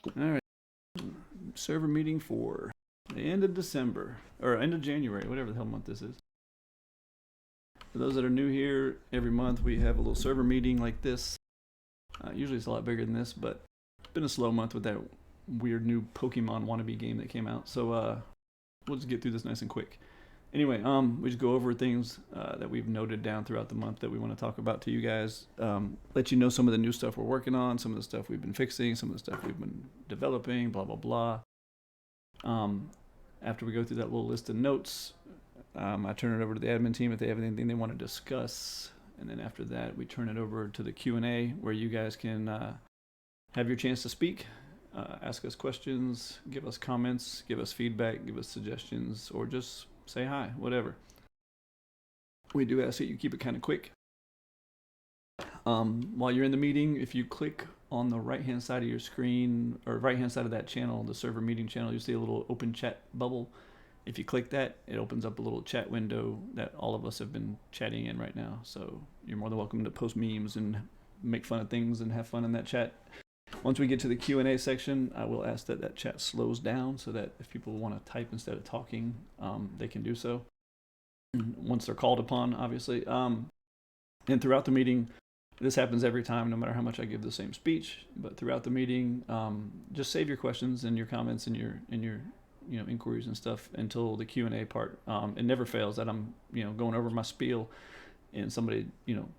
All right. Server meeting for the end of December, or end of January, whatever the hell month this is. For those that are new here, every month we have a little server meeting like this. Usually it's a lot bigger than this, but it's been a slow month with that weird new Pokemon wannabe game that came out. So we'll just get through this nice and quick. Anyway, we just go over things that we've noted down throughout the month that we want to talk about to you guys. Let you know some of the new stuff we're working on, some of the stuff we've been fixing, some of the stuff we've been developing, blah, blah, blah. After we go through that little list of notes, I turn it over to the admin team if they have anything they want to discuss. And then after that, we turn it over to the Q&A where you guys can have your chance to speak, ask us questions, give us comments, give us feedback, give us suggestions, or just say hi, whatever. We do ask that you keep it kind of quick. While you're in the meeting, if you click on the right-hand side of your screen, or right-hand side of that channel, the server meeting channel, you see a little open chat bubble. If you click that, it opens up a little chat window that all of us have been chatting in right now. So you're more than welcome to post memes and make fun of things and have fun in that chat. Once we get to the Q&A section, I will ask that chat slows down so that if people want to type instead of talking, they can do so. Once they're called upon, obviously. And throughout the meeting, this happens every time, no matter how much I give the same speech. But throughout the meeting, just save your questions and your comments and your inquiries and stuff until the Q&A part. It never fails that I'm going over my spiel and somebody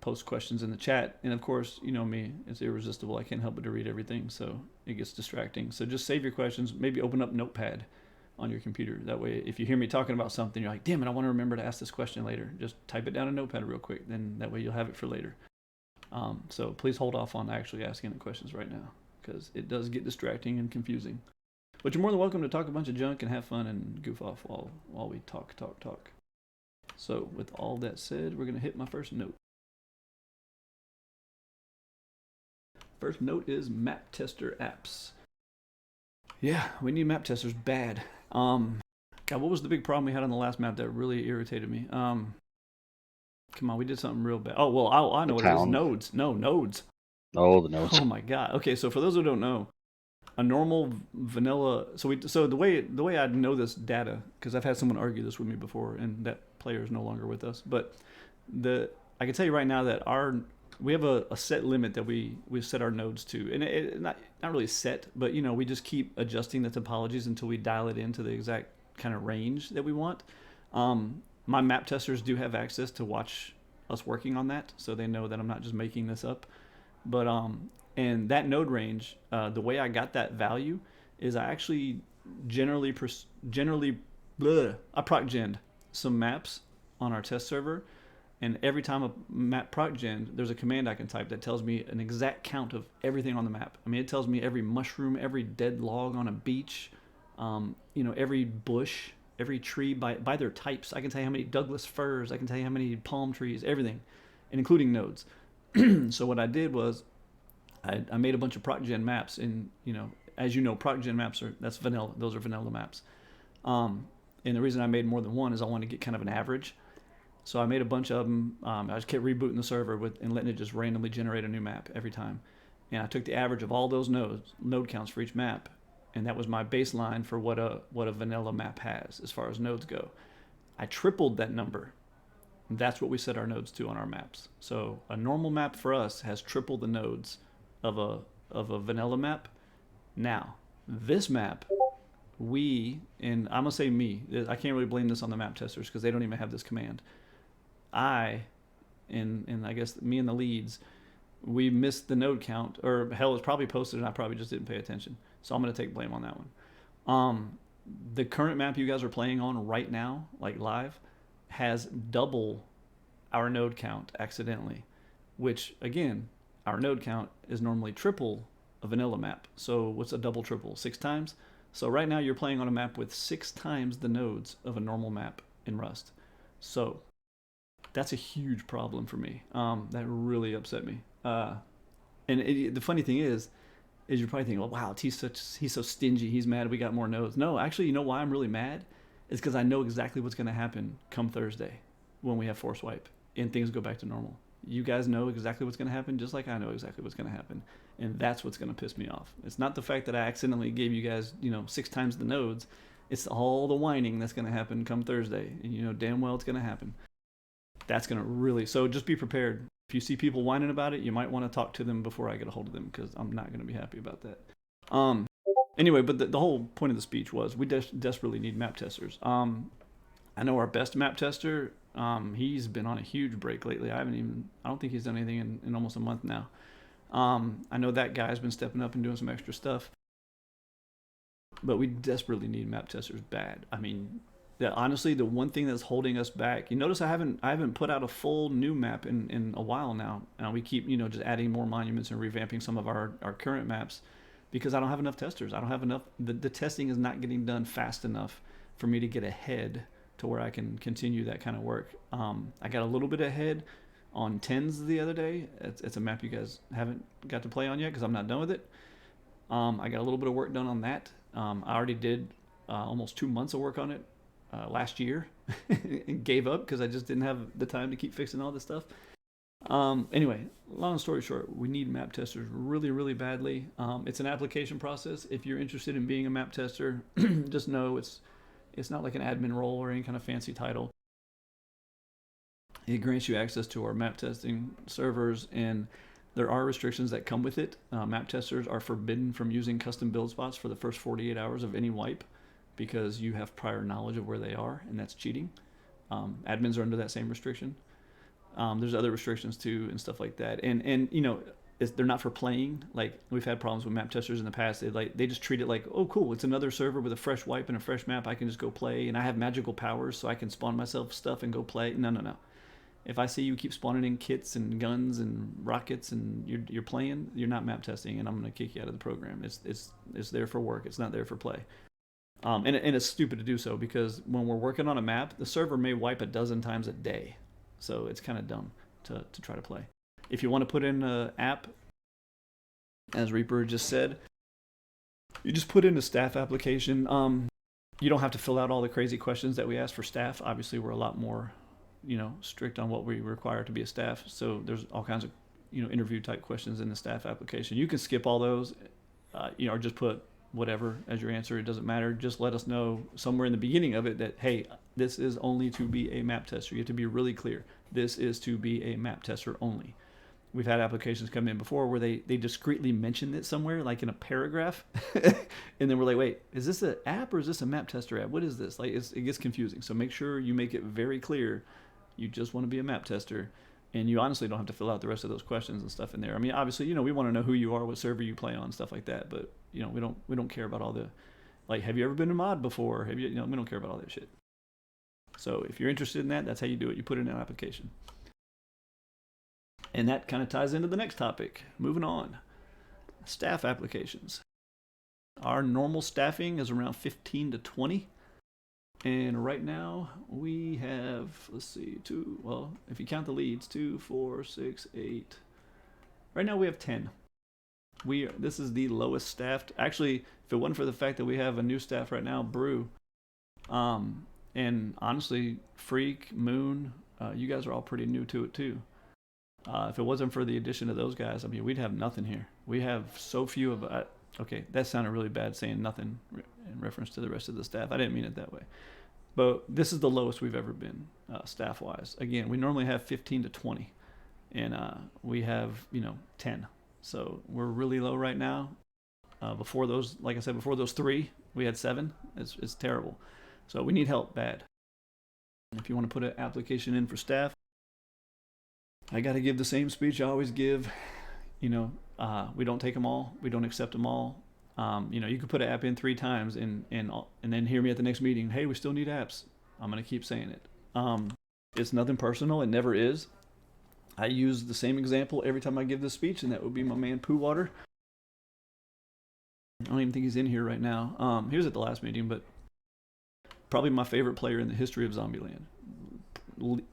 posts questions in the chat, and of course me, it's irresistible. I can't help but to read everything, so it gets distracting. So just save your questions, maybe open up Notepad on your computer. That way if you hear me talking about something, you're like, damn it, I want to remember to ask this question later, just type it down in Notepad real quick, then that way you'll have it for later. So please hold off on actually asking the questions right now, because it does get distracting and confusing. But you're more than welcome to talk a bunch of junk and have fun and goof off while we talk. So with all that said, we're going to hit my first note. First note is map tester apps. Yeah, we need map testers bad. God, what was the big problem we had on the last map that really irritated me? Come on, we did something real bad. Oh, well, I know what it is. Nodes. No, nodes. Oh, the nodes. Oh my God. Okay, so for those who don't know, a normal vanilla. So the way I know this data, because I've had someone argue this with me before, and that player is no longer with us. But I can tell you right now that we have a set limit that we set our nodes to, and it not really set, but we just keep adjusting the topologies until we dial it into the exact kind of range that we want. My map testers do have access to watch us working on that, so they know that I'm not just making this up. But and that node range, the way I got that value is I actually generally I proc-genned some maps on our test server, and every time a map proc-gen, there's a command I can type that tells me an exact count of everything on the map. I mean, it tells me every mushroom, every dead log on a beach, every bush, every tree by their types. I can tell you how many Douglas firs, I can tell you how many palm trees, everything, and including nodes. So what I did was I made a bunch of proc-gen maps, and as you know, proc-gen maps that's vanilla. Those are vanilla maps. And the reason I made more than one is I wanted to get kind of an average. So I made a bunch of them. I just kept rebooting the server and letting it just randomly generate a new map every time. And I took the average of all those node counts for each map, and that was my baseline for what a vanilla map has as far as nodes go. I tripled that number. That's what we set our nodes to on our maps. So a normal map for us has triple the nodes of a vanilla map. Now, this map, and I'm gonna say me, I can't really blame this on the map testers because they don't even have this command. And I guess me and the leads, we missed the node count, or hell, it's probably posted and I probably just didn't pay attention. So I'm gonna take blame on that one. The current map you guys are playing on right now, like live, has double our node count accidentally, which again, our node count is normally triple a vanilla map. So what's a double triple? 6 times? So right now you're playing on a map with 6 times the nodes of a normal map in Rust. So that's a huge problem for me. That really upset me. The funny thing is you're probably thinking, well, wow, he's so stingy. He's mad we got more nodes. No, actually, you know why I'm really mad? It's because I know exactly what's going to happen come Thursday when we have force wipe and things go back to normal. You guys know exactly what's going to happen, just like I know exactly what's going to happen. And that's what's going to piss me off. It's not the fact that I accidentally gave you guys, 6 times the nodes. It's all the whining that's going to happen come Thursday. And you know damn well it's going to happen. That's going to really... So just be prepared. If you see people whining about it, you might want to talk to them before I get a hold of them, because I'm not going to be happy about that. Anyway, but the whole point of the speech was we desperately need map testers. I know our best map tester, he's been on a huge break lately. I don't think he's done anything in almost a month now. I know that guy's been stepping up and doing some extra stuff. But we desperately need map testers bad. I mean, honestly, the one thing that's holding us back, you notice I haven't put out a full new map in a while now. We keep, just adding more monuments and revamping some of our current maps, because I don't have enough testers. I don't have enough. The testing is not getting done fast enough for me to get ahead to where I can continue that kind of work. I got a little bit ahead on Tens the other day. It's a map you guys haven't got to play on yet because I'm not done with it. I got a little bit of work done on that. I already did almost 2 months of work on it last year and gave up because I just didn't have the time to keep fixing all this stuff. Anyway, long story short, we need map testers really, really badly. It's an application process. If you're interested in being a map tester, just know it's not like an admin role or any kind of fancy title. It grants you access to our map testing servers, and there are restrictions that come with it. Map testers are forbidden from using custom build spots for the first 48 hours of any wipe because you have prior knowledge of where they are, and that's cheating. Admins are under that same restriction. There's other restrictions too and stuff like that. And they're not for playing. Like, we've had problems with map testers in the past. They just treat it like, oh cool, it's another server with a fresh wipe and a fresh map. I can just go play, and I have magical powers so I can spawn myself stuff and go play. No. If I see you keep spawning in kits and guns and rockets and you're playing, you're not map testing, and I'm going to kick you out of the program. It's there for work. It's not there for play. And it's stupid to do so, because when we're working on a map, the server may wipe 12 times a day. So it's kind of dumb to try to play. If you want to put in an app, as Reaper just said, you just put in a staff application. You don't have to fill out all the crazy questions that we ask for staff. Obviously, we're a lot more strict on what we require to be a staff. So there's all kinds of interview type questions in the staff application. You can skip all those, or just put whatever as your answer. It doesn't matter. Just let us know somewhere in the beginning of it that, hey, this is only to be a map tester. You have to be really clear. This is to be a map tester only. We've had applications come in before where they discreetly mention it somewhere, like in a paragraph, and then we're like, wait, is this an app or is this a map tester app? What is this? Like, it gets confusing. So make sure you make it very clear you just want to be a map tester, and you honestly don't have to fill out the rest of those questions and stuff in there. I mean, obviously, we want to know who you are, what server you play on, stuff like that. But we don't care about all the, like, have you ever been a mod before? We don't care about all that shit. So if you're interested in that, that's how you do it. You put it in an application. And that kind of ties into the next topic. Moving on. Staff applications. Our normal staffing is around 15 to 20. And right now we have, let's see, if you count the leads, 2, 4, 6, 8. Right now we have 10. This is the lowest staffed. Actually, if it wasn't for the fact that we have a new staff right now, Brew, and honestly, Freak, Moon, you guys are all pretty new to it too. If it wasn't for the addition of those guys, we'd have nothing here. We have so few of... okay, that sounded really bad saying nothing in reference to the rest of the staff. I didn't mean it that way. But this is the lowest we've ever been, staff-wise. Again, we normally have 15 to 20, and we have, 10. So we're really low right now. Before those, like I said, before those 3, we had 7. It's terrible. So we need help bad. If you want to put an application in for staff, I got to give the same speech I always give. We don't take them all. We don't accept them all. You could put an app in 3 times and then hear me at the next meeting. Hey, we still need apps. I'm going to keep saying it. It's nothing personal. It never is. I use the same example every time I give this speech, and that would be my man Pooh Water. I don't even think he's in here right now. He was at the last meeting, but probably my favorite player in the history of Zombieland.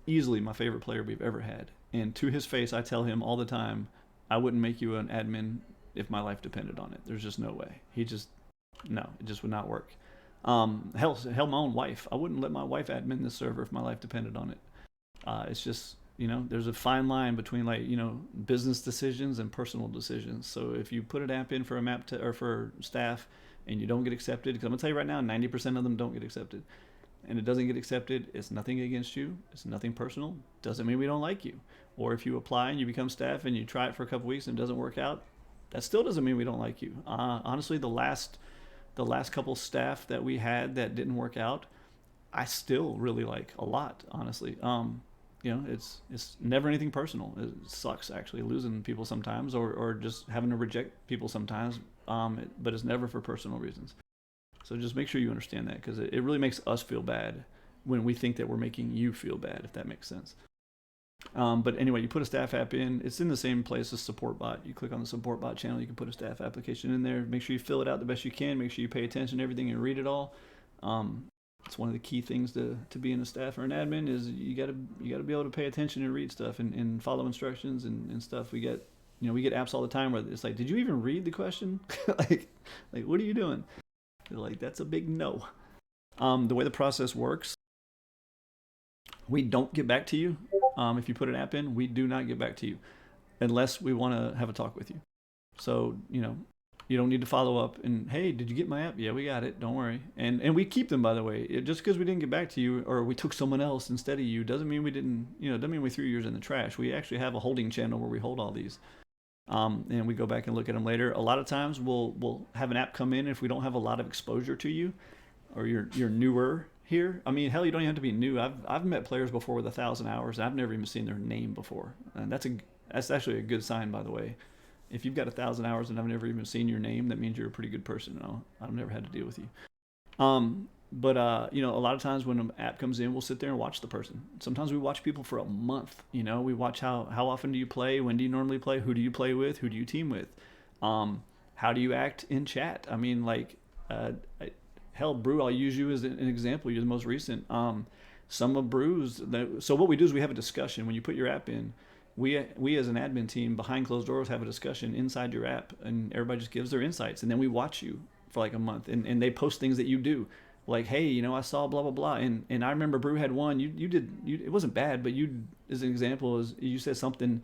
Easily my favorite player we've ever had. And to his face, I tell him all the time, I wouldn't make you an admin if my life depended on it. There's just no way. It just would not work. Hell, my own wife. I wouldn't let my wife admin this server if my life depended on it. It's just, You know, there's a fine line between, like, you know, business decisions and personal decisions. So if you put an app in for a map or for staff and you don't get accepted, because I'm gonna tell you right now, 90% of them don't get accepted, and it doesn't get accepted, it's nothing against you. It's nothing personal. Doesn't mean we don't like you. Or if you apply and you become staff and you try it for a couple weeks and it doesn't work out, that still doesn't mean we don't like you. Honestly, the last couple staff that we had that didn't work out, I still really like a lot, honestly. You know, it's never anything personal. It sucks actually losing people sometimes, or just having to reject people sometimes. But it's never for personal reasons. So just make sure you understand that, because it really makes us feel bad when we think that we're making you feel bad, if that makes sense. But anyway, you put a staff app in. It's in the same place as support bot. You click on the support bot channel. You can put a staff application in there. Make sure you fill it out the best you can. Make sure you pay attention to everything and read it all. It's one of the key things to being a staff or an admin is you gotta be able to pay attention and read stuff and follow instructions and stuff. We get apps all the time where it's like, did you even read the question? like what are you doing? They're like, that's a big no. The way the process works, we don't get back to you. If you put an app in, we do not get back to you unless we want to have a talk with you. So, you know, you don't need to follow up and, hey, did you get my app? Yeah, we got it. Don't worry. And we keep them, by the way. Just because we didn't get back to you or we took someone else instead of you doesn't mean we didn't, you know, doesn't mean we threw yours in the trash. We actually have a holding channel where we hold all these. And we go back and look at them later. A lot of times we'll have an app come in if we don't have a lot of exposure to you or you're newer here. I mean, hell, you don't even have to be new. I've met players before with 1,000 hours and I've never even seen their name before. And that's actually a good sign, by the way. If you've got 1,000 hours and I've never even seen your name, that means you're a pretty good person. I've never had to deal with you. But you know, a lot of times when an app comes in, we'll sit there and watch the person. Sometimes we watch people for a month. You know, we watch how often do you play? When do you normally play? Who do you play with? Who do you team with? How do you act in chat? I mean, like, hell, Brew, I'll use you as an example. You're the most recent. Some of Brew's, so what we do is we have a discussion when you put your app in. We as an admin team behind closed doors have a discussion inside your app, and everybody just gives their insights, and then we watch you for like a month, and they post things that you do, like, hey, you know, I saw blah blah blah, and I remember Brew had one. You did it wasn't bad, but you, as an example, is you said something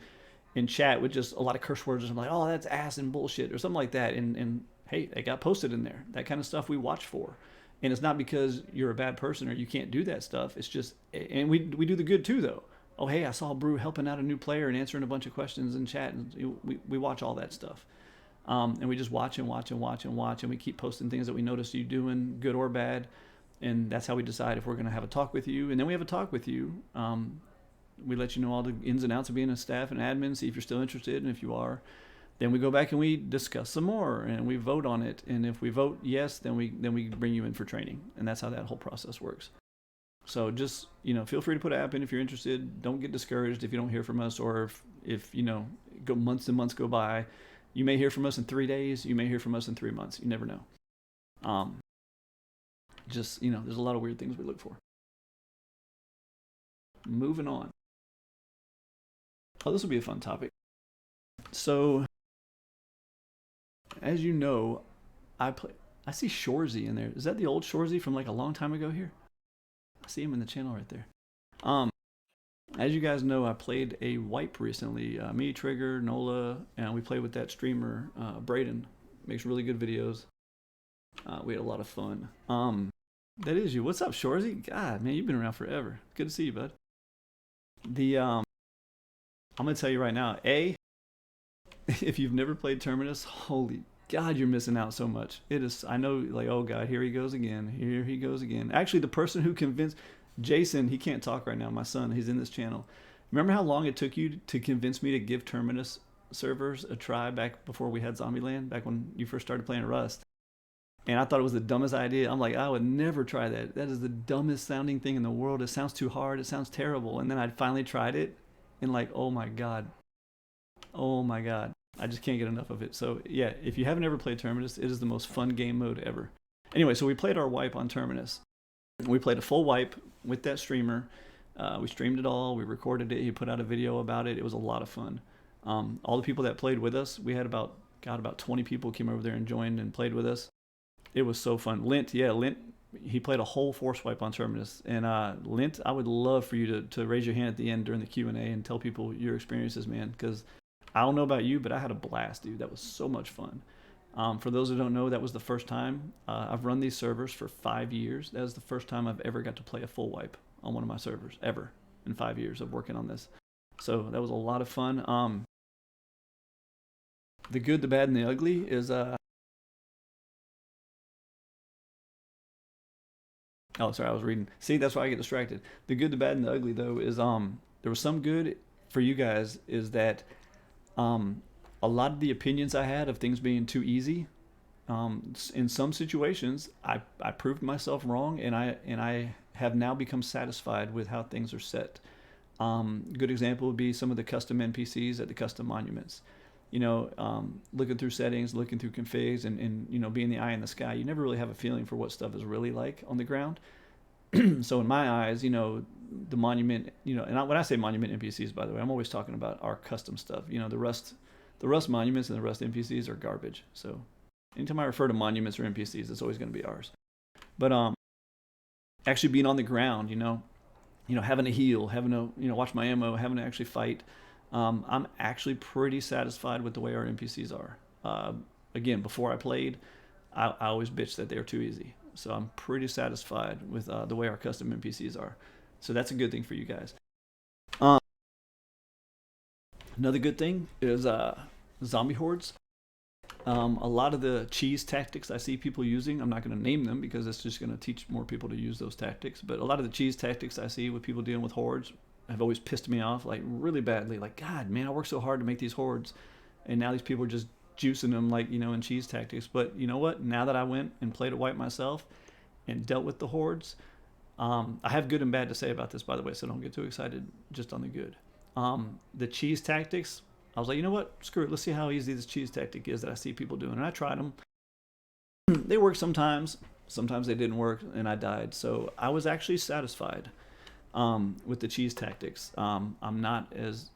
in chat with just a lot of curse words, or something like, oh, that's ass and bullshit, or something like that, and hey, it got posted in there. That kind of stuff we watch for, and it's not because you're a bad person or you can't do that stuff. It's just, and we do the good too, though. Oh, hey, I saw Brew helping out a new player and answering a bunch of questions in chat. And we watch all that stuff. And we just watch and watch and watch and watch. And we keep posting things that we notice you doing, good or bad. And that's how we decide if we're going to have a talk with you. And then we have a talk with you. We let you know all the ins and outs of being a staff and admin, see if you're still interested. And if you are, then we go back and we discuss some more and we vote on it. And if we vote yes, then we bring you in for training. And that's how that whole process works. So just, you know, feel free to put an app in if you're interested. Don't get discouraged if you don't hear from us, or if you know, months and months go by. You may hear from us in 3 days. You may hear from us in 3 months. You never know. Just, you know, there's a lot of weird things we look for. Moving on. Oh, this will be a fun topic. So, as you know, I see Shorzy in there. Is that the old Shorzy from like a long time ago here? I see him in the channel right there. As you guys know, I played a wipe recently. Me, Trigger, Nola, and we played with that streamer, Braden. Makes really good videos. We had a lot of fun. That is you. What's up, Shorzy? God, man, you've been around forever. Good to see you, bud. I'm gonna tell you right now, if you've never played Terminus, holy God, you're missing out so much. It is, I know, like, oh God, here he goes again. Here he goes again. Actually, the person who convinced Jason, he can't talk right now, my son, he's in this channel. Remember how long it took you to convince me to give Terminus servers a try back before we had Zombieland, back when you first started playing Rust? And I thought it was the dumbest idea. I'm like, I would never try that. That is the dumbest sounding thing in the world. It sounds too hard. It sounds terrible. And then I finally tried it, and like, oh my God. Oh my God. I just can't get enough of it. So yeah, if you haven't ever played Terminus, it is the most fun game mode ever. Anyway, so we played our wipe on Terminus. We played a full wipe with that streamer. We streamed it all. We recorded it. He put out a video about it. It was a lot of fun. All the people that played with us, we had about 20 people came over there and joined and played with us. It was so fun. Lint, he played a whole force wipe on Terminus. And Lint, I would love for you to raise your hand at the end during the Q&A and tell people your experiences, man, because I don't know about you, but I had a blast, dude. That was so much fun. For those who don't know, that was the first time. I've run these servers for 5 years. That was the first time I've ever got to play a full wipe on one of my servers, ever, in 5 years of working on this. So that was a lot of fun. The good, the bad, and the ugly is... Oh, sorry, I was reading. See, that's why I get distracted. The good, the bad, and the ugly, though, is there was some good for you guys is that a lot of the opinions I had of things being too easy, in some situations, I proved myself wrong, and I have now become satisfied with how things are set. Good example would be some of the custom NPCs at the custom monuments. Looking through settings, looking through configs, and being the eye in the sky, you never really have a feeling for what stuff is really like on the ground. So in my eyes, the monument, and when I say monument NPCs, by the way, I'm always talking about our custom stuff. The Rust monuments and the Rust NPCs are garbage. So anytime I refer to monuments or NPCs, it's always going to be ours. But actually being on the ground, having to heal, having to watch my ammo, having to actually fight. I'm actually pretty satisfied with the way our NPCs are. Again, before I played, I always bitched that they're too easy. So I'm pretty satisfied with the way our custom NPCs are. So that's a good thing for you guys. Another good thing is zombie hordes. A lot of the cheese tactics I see people using, I'm not going to name them because it's just going to teach more people to use those tactics. But a lot of the cheese tactics I see with people dealing with hordes have always pissed me off, like really badly. Like, God, man, I worked so hard to make these hordes, and now these people are just juicing them, like, in cheese tactics. But you know what? Now that I went and played a wipe myself and dealt with the hordes, I have good and bad to say about this, by the way, so don't get too excited just on the good. The cheese tactics, I was like, you know what? Screw it. Let's see how easy this cheese tactic is that I see people doing. And I tried them. They work sometimes. Sometimes they didn't work, and I died. So I was actually satisfied with the cheese tactics. I'm not as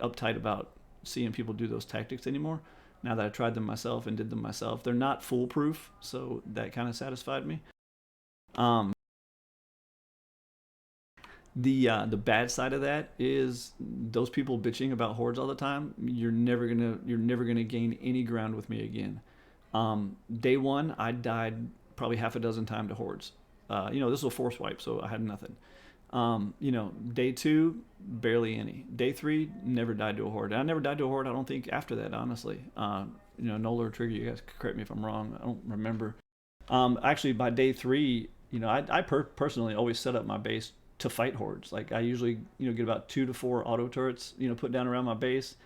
uptight about seeing people do those tactics anymore. Now that I tried them myself and did them myself, they're not foolproof, so that kind of satisfied me. The bad side of that is those people bitching about hordes all the time. You're never gonna gain any ground with me again. Day one, I died probably half a dozen times to hordes. This was a force wipe, so I had nothing. Day two, barely any. Day three, never died to a horde. And I never died to a horde, I don't think, after that, honestly. Nola or Trigger, you guys correct me if I'm wrong. I don't remember. Actually, by day three, I personally always set up my base to fight hordes. Like, I usually, get about 2 to 4 auto turrets, put down around my base,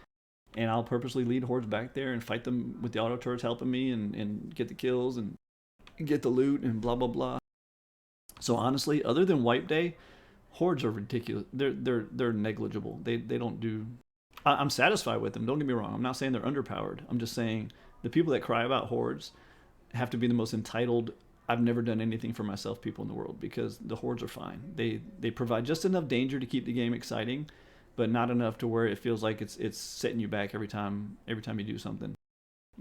and I'll purposely lead hordes back there and fight them with the auto turrets helping me and get the kills and get the loot and blah, blah, blah. So honestly, other than wipe day, hordes are ridiculous. They're negligible. They don't do... I'm satisfied with them. Don't get me wrong. I'm not saying they're underpowered. I'm just saying the people that cry about hordes have to be the most entitled, I've never done anything for myself people in the world, because the hordes are fine. They provide just enough danger to keep the game exciting, but not enough to where it feels like it's setting you back every time you do something.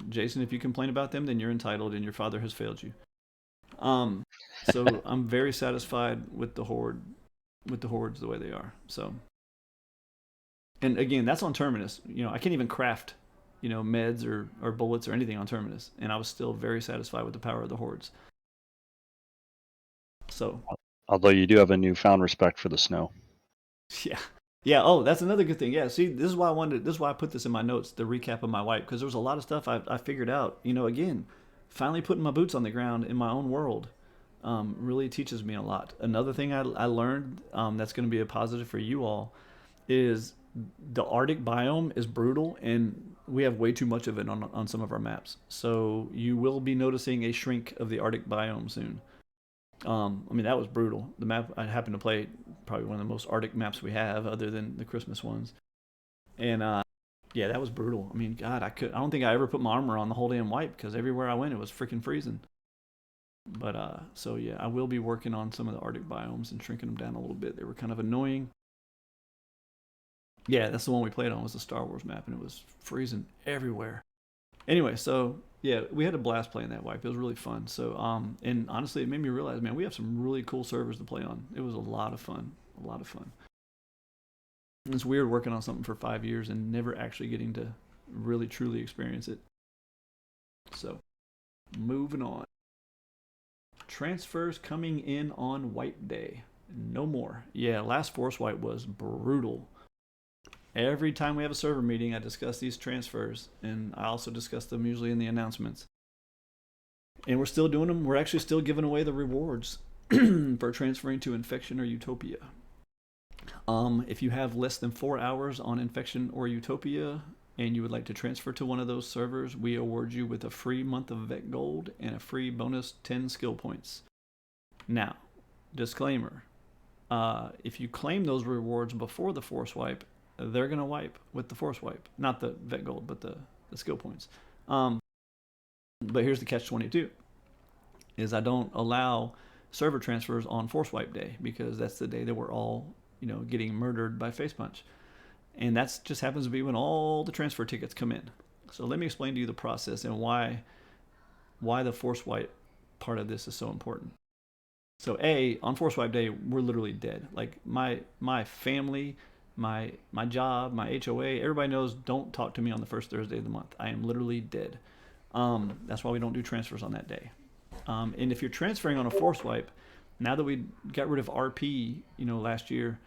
Jason, if you complain about them, then you're entitled and your father has failed you. So I'm very satisfied with the hordes the way they are. So, and again, that's on Terminus. I can't even craft meds or bullets or anything on Terminus, and I was still very satisfied with the power of the hordes. So, although you do have a newfound respect for the snow. Yeah. Oh, that's another good thing. Yeah. See, this is why I put this in my notes, the recap of my wipe, because there was a lot of stuff I figured out. Again, finally putting my boots on the ground in my own world really teaches me a lot. Another thing I learned that's going to be a positive for you all is the Arctic biome is brutal, and we have way too much of it on some of our maps. So you will be noticing a shrink of the Arctic biome soon. That was brutal. The map I happened to play, probably one of the most Arctic maps we have, other than the Christmas ones. And yeah, that was brutal. God, I don't think I ever put my armor on the whole damn wipe, because everywhere I went it was freaking freezing. But so yeah, I will be working on some of the Arctic biomes and shrinking them down a little bit. They were kind of annoying. Yeah, that's the one we played on, was the Star Wars map, and it was freezing everywhere. Anyway, so yeah, we had a blast playing that wipe. It was really fun. So and honestly, it made me realize, man, we have some really cool servers to play on. It was a lot of fun, a lot of fun. It's weird working on something for 5 years and never actually getting to really truly experience it. So, moving on. Transfers coming in on wipe day. No more. Yeah, last force wipe was brutal. Every time we have a server meeting, I discuss these transfers, and I also discuss them usually in the announcements. And we're still doing them. We're actually still giving away the rewards for transferring to Infection or Utopia. If you have less than 4 hours on Infection or Utopia and you would like to transfer to one of those servers, we award you with a free month of Vet Gold and a free bonus 10 skill points. Now, disclaimer, if you claim those rewards before the force wipe, they're going to wipe with the force wipe. Not the Vet Gold, but the skill points. But here's the catch-22, is I don't allow server transfers on force wipe day because that's the day that we're all getting murdered by face punch, and that just happens to be when all the transfer tickets come in. So let me explain to you the process and why the force wipe part of this is so important. So on force wipe day, we're literally dead. Like my family, my job, my HOA, everybody knows, don't talk to me on the first Thursday of the month. I am literally dead. That's why we don't do transfers on that day. And if you're transferring on a force wipe, now that we got rid of RP, last year,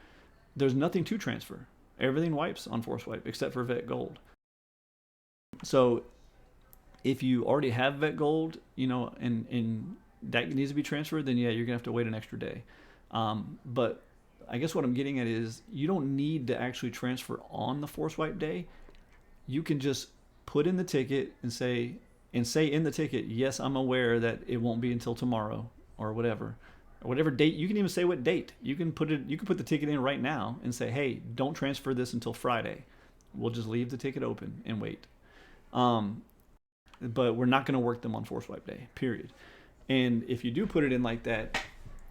there's nothing to transfer. Everything wipes on force wipe except for Vet Gold. So if you already have Vet Gold, and that needs to be transferred, then yeah, you're gonna have to wait an extra day. But I guess what I'm getting at is you don't need to actually transfer on the force wipe day. You can just put in the ticket and say in the ticket, yes, I'm aware that it won't be until tomorrow or whatever date. You can even say what date. You can put the ticket in right now and say, hey, don't transfer this until Friday. We'll just leave the ticket open and wait. But we're not going to work them on force wipe day, period. And if you do put it in like that,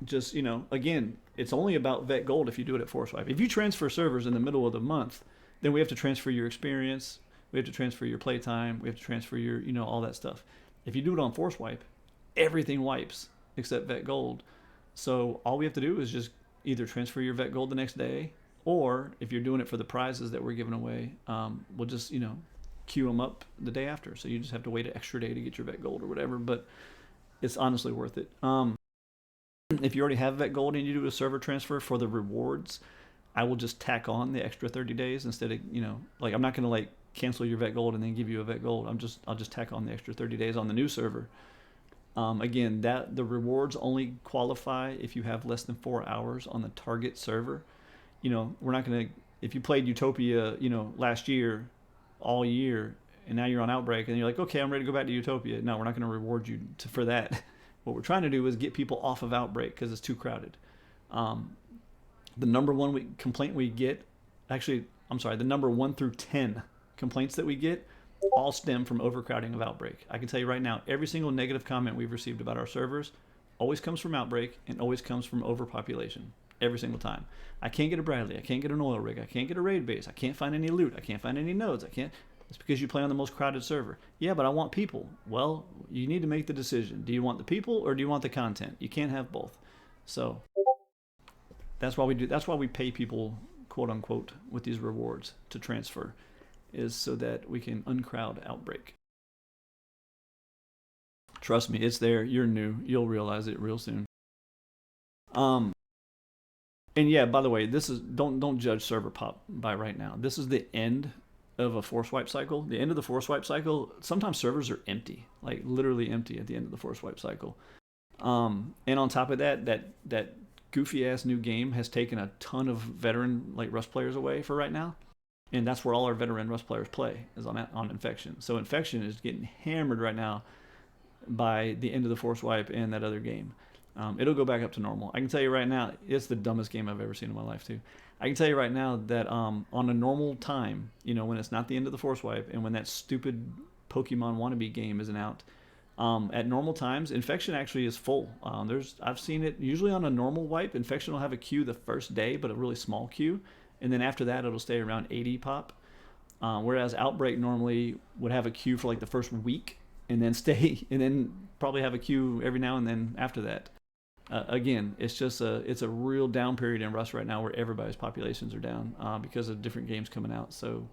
just, again, it's only about Vet Gold if you do it at force wipe. If you transfer servers in the middle of the month, then we have to transfer your experience. We have to transfer your playtime. We have to transfer your, all that stuff. If you do it on force wipe, everything wipes except Vet Gold. So all we have to do is just either transfer your Vet Gold the next day, or if you're doing it for the prizes that we're giving away, we'll just, queue them up the day after. So you just have to wait an extra day to get your Vet Gold or whatever, but it's honestly worth it. If you already have Vet Gold and you do a server transfer for the rewards, I will just tack on the extra 30 days instead of, I'm not going to cancel your Vet Gold and then give you a Vet Gold. I'll just tack on the extra 30 days on the new server. Again, that the rewards only qualify if you have less than 4 hours on the target server. We're not going to, if you played Utopia, last year, all year, and now you're on Outbreak and you're like, okay, I'm ready to go back to Utopia. No, we're not going to reward you for that. What we're trying to do is get people off of Outbreak because it's too crowded. The number one complaint we get, the number 1 through 10 complaints that we get all stem from overcrowding of Outbreak. I can tell you right now, every single negative comment we've received about our servers always comes from Outbreak and always comes from overpopulation. Every single time. I can't get a Bradley. I can't get an oil rig. I can't get a raid base. I can't find any loot. I can't find any nodes. It's because you play on the most crowded server. Yeah, but I want people. Well, you need to make the decision. Do you want the people or do you want the content? You can't have both. So that's why we pay people, quote unquote, with these rewards to transfer, is so that we can uncrowd Outbreak. Trust me, it's there. You're new. You'll realize it real soon. And yeah, by the way, this is don't judge server pop by right now. This is the end of a force wipe cycle. The end of the force wipe cycle, sometimes servers are empty, like literally empty at the end of the force wipe cycle. And on top of that goofy ass new game has taken a ton of veteran Rust players away for right now. And that's where all our veteran Rust players play, is on Infection. So Infection is getting hammered right now by the end of the force wipe and that other game. It'll go back up to normal. I can tell you right now, it's the dumbest game I've ever seen in my life too. I can tell you right now that on a normal time, when it's not the end of the force wipe and when that stupid Pokemon wannabe game isn't out, at normal times, Infection actually is full. I've seen it usually on a normal wipe. Infection will have a queue the first day, but a really small queue, and then after that it'll stay around 80 pop. Whereas Outbreak normally would have a queue for like the first week and then stay, and then probably have a queue every now and then after that. Again, it's a real down period in Rust right now where everybody's populations are down because of different games coming out. So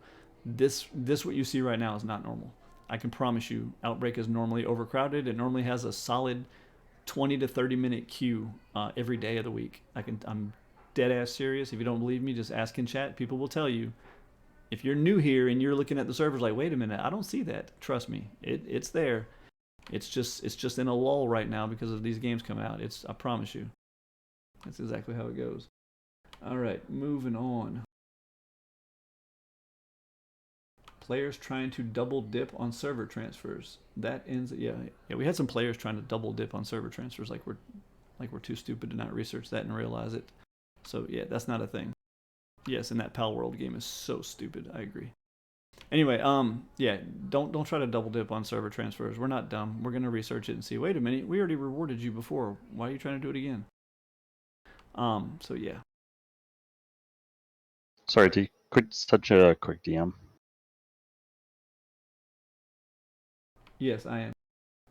this what you see right now is not normal. I can promise you, Outbreak is normally overcrowded. It normally has a solid 20 to 30 minute queue every day of the week. I'm dead ass serious. If you don't believe me, just ask in chat. People will tell you. If you're new here and you're looking at the servers like, wait a minute, I don't see that. Trust me, it's there. It's just in a lull right now because of these games coming out. I promise you. That's exactly how it goes. All right, moving on. Players trying to double dip on server transfers. That ends. Yeah. We had some players trying to double dip on server transfers. Like we're too stupid to not research that and realize it. So yeah, that's not a thing. Yes, and that Pal World game is so stupid. I agree. Anyway, yeah, don't try to double dip on server transfers. We're not dumb. We're gonna research it and see. Wait a minute, we already rewarded you before. Why are you trying to do it again? So yeah. Sorry, T. Such a quick DM. Yes, I am.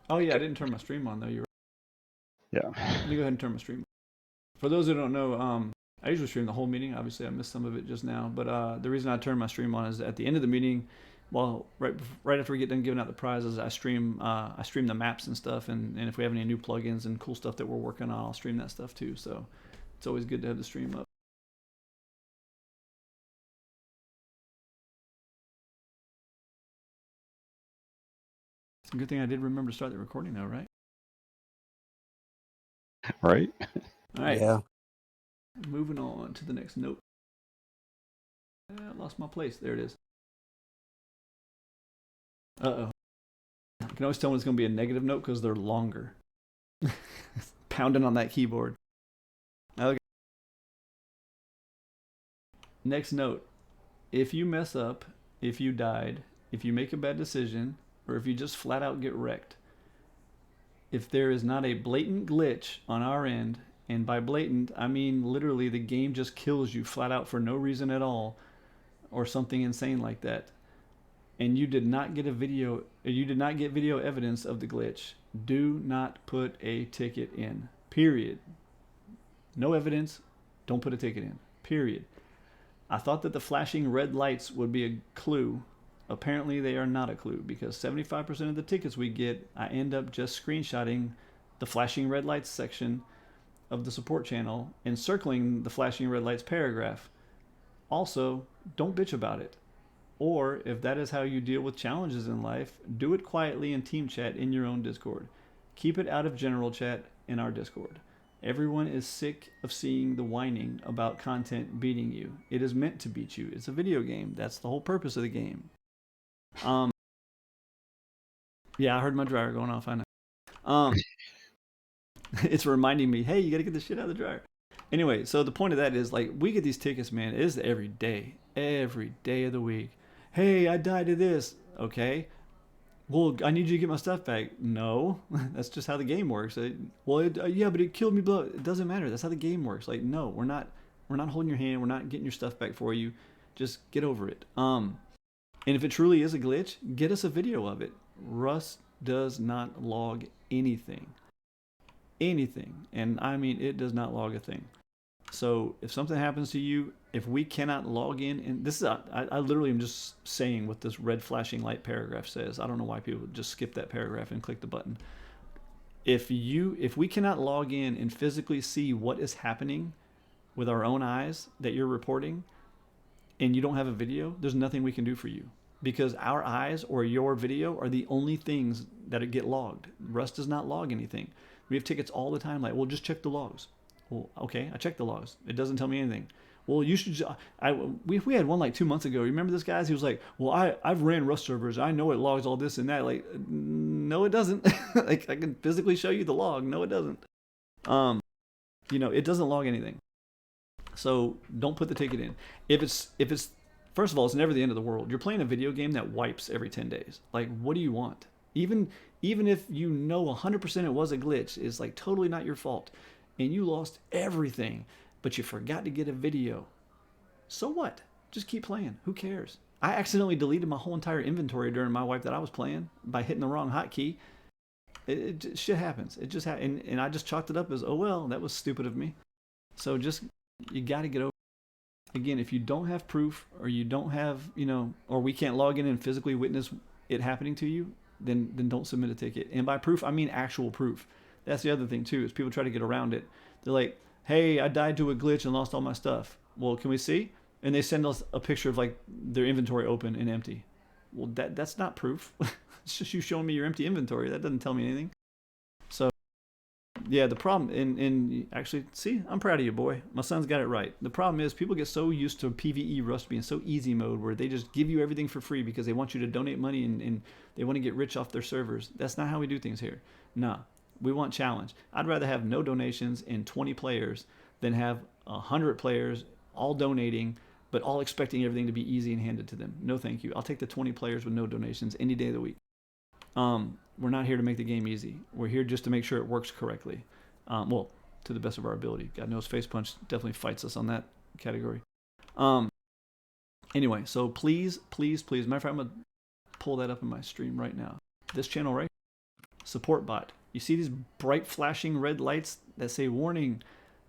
Oh yeah, I didn't turn my stream on though. You're right. Yeah. Let me go ahead and turn my stream on. For those who don't know, I usually stream the whole meeting. Obviously, I missed some of it just now. But the reason I turn my stream on is at the end of the meeting, well, right after we get done giving out the prizes, I stream the maps and stuff. And if we have any new plugins and cool stuff that we're working on, I'll stream that stuff too. So it's always good to have the stream up. It's a good thing I did remember to start the recording though, right? Right? All right. Yeah. Moving on to the next note. I lost my place. There it is. Uh-oh. You can always tell when it's going to be a negative note because they're longer. Pounding on that keyboard. Okay. Next note. If you mess up, if you died, if you make a bad decision, or if you just flat out get wrecked, if there is not a blatant glitch on our end, and by blatant, I mean literally the game just kills you flat out for no reason at all, or something insane like that, and you did not get video evidence of the glitch, do not put a ticket in. Period. No evidence, don't put a ticket in. Period. I thought that the flashing red lights would be a clue. Apparently they are not a clue, because 75% of the tickets we get, I end up just screenshotting the flashing red lights section of the support channel and circling the flashing red lights paragraph. Also, don't bitch about it. Or if that is how you deal with challenges in life, do it quietly in team chat in your own Discord. Keep it out of general chat in our Discord. Everyone is sick of seeing the whining about content beating you. It is meant to beat you. It's a video game. That's the whole purpose of the game. Yeah, I heard my dryer going off. I know. It's reminding me, hey, you got to get this shit out of the dryer. Anyway, so the point of that is, like, we get these tickets, man. It is every day of the week. Hey, I died to this. Okay. Well, I need you to get my stuff back. No, that's just how the game works. Yeah, but it killed me. Blah. It doesn't matter. That's how the game works. Like, no, we're not holding your hand. We're not getting your stuff back for you. Just get over it. And if it truly is a glitch, get us a video of it. Rust does not log anything. And I mean, it does not log a thing. So if something happens to you, if we cannot log in, and this is, I literally am just saying what this red flashing light paragraph says. I don't know why people just skip that paragraph and click the button. If we cannot log in and physically see what is happening with our own eyes that you're reporting, and you don't have a video, there's nothing we can do for you, because our eyes or your video are the only things that get logged. Rust does not log anything. We have tickets all the time, like, well, just check the logs. Well, okay, I checked the logs. It doesn't tell me anything. Well, you should. We had one like 2 months ago. Remember this guy? He was like, well, I've ran Rust servers. I know it logs all this and that. Like, no, it doesn't. Like, I can physically show you the log. No, it doesn't. It doesn't log anything. So don't put the ticket in. If it's first of all, it's never the end of the world. You're playing a video game that wipes every 10 days. Like, what do you want? Even if you know 100% it was a glitch, it's like totally not your fault, and you lost everything, but you forgot to get a video. So what? Just keep playing. Who cares? I accidentally deleted my whole entire inventory during my wipe that I was playing by hitting the wrong hotkey. Shit happens. It just and I just chalked it up as, oh well, that was stupid of me. So just, you got to get over. Again, if you don't have proof, or you don't have, or we can't log in and physically witness it happening to you, then don't submit a ticket. And by proof, I mean actual proof. That's the other thing too, is people try to get around it. They're like, hey, I died to a glitch and lost all my stuff. Well, can we see? And they send us a picture of like their inventory open and empty. Well, that's not proof. It's just you showing me your empty inventory. That doesn't tell me anything. So yeah, the problem, and actually, see, I'm proud of you, boy. My son's got it right. The problem is people get so used to PvE Rust being so easy mode, where they just give you everything for free because they want you to donate money, and they want to get rich off their servers. That's not how we do things here. Nah, we want challenge. I'd rather have no donations and 20 players than have 100 players all donating, but all expecting everything to be easy and handed to them. No thank you. I'll take the 20 players with no donations any day of the week. We're not here to make the game easy. We're here just to make sure it works correctly. Well, to the best of our ability. God knows Face Punch definitely fights us on that category. Anyway, so please, please, please. Matter of fact, I'm going to pull that up in my stream right now. This channel right here, support bot. You see these bright flashing red lights that say warning?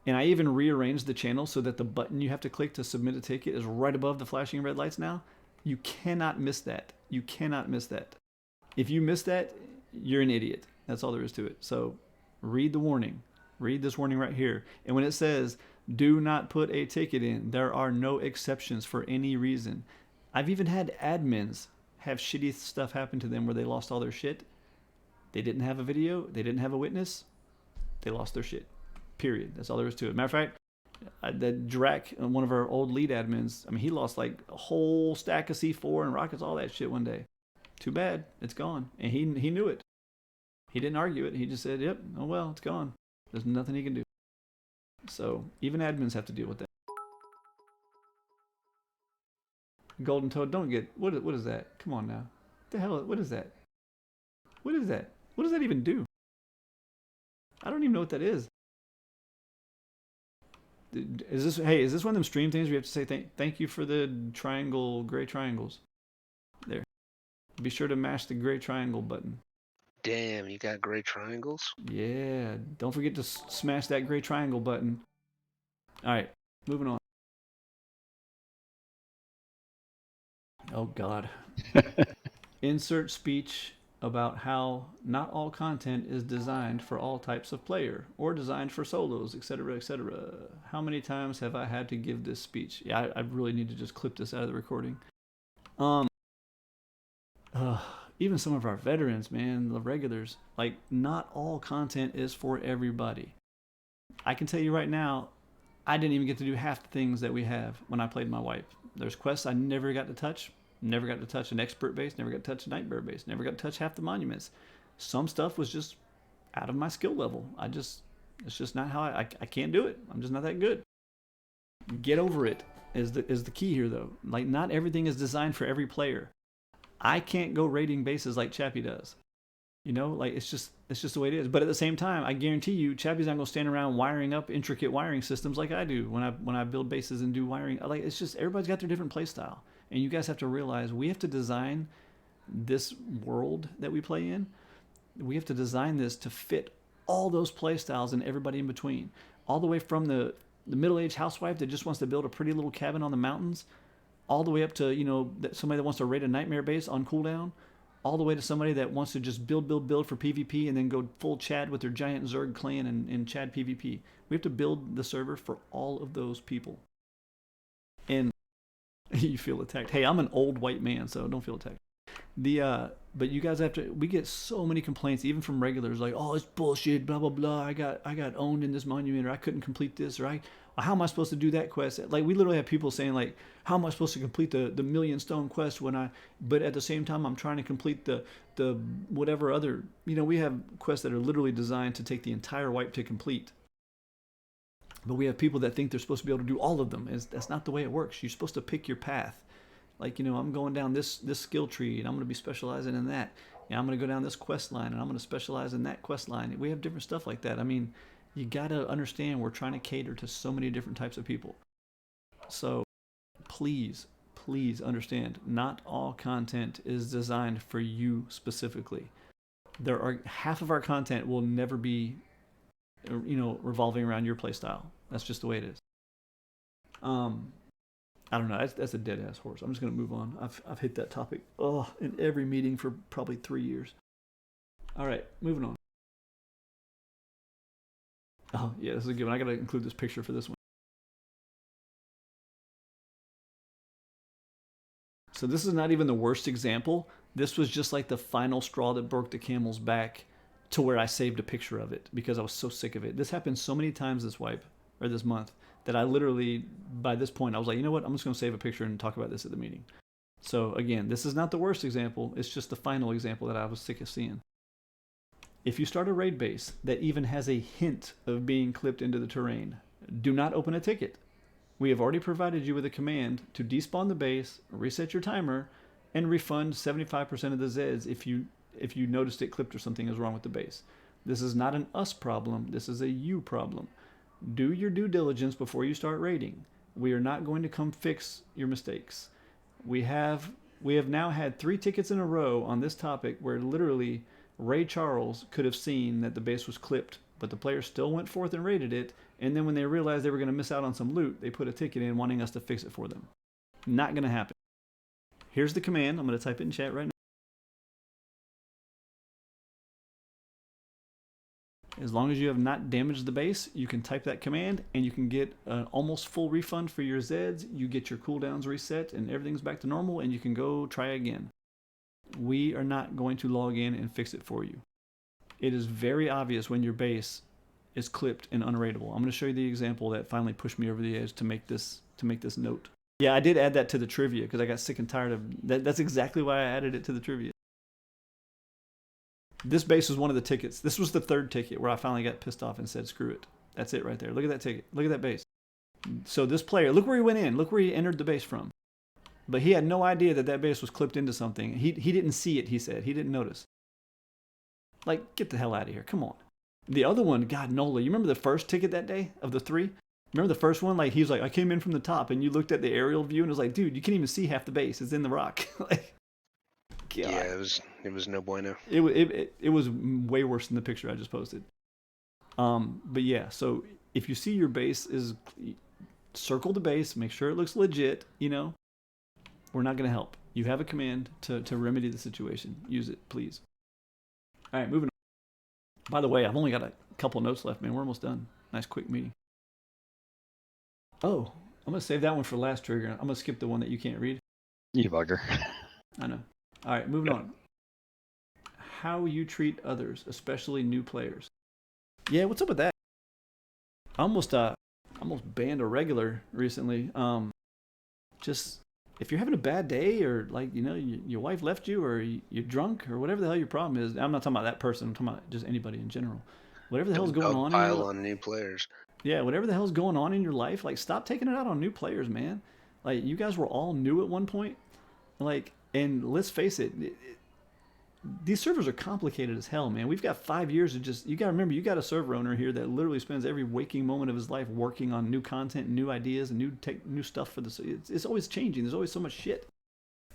And I even rearranged the channel so that the button you have to click to submit a ticket is right above the flashing red lights now. You cannot miss that. You cannot miss that. If you miss that, you're an idiot. That's all there is to it. So read the warning. Read this warning right here. And when it says, do not put a ticket in, there are no exceptions for any reason. I've even had admins have shitty stuff happen to them where they lost all their shit. They didn't have a video. They didn't have a witness. They lost their shit. Period. That's all there is to it. Matter of fact, the Drac, one of our old lead admins, I mean, he lost like a whole stack of C4 and rockets, all that shit one day. Too bad. It's gone. And he knew it. He didn't argue it. He just said, yep, oh well, it's gone. There's nothing he can do. So even admins have to deal with that. Golden Toad, don't get, what is that? Come on now. What the hell, what is that? What is that? What does that even do? I don't even know what that is. Is this one of them stream things where you have to say thank you for the triangle, gray triangles? There. Be sure to mash the gray triangle button. Damn, you got gray triangles? Yeah, don't forget to smash that gray triangle button. Alright, moving on. Oh God. Insert speech about how not all content is designed for all types of player, or designed for solos, etc., etc. How many times have I had to give this speech? Yeah, I really need to just clip this out of the recording. Even some of our veterans, man, the regulars, like, not all content is for everybody. I can tell you right now, I didn't even get to do half the things that we have when I played my wipe. There's quests I never got to touch. Never got to touch an expert base. Never got to touch a nightmare base. Never got to touch half the monuments. Some stuff was just out of my skill level. It's just not how I can't do it. I'm just not that good. Get over it is the key here, though. Like, not everything is designed for every player. I can't go raiding bases like Chappie does. You know, like, it's just the way it is. But at the same time, I guarantee you, Chappie's not gonna stand around wiring up intricate wiring systems like I do when I build bases and do wiring. Like, it's just, everybody's got their different play style, and you guys have to realize we have to design this world that we play in. We have to design this to fit all those play styles and everybody in between, all the way from the middle-aged housewife that just wants to build a pretty little cabin on the mountains, all the way up to, you know, somebody that wants to raid a nightmare base on cooldown, all the way to somebody that wants to just build for PvP and then go full Chad with their giant Zerg clan and Chad PvP. We have to build the server for all of those people. And you feel attacked. Hey, I'm an old white man, so don't feel attacked. But you guys have to, we get so many complaints, even from regulars, like, oh, it's bullshit, blah, blah, blah. I got owned in this monument, or I couldn't complete this, or how am I supposed to do that quest? Like, we literally have people saying, like, how am I supposed to complete the million stone quest but at the same time, I'm trying to complete the whatever other, you know, we have quests that are literally designed to take the entire wipe to complete. But we have people that think they're supposed to be able to do all of them. That's not the way it works. You're supposed to pick your path. Like, you know, I'm going down this skill tree, and I'm going to be specializing in that. And I'm going to go down this quest line, and I'm going to specialize in that quest line. We have different stuff like that. I mean, you got to understand we're trying to cater to so many different types of people. So please, please understand, not all content is designed for you specifically. Half of our content will never be, revolving around your play style. That's just the way it is. I don't know. That's a dead ass horse. I'm just gonna move on. I've hit that topic in every meeting for probably 3 years. All right, moving on. Oh yeah, this is a good one. I gotta include this picture for this one. So this is not even the worst example. This was just like the final straw that broke the camel's back, to where I saved a picture of it because I was so sick of it. This happened so many times this month, that I literally, by this point, I was like, you know what? I'm just going to save a picture and talk about this at the meeting. So again, this is not the worst example. It's just the final example that I was sick of seeing. If you start a raid base that even has a hint of being clipped into the terrain, do not open a ticket. We have already provided you with a command to despawn the base, reset your timer, and refund 75% of the Zeds if you noticed it clipped or something is wrong with the base. This is not an us problem. This is a you problem. Do your due diligence before you start raiding. We are not going to come fix your mistakes. We have now had 3 tickets in a row on this topic where literally Ray Charles could have seen that the base was clipped, but the players still went forth and raided it, and then when they realized they were going to miss out on some loot, they put a ticket in wanting us to fix it for them. Not going to happen. Here's the command. I'm going to type it in chat right now. As long as you have not damaged the base, you can type that command and you can get an almost full refund for your Zeds. You get your cooldowns reset and everything's back to normal and you can go try again. We are not going to log in and fix it for you. It is very obvious when your base is clipped and unraidable. I'm going to show you the example that finally pushed me over the edge to make this note. Yeah, I did add that to the trivia because I got sick and tired of that. That's exactly why I added it to the trivia. This base was one of the tickets. This was the 3rd ticket where I finally got pissed off and said, screw it. That's it right there. Look at that ticket. Look at that base. So this player, look where he went in. Look where he entered the base from. But he had no idea that base was clipped into something. He didn't see it, he said. He didn't notice. Like, get the hell out of here. Come on. The other one, God, Nola, you remember the first ticket that day of the 3? Remember the first one? Like, he was like, I came in from the top, and you looked at the aerial view and it was like, dude, you can't even see half the base. It's in the rock. Like, God. Yeah, it was no bueno. It was way worse than the picture I just posted. But yeah, so if you see your base is, circle the base, make sure it looks legit, we're not going to help. You have a command to remedy the situation. Use it, please. All right, moving on. By the way, I've only got a couple notes left, man. We're almost done. Nice quick meeting. Oh, I'm going to save that one for last trigger. I'm going to skip the one that you can't read. You bugger. I know. All right, moving on. How you treat others, especially new players. Yeah, what's up with that? I almost banned a regular recently. Just if you're having a bad day or like your wife left you or you're drunk or whatever the hell your problem is. I'm not talking about that person. I'm talking about just anybody in general. Whatever the hell's going on. Pile on new players. Yeah, whatever the hell's going on in your life, like stop taking it out on new players, man. Like you guys were all new at one point. Like, and let's face it, these servers are complicated as hell, man. We've got 5 years of just, you got to remember, you got a server owner here that literally spends every waking moment of his life working on new content, new ideas, and new stuff for this. It's always changing. There's always so much shit.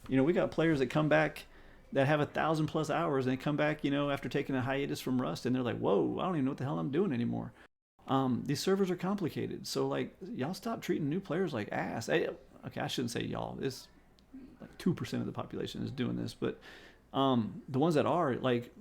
We got players that come back that have 1,000+ hours and they come back, after taking a hiatus from Rust and they're like, whoa, I don't even know what the hell I'm doing anymore. These servers are complicated. So like, y'all stop treating new players like ass. Okay, I shouldn't say y'all. It's like 2% of the population is doing this, but the ones that are, like,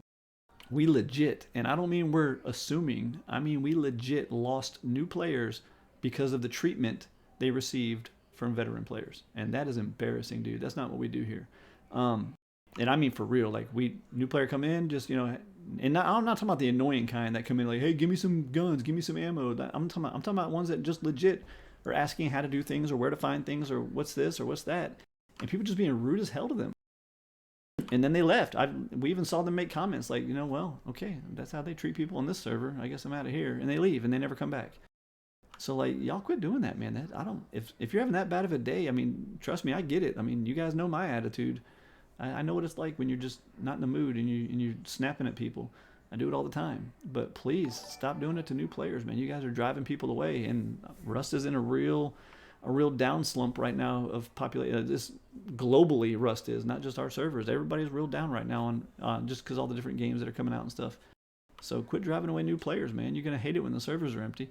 we legit, and I don't mean we're assuming, I mean we legit lost new players because of the treatment they received from veteran players. And that is embarrassing, dude. That's not what we do here. And I mean for real, like new player come in, just, and I'm not talking about the annoying kind that come in like, hey, give me some guns, give me some ammo. I'm talking about ones that just legit are asking how to do things or where to find things or what's this or what's that. And people just being rude as hell to them. And then they left. We even saw them make comments like, well, okay, that's how they treat people on this server. I guess I'm out of here. And they leave and they never come back. So like, y'all quit doing that, man. If you're having that bad of a day, I mean, trust me, I get it. I mean, you guys know my attitude. I know what it's like when you're just not in the mood and you're snapping at people. I do it all the time. But please stop doing it to new players, man. You guys are driving people away. And Rust is in a real a real down slump right now of population. This globally, Rust is not just our servers. Everybody's real down right now on just because all the different games that are coming out and stuff. So quit driving away new players, man. You're gonna hate it when the servers are empty.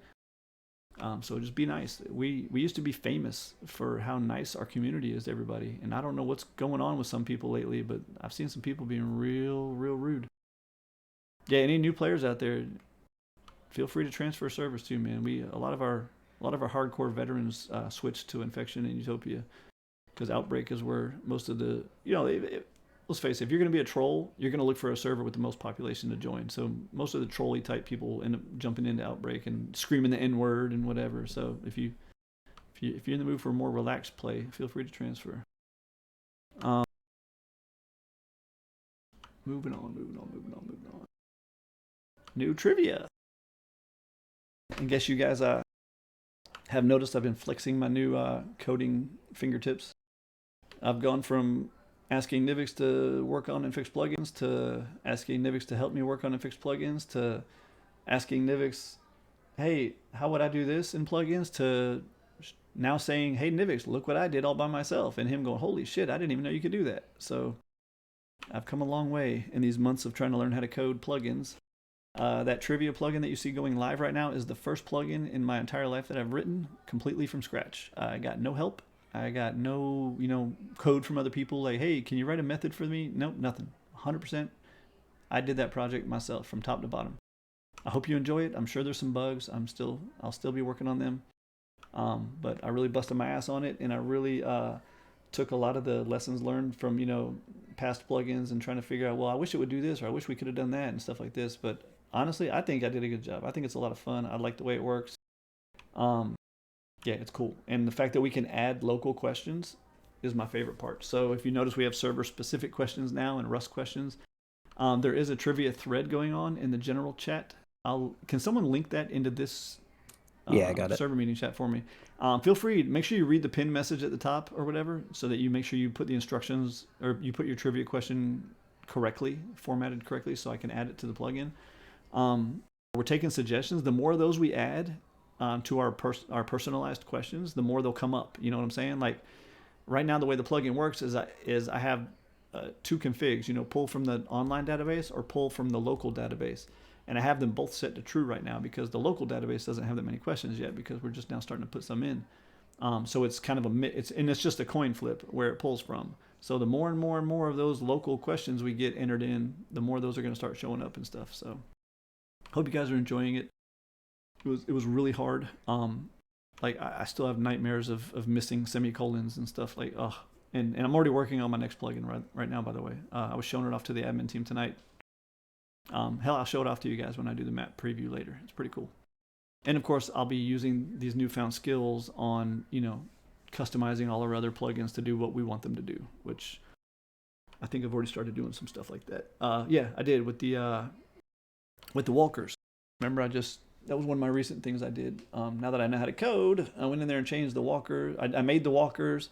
So just be nice. We used to be famous for how nice our community is to everybody, and I don't know what's going on with some people lately, but I've seen some people being real rude. Yeah, any new players out there, feel free to transfer servers too, man. A lot of our hardcore veterans switched to Infection and Utopia because Outbreak is where most of the let's face it, if you're going to be a troll, you're going to look for a server with the most population to join. So most of the trolley type people end up jumping into Outbreak and screaming the N-word and whatever. So if you're in the mood for more relaxed play, feel free to transfer. Moving on. New trivia. I guess you guys have noticed I've been flexing my new coding fingertips. I've gone from asking Nivix to work on and fix plugins to asking Nivix to help me work on and fix plugins to asking Nivix, hey, how would I do this in plugins, to now saying, hey, Nivix, look what I did all by myself, and him going, holy shit, I didn't even know you could do that. So I've come a long way in these months of trying to learn how to code plugins. That trivia plugin that you see going live right now is the first plugin in my entire life that I've written completely from scratch. I got no help. I got no, code from other people like, hey, can you write a method for me? Nope, nothing. 100%. I did that project myself from top to bottom. I hope you enjoy it. I'm sure there's some bugs. I'll still be working on them. But I really busted my ass on it, and I really took a lot of the lessons learned from, past plugins and trying to figure out, well, I wish it would do this, or I wish we could have done that and stuff like this. But honestly, I think I did a good job. I think it's a lot of fun. I like the way it works. Yeah, it's cool. And the fact that we can add local questions is my favorite part. So if you notice, we have server-specific questions now and Rust questions. There is a trivia thread going on in the general chat. Can someone link that into this I got it. Server meeting chat for me? Feel free. Make sure you read the pinned message at the top or whatever, so that you make sure you put the instructions, or you put your trivia question correctly, formatted correctly, so I can add it to the plugin. We're taking suggestions. The more of those we add to our personalized questions, the more they'll come up. You know what I'm saying? Like right now, the way the plugin works is I have two configs. Pull from the online database or pull from the local database, and I have them both set to true right now because the local database doesn't have that many questions yet because we're just now starting to put some in. So it's kind of it's just a coin flip where it pulls from. So the more and more of those local questions we get entered in, the more those are going to start showing up and stuff. So hope you guys are enjoying it. It was really hard. Like I still have nightmares of missing semicolons and stuff. Like and I'm already working on my next plugin right now. By the way, I was showing it off to the admin team tonight. Hell, I'll show it off to you guys when I do the map preview later. It's pretty cool. And of course, I'll be using these newfound skills on customizing all our other plugins to do what we want them to do, which I think I've already started doing some stuff like that. Yeah, I did with the walkers. Remember, that was one of my recent things I did. Now that I know how to code, I went in there and changed the walker. I made the walkers,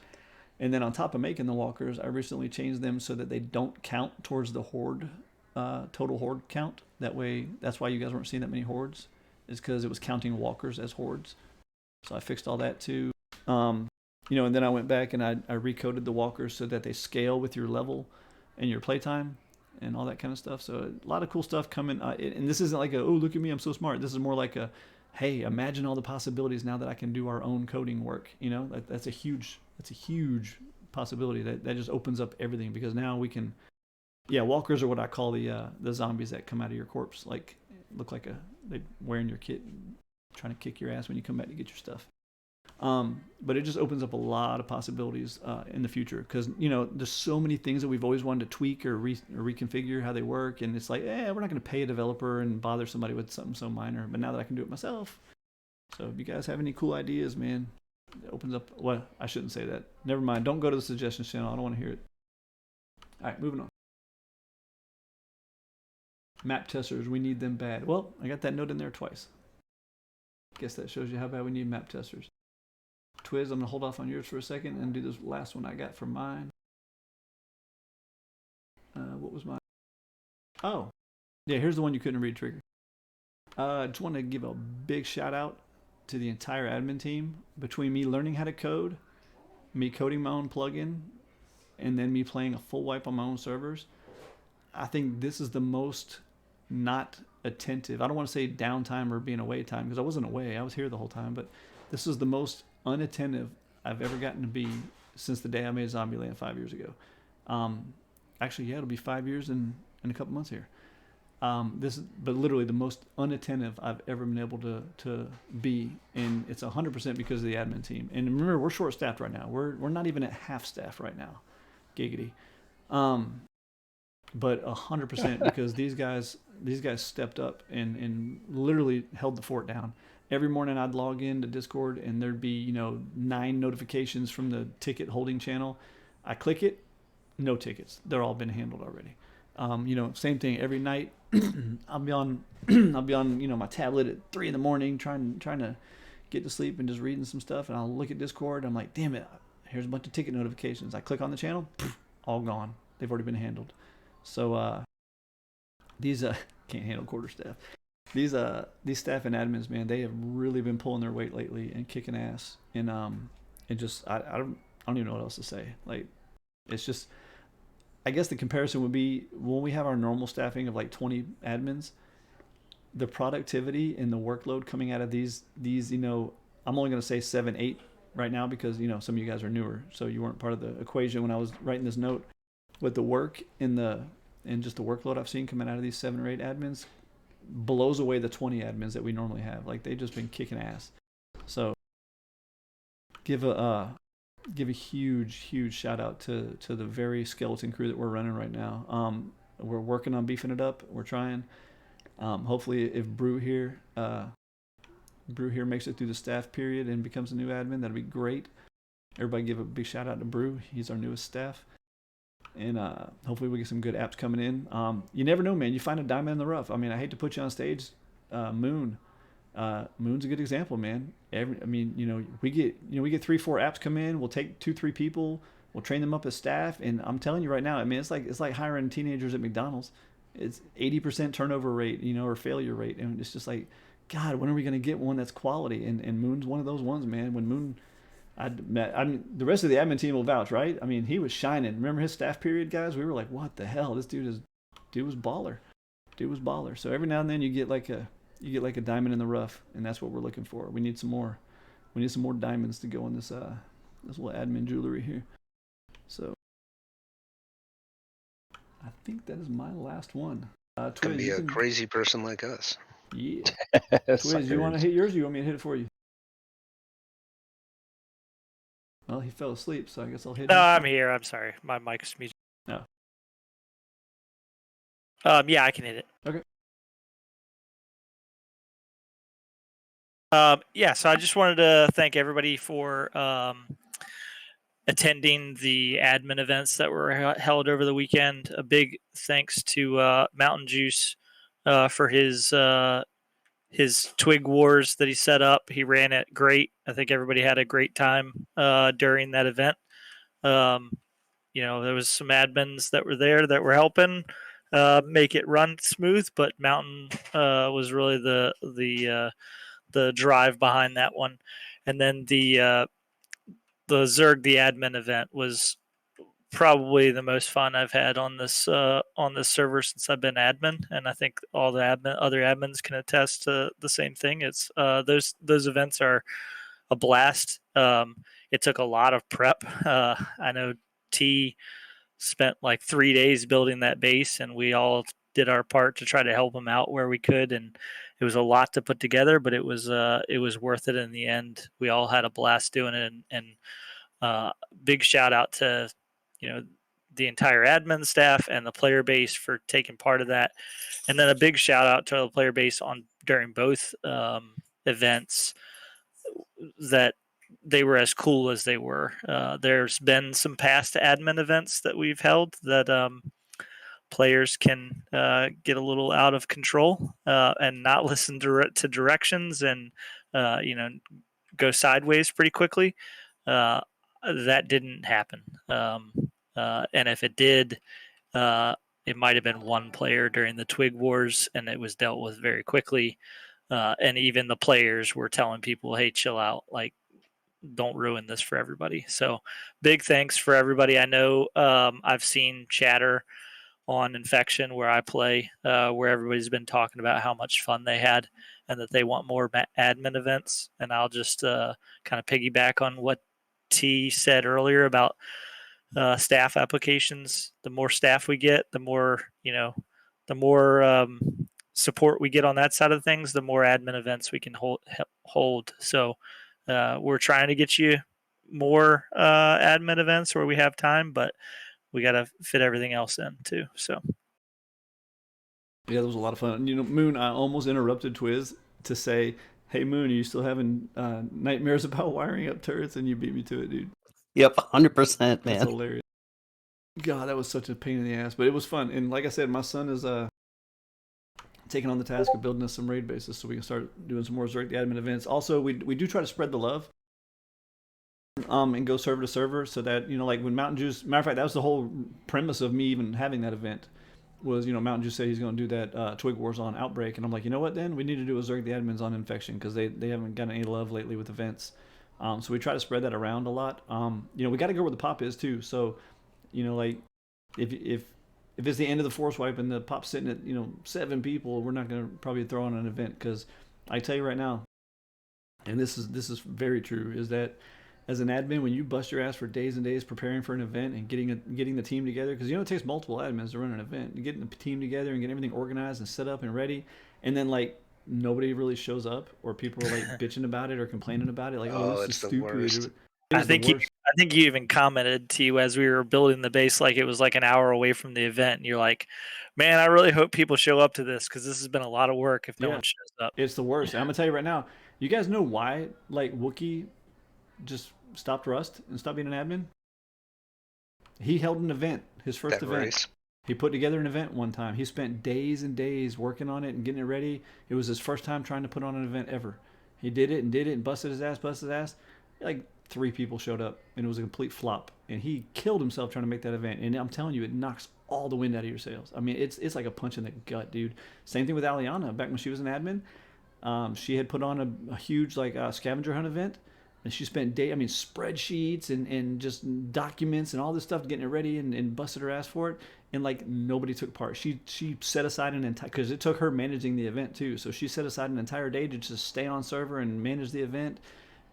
and then on top of making the walkers, I recently changed them so that they don't count towards the horde, total horde count. That way, that's why you guys weren't seeing that many hordes, is because it was counting walkers as hordes. So I fixed all that too. And then I went back and I recoded the walkers so that they scale with your level and your playtime and all that kind of stuff. So a lot of cool stuff coming. And this isn't like oh, look at me, I'm so smart. This is more like hey, imagine all the possibilities now that I can do our own coding work. That's a huge possibility. That just opens up everything, because now we can, walkers are what I call the zombies that come out of your corpse. Like, look like they wearing your kit and trying to kick your ass when you come back to get your stuff. But it just opens up a lot of possibilities in the future, because there's so many things that we've always wanted to tweak or reconfigure how they work, and it's like, we're not going to pay a developer and bother somebody with something so minor. But now that I can do it myself, so if you guys have any cool ideas, man, it opens up. Well, I shouldn't say that. Never mind. Don't go to the suggestions channel. I don't want to hear it. All right, moving on. Map testers, we need them bad. Well, I got that note in there twice. Guess that shows you how bad we need map testers. Twiz, I'm going to hold off on yours for a second and do this last one I got from mine. What was mine? Oh, yeah, here's the one you couldn't read, Trigger. I just want to give a big shout out to the entire admin team, between me learning how to code, me coding my own plugin, and then me playing a full wipe on my own servers, I think this is the most not attentive. I don't want to say downtime or being away time, because I wasn't away. I was here the whole time. But this is the most unattentive I've ever gotten to be since the day I made Zombieland 5 years ago. Actually, yeah, it'll be 5 years in a couple months here. This is, but literally the most unattentive I've ever been able to be, and it's 100% because of the admin team. And remember, we're short staffed right now. We're not even at half staff right now, giggity. But 100% because these guys stepped up and literally held the fort down. Every morning I'd log into Discord and there'd be 9 notifications from the ticket holding channel. I click it, no tickets. They're all been handled already. Same thing every night. I'll be on my tablet at 3 a.m. trying to get to sleep and just reading some stuff, and I'll look at Discord. I'm like, damn it, here's a bunch of ticket notifications. I click on the channel, all gone. They've already been handled. So these can't handle quarter staff. These staff and admins, man, they have really been pulling their weight lately and kicking ass. And just I don't even know what else to say. Like, it's just, I guess the comparison would be when we have our normal staffing of like 20 admins, the productivity and the workload coming out of these, I'm only going to say 7, 8 right now because, some of you guys are newer. So you weren't part of the equation when I was writing this note. But the work and just the workload I've seen coming out of these 7 or 8 admins blows away the 20 admins that we normally have. Like, they've just been kicking ass. So give a huge shout out to the very skeleton crew that we're running right now. We're working on beefing it up. We're trying. Hopefully, if Brew here makes it through the staff period and becomes a new admin, that'd be great. Everybody give a big shout out to Brew. He's our newest staff. And hopefully we get some good apps coming in. You never know, man. You find a diamond in the rough. I mean, I hate to put you on stage. Moon's a good example, man. We get 3-4 apps come in. We'll take 2-3 people. We'll train them up as staff. And I'm telling you right now, I mean, it's like hiring teenagers at McDonald's. It's 80% turnover rate, or failure rate. And it's just like, God, when are we going to get one that's quality? And Moon's one of those ones, man. When Moon, the rest of the admin team will vouch, right? I mean, he was shining. Remember his staff period, guys? We were like, what the hell? This dude was baller. Dude was baller. So every now and then you get like a diamond in the rough, and that's what we're looking for. We need some more. We need some more diamonds to go in this little admin jewelry here. So I think that is my last one. Twiz, Can be a crazy person like us. Yeah. Twiz, you want to hit yours, or you want me to hit it for you? Well, he fell asleep, so I guess I'll hit him. No, I'm here. I'm sorry. My mic's muted. No. Yeah, I can hit it. Okay. Yeah, so I just wanted to thank everybody for attending the admin events that were held over the weekend. A big thanks to Mountain Juice for his Twig Wars that he set up. He ran it great. I think everybody had a great time during that event. There was some admins that were there that were helping make it run smooth, but Mountain was really the drive behind that one. And then the Zerg the admin event was probably the most fun I've had on this server since I've been admin, and I think all the other admins can attest to the same thing. It's those events are a blast. It took a lot of prep. I know T spent like 3 days building that base, and we all did our part to try to help him out where we could, and it was a lot to put together, but it was worth it in the end. We all had a blast doing it, and big shout out to the entire admin staff and the player base for taking part of that, and then a big shout out to the player base during both events that they were as cool as they were. There's been some past admin events that we've held that players can get a little out of control and not listen to directions and go sideways pretty quickly. That didn't happen. And if it did, it might have been one player during the Twig Wars, and it was dealt with very quickly. And even the players were telling people, "Hey, chill out, like don't ruin this for everybody." So big thanks for everybody. I know I've seen chatter on Infection where I play, where everybody's been talking about how much fun they had and that they want more admin events. And I'll just kind of piggyback on what T said earlier about staff applications. The more staff we get, the more the more support we get on that side of things, the more admin events we can hold. So we're trying to get you more admin events where we have time, but we got to fit everything else in too. So Yeah, that was a lot of fun. Moon, I almost interrupted Twiz to say, "Hey, Moon, are you still having nightmares about wiring up turrets?" And you beat me to it, dude. Yep, 100%, man. That's hilarious. God, that was such a pain in the ass, but it was fun. And like I said, my son is taking on the task of building us some raid bases so we can start doing some more Zerg the admin events. Also, we do try to spread the love. And go server to server so that, like when Mountain Juice, matter of fact, that was the whole premise of me even having that event was, Mountain Juice said he's going to do that Twig Wars on Outbreak. And I'm like, you know what, then we need to do a Zerg the admins on Infection because they haven't gotten any love lately with events. So we try to spread that around a lot. We got to go where the pop is too. So, like if it's the end of the force wipe and the pop's sitting at, 7 people, we're not going to probably throw on an event because I tell you right now, and this is very true, is that as an admin, when you bust your ass for days and days preparing for an event and getting the team together, because it takes multiple admins to run an event, getting the team together and getting everything organized and set up and ready, and then like nobody really shows up or people are like bitching about it or complaining about it, like, oh, this is stupid. I think you even commented to you as we were building the base, like it was like an hour away from the event, and you're like, man, I really hope people show up to this because this has been a lot of work if no one shows up. It's the worst. I'm gonna tell you right now, you guys know why like Wookiee just stopped Rust and stopped being an admin? He held an event, his first event. Race. He put together an event one time. He spent days and days working on it and getting it ready. It was his first time trying to put on an event ever. He did it and busted his ass. Like 3 people showed up and it was a complete flop. And he killed himself trying to make that event. And I'm telling you, it knocks all the wind out of your sails. I mean, it's like a punch in the gut, dude. Same thing with Aliana back when she was an admin. She had put on a huge scavenger hunt event. And she spent spreadsheets and just documents and all this stuff getting it ready and busted her ass for it. And like nobody took part. She set aside an entire, because it took her managing the event too. So she set aside an entire day to just stay on server and manage the event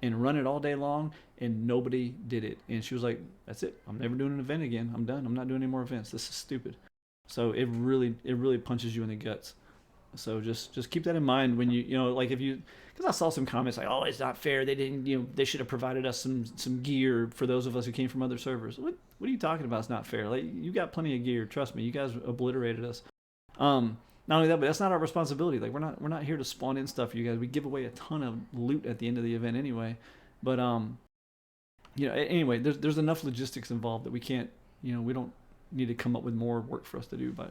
and run it all day long. And nobody did it. And she was like, that's it. I'm never doing an event again. I'm done. I'm not doing any more events. This is stupid. So it really punches you in the guts. So just keep that in mind when because I saw some comments like, oh, it's not fair. They didn't, they should have provided us some gear for those of us who came from other servers. What are you talking about? It's not fair. Like, you got plenty of gear. Trust me, you guys obliterated us. Not only that, but that's not our responsibility. Like, we're not here to spawn in stuff for you guys. We give away a ton of loot at the end of the event anyway. But anyway, there's enough logistics involved that we can't, we don't need to come up with more work for us to do by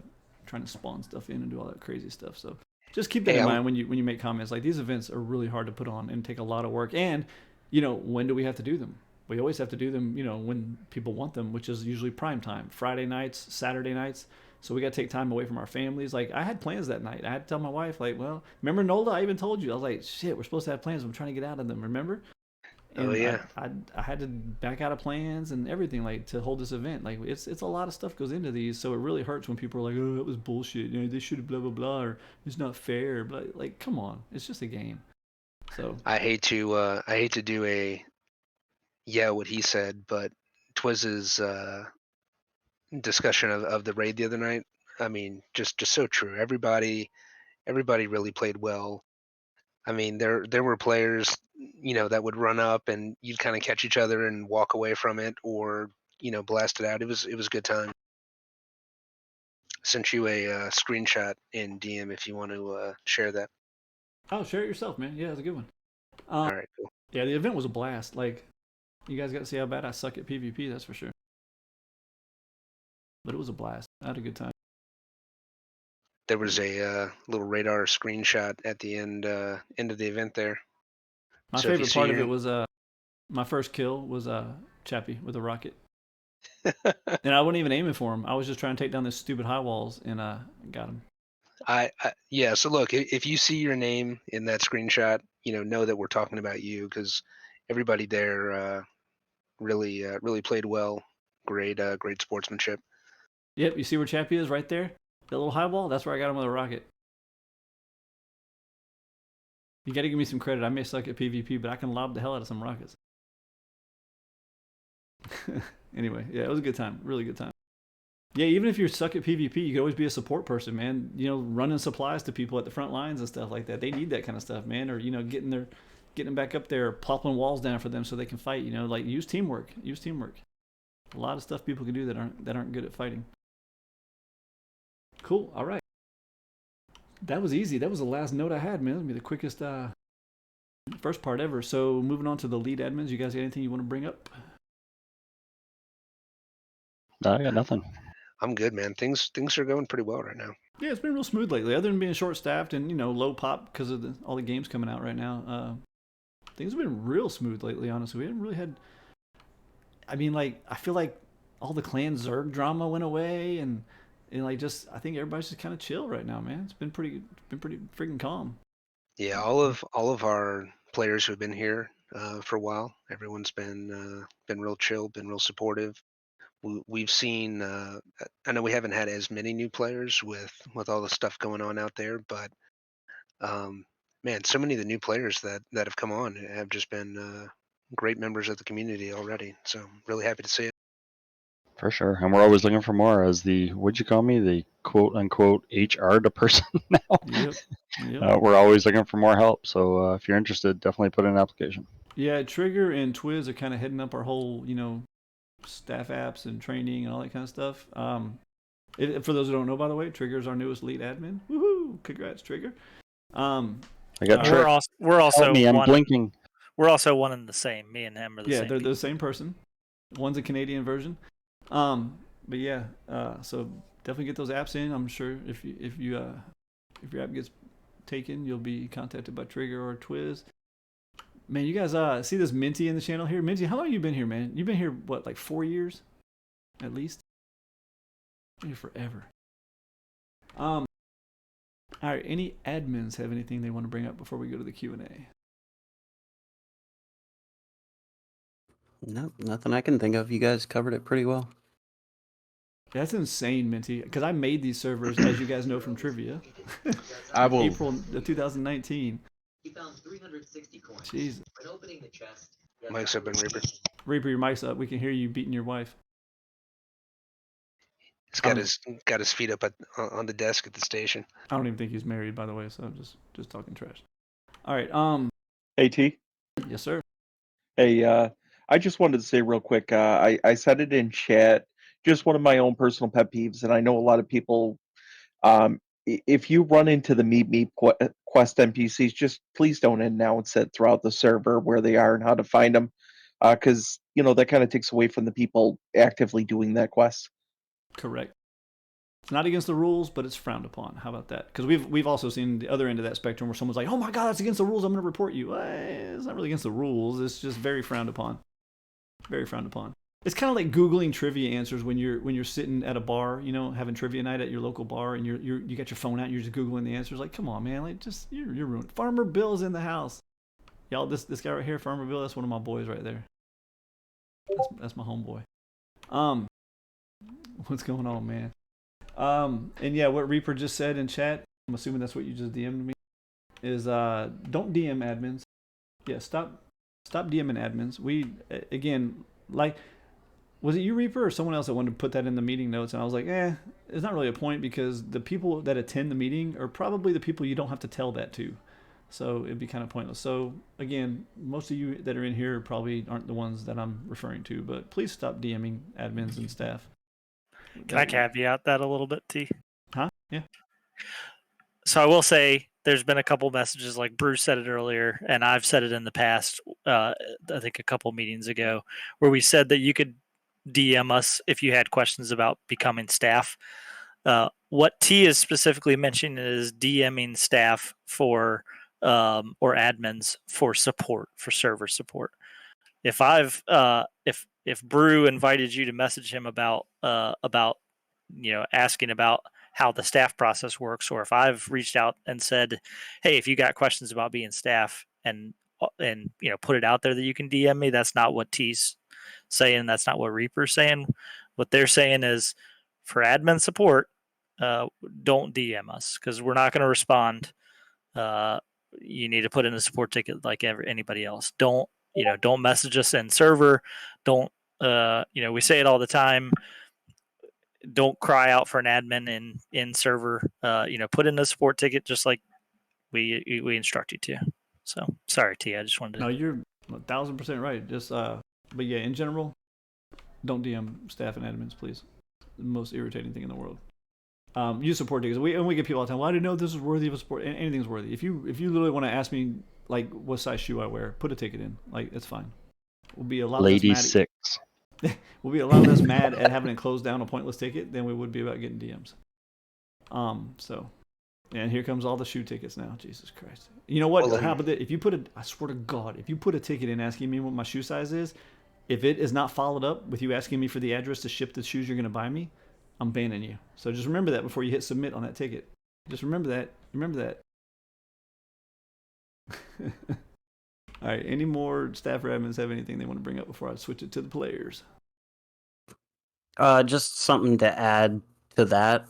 trying to spawn stuff in and do all that crazy stuff. So just keep that in mind when you make comments. Like, these events are really hard to put on and take a lot of work. And when do we have to do them? We always have to do them when people want them, which is usually prime time, Friday nights, Saturday nights. So we got to take time away from our families. Like, I had plans that night. I had to tell my wife, like, well, remember Nola? I even told you. I was like, shit, we're supposed to have plans. I'm trying to get out of them, remember? And I had to back out of plans and everything, like, to hold this event. Like, it's a lot of stuff goes into these, so it really hurts when people are like, oh, that was bullshit. They should have blah blah blah, or it's not fair. But like, come on, it's just a game. So I hate to do what he said, but Twiz's discussion of the raid the other night. I mean, just so true. Everybody really played well. I mean, there were players, that would run up and you'd kind of catch each other and walk away from it, or blast it out. It was a good time. Sent you a screenshot in DM if you want to share that. Oh, share it yourself, man. Yeah, it's a good one. All right, cool. Yeah, the event was a blast. Like, you guys got to see how bad I suck at PvP, that's for sure. But it was a blast. I had a good time. There was a little radar screenshot at the end of the event there. My favorite part of it was my first kill was Chappie with a rocket. And I wasn't even aiming for him. I was just trying to take down this stupid high walls and got him. Yeah. So look, if you see your name in that screenshot, know that we're talking about you, because everybody there really played well. Great sportsmanship. Yep, you see where Chappie is right there? That little high wall? That's where I got him with a rocket. You gotta give me some credit. I may suck at PvP, but I can lob the hell out of some rockets. Anyway, yeah, it was a good time. Really good time. Yeah, even if you suck at PvP, you can always be a support person, man. Running supplies to people at the front lines and stuff like that. They need that kind of stuff, man. Or getting them back up there, popping walls down for them so they can fight. Like use teamwork. Use teamwork. A lot of stuff people can do that aren't good at fighting. Cool. All right. That was easy. That was the last note I had, man. That'll be the quickest first part ever. So moving on to the lead admins. You guys got anything you want to bring up? No, I got nothing. I'm good, man. Things are going pretty well right now. Yeah, it's been real smooth lately. Other than being short-staffed and low pop because of all the games coming out right now, things have been real smooth lately. Honestly, we haven't really had. I mean, I feel like all the clan Zerg drama went away, and I think everybody's just kind of chill right now, man. It's been pretty freaking calm. Yeah, all of our players who've been here for a while, everyone's been real chill, been real supportive. We've seen. I know we haven't had as many new players with all the stuff going on out there, but man, so many of the new players that have come on have just been great members of the community already. So really happy to see it. For sure. And we're always looking for more as what'd you call me? The quote unquote HR person now. Yep. We're always looking for more help. So if you're interested, definitely put in an application. Yeah, Trigger and Twiz are kind of heading up our whole, staff apps and training and all that kind of stuff. For those who don't know, by the way, Trigger's our newest lead admin. Woohoo! Congrats, Trigger. I got we're also Help me, I'm blinking. We're also one and the same. Me and him are the same. Yeah, they're the same person. One's a Canadian version. But yeah, so definitely get those apps in. I'm sure if your app gets taken, you'll be contacted by Trigger or Twiz. Man, you guys see this Minty in the channel here? Minty, how long have you been here, man? You've been here what, like 4 years, at least? Been here forever. All right. Any admins have anything they want to bring up before we go to the Q&A? No, nothing I can think of. You guys covered it pretty well. That's insane, Minty. Because I made these servers, as you guys know from trivia. I will. April of 2019. He found 360 coins. Jesus. When opening the chest, Mike's open, Reaper. Reaper, your mic's up. We can hear you beating your wife. He's got his feet up on the desk at the station. I don't even think he's married, by the way. So I'm just talking trash. All right. AT. Yes, sir. Hey, I just wanted to say real quick. I said it in chat. Just one of my own personal pet peeves, and I know a lot of people. If you run into the Meep Quest NPCs, just please don't announce it throughout the server where they are and how to find them, because that kind of takes away from the people actively doing that quest. Correct. It's not against the rules, but it's frowned upon. How about that? Because we've also seen the other end of that spectrum where someone's like, "Oh my God, that's against the rules. I'm going to report you." It's not really against the rules. It's just very frowned upon. Very frowned upon. It's kind of like Googling trivia answers when you're sitting at a bar, having trivia night at your local bar, and you got your phone out, and you're just Googling the answers. Like, come on, man, like you're ruined. Farmer Bill's in the house. Y'all, this guy right here, Farmer Bill, that's one of my boys right there. That's my homeboy. What's going on, man? And yeah, what Reaper just said in chat, I'm assuming that's what you just DM'd me, is don't DM admins. Yeah, stop DMing admins. We, again, like, was it you, Reaper, or someone else that wanted to put that in the meeting notes? And I was like, it's not really a point because the people that attend the meeting are probably the people you don't have to tell that to. So it'd be kind of pointless. So again, most of you that are in here probably aren't the ones that I'm referring to, but please stop DMing admins and staff. Can I caveat that a little bit, T? Huh? Yeah. So I will say there's been a couple messages, like Bruce said it earlier, and I've said it in the past, I think a couple meetings ago, where we said that you could DM us if you had questions about becoming staff. What T is specifically mentioning is DMing staff for or admins for support, for server support. If if Brew invited you to message him about asking about how the staff process works, or if I've reached out and said, hey, if you got questions about being staff, and put it out there that you can DM me, that's not what T's saying. That's not what Reaper's saying. What they're saying is, for admin support, don't DM us because we're not going to respond. You need to put in a support ticket like anybody else. Don't message us in server. Don't we say it all the time. Don't cry out for an admin in server. Put in a support ticket just like we instruct you to. So sorry, T. I just wanted to. No, you're 1,000% right. Just but yeah, in general, don't DM staff and admins, please. The most irritating thing in the world. Use support tickets. We get people all the time. Well, I didn't know this was worthy of a support. Anything's worthy. If you literally want to ask me like what size shoe I wear, put a ticket in. Like it's fine. We'll be a lot Lady less mad. 6. We'll be a lot less mad at having to close down a pointless ticket than we would be about getting DMs. So, and here comes all the shoe tickets now. Jesus Christ. You know what? Well, How about that? If you put I swear to God, if you put a ticket in asking me what my shoe size is, if it is not followed up with you asking me for the address to ship the shoes you're going to buy me, I'm banning you. So just remember that before you hit submit on that ticket. Just remember that. Remember that. All right. Any more staff or admins have anything they want to bring up before I switch it to the players? Just something to add to that.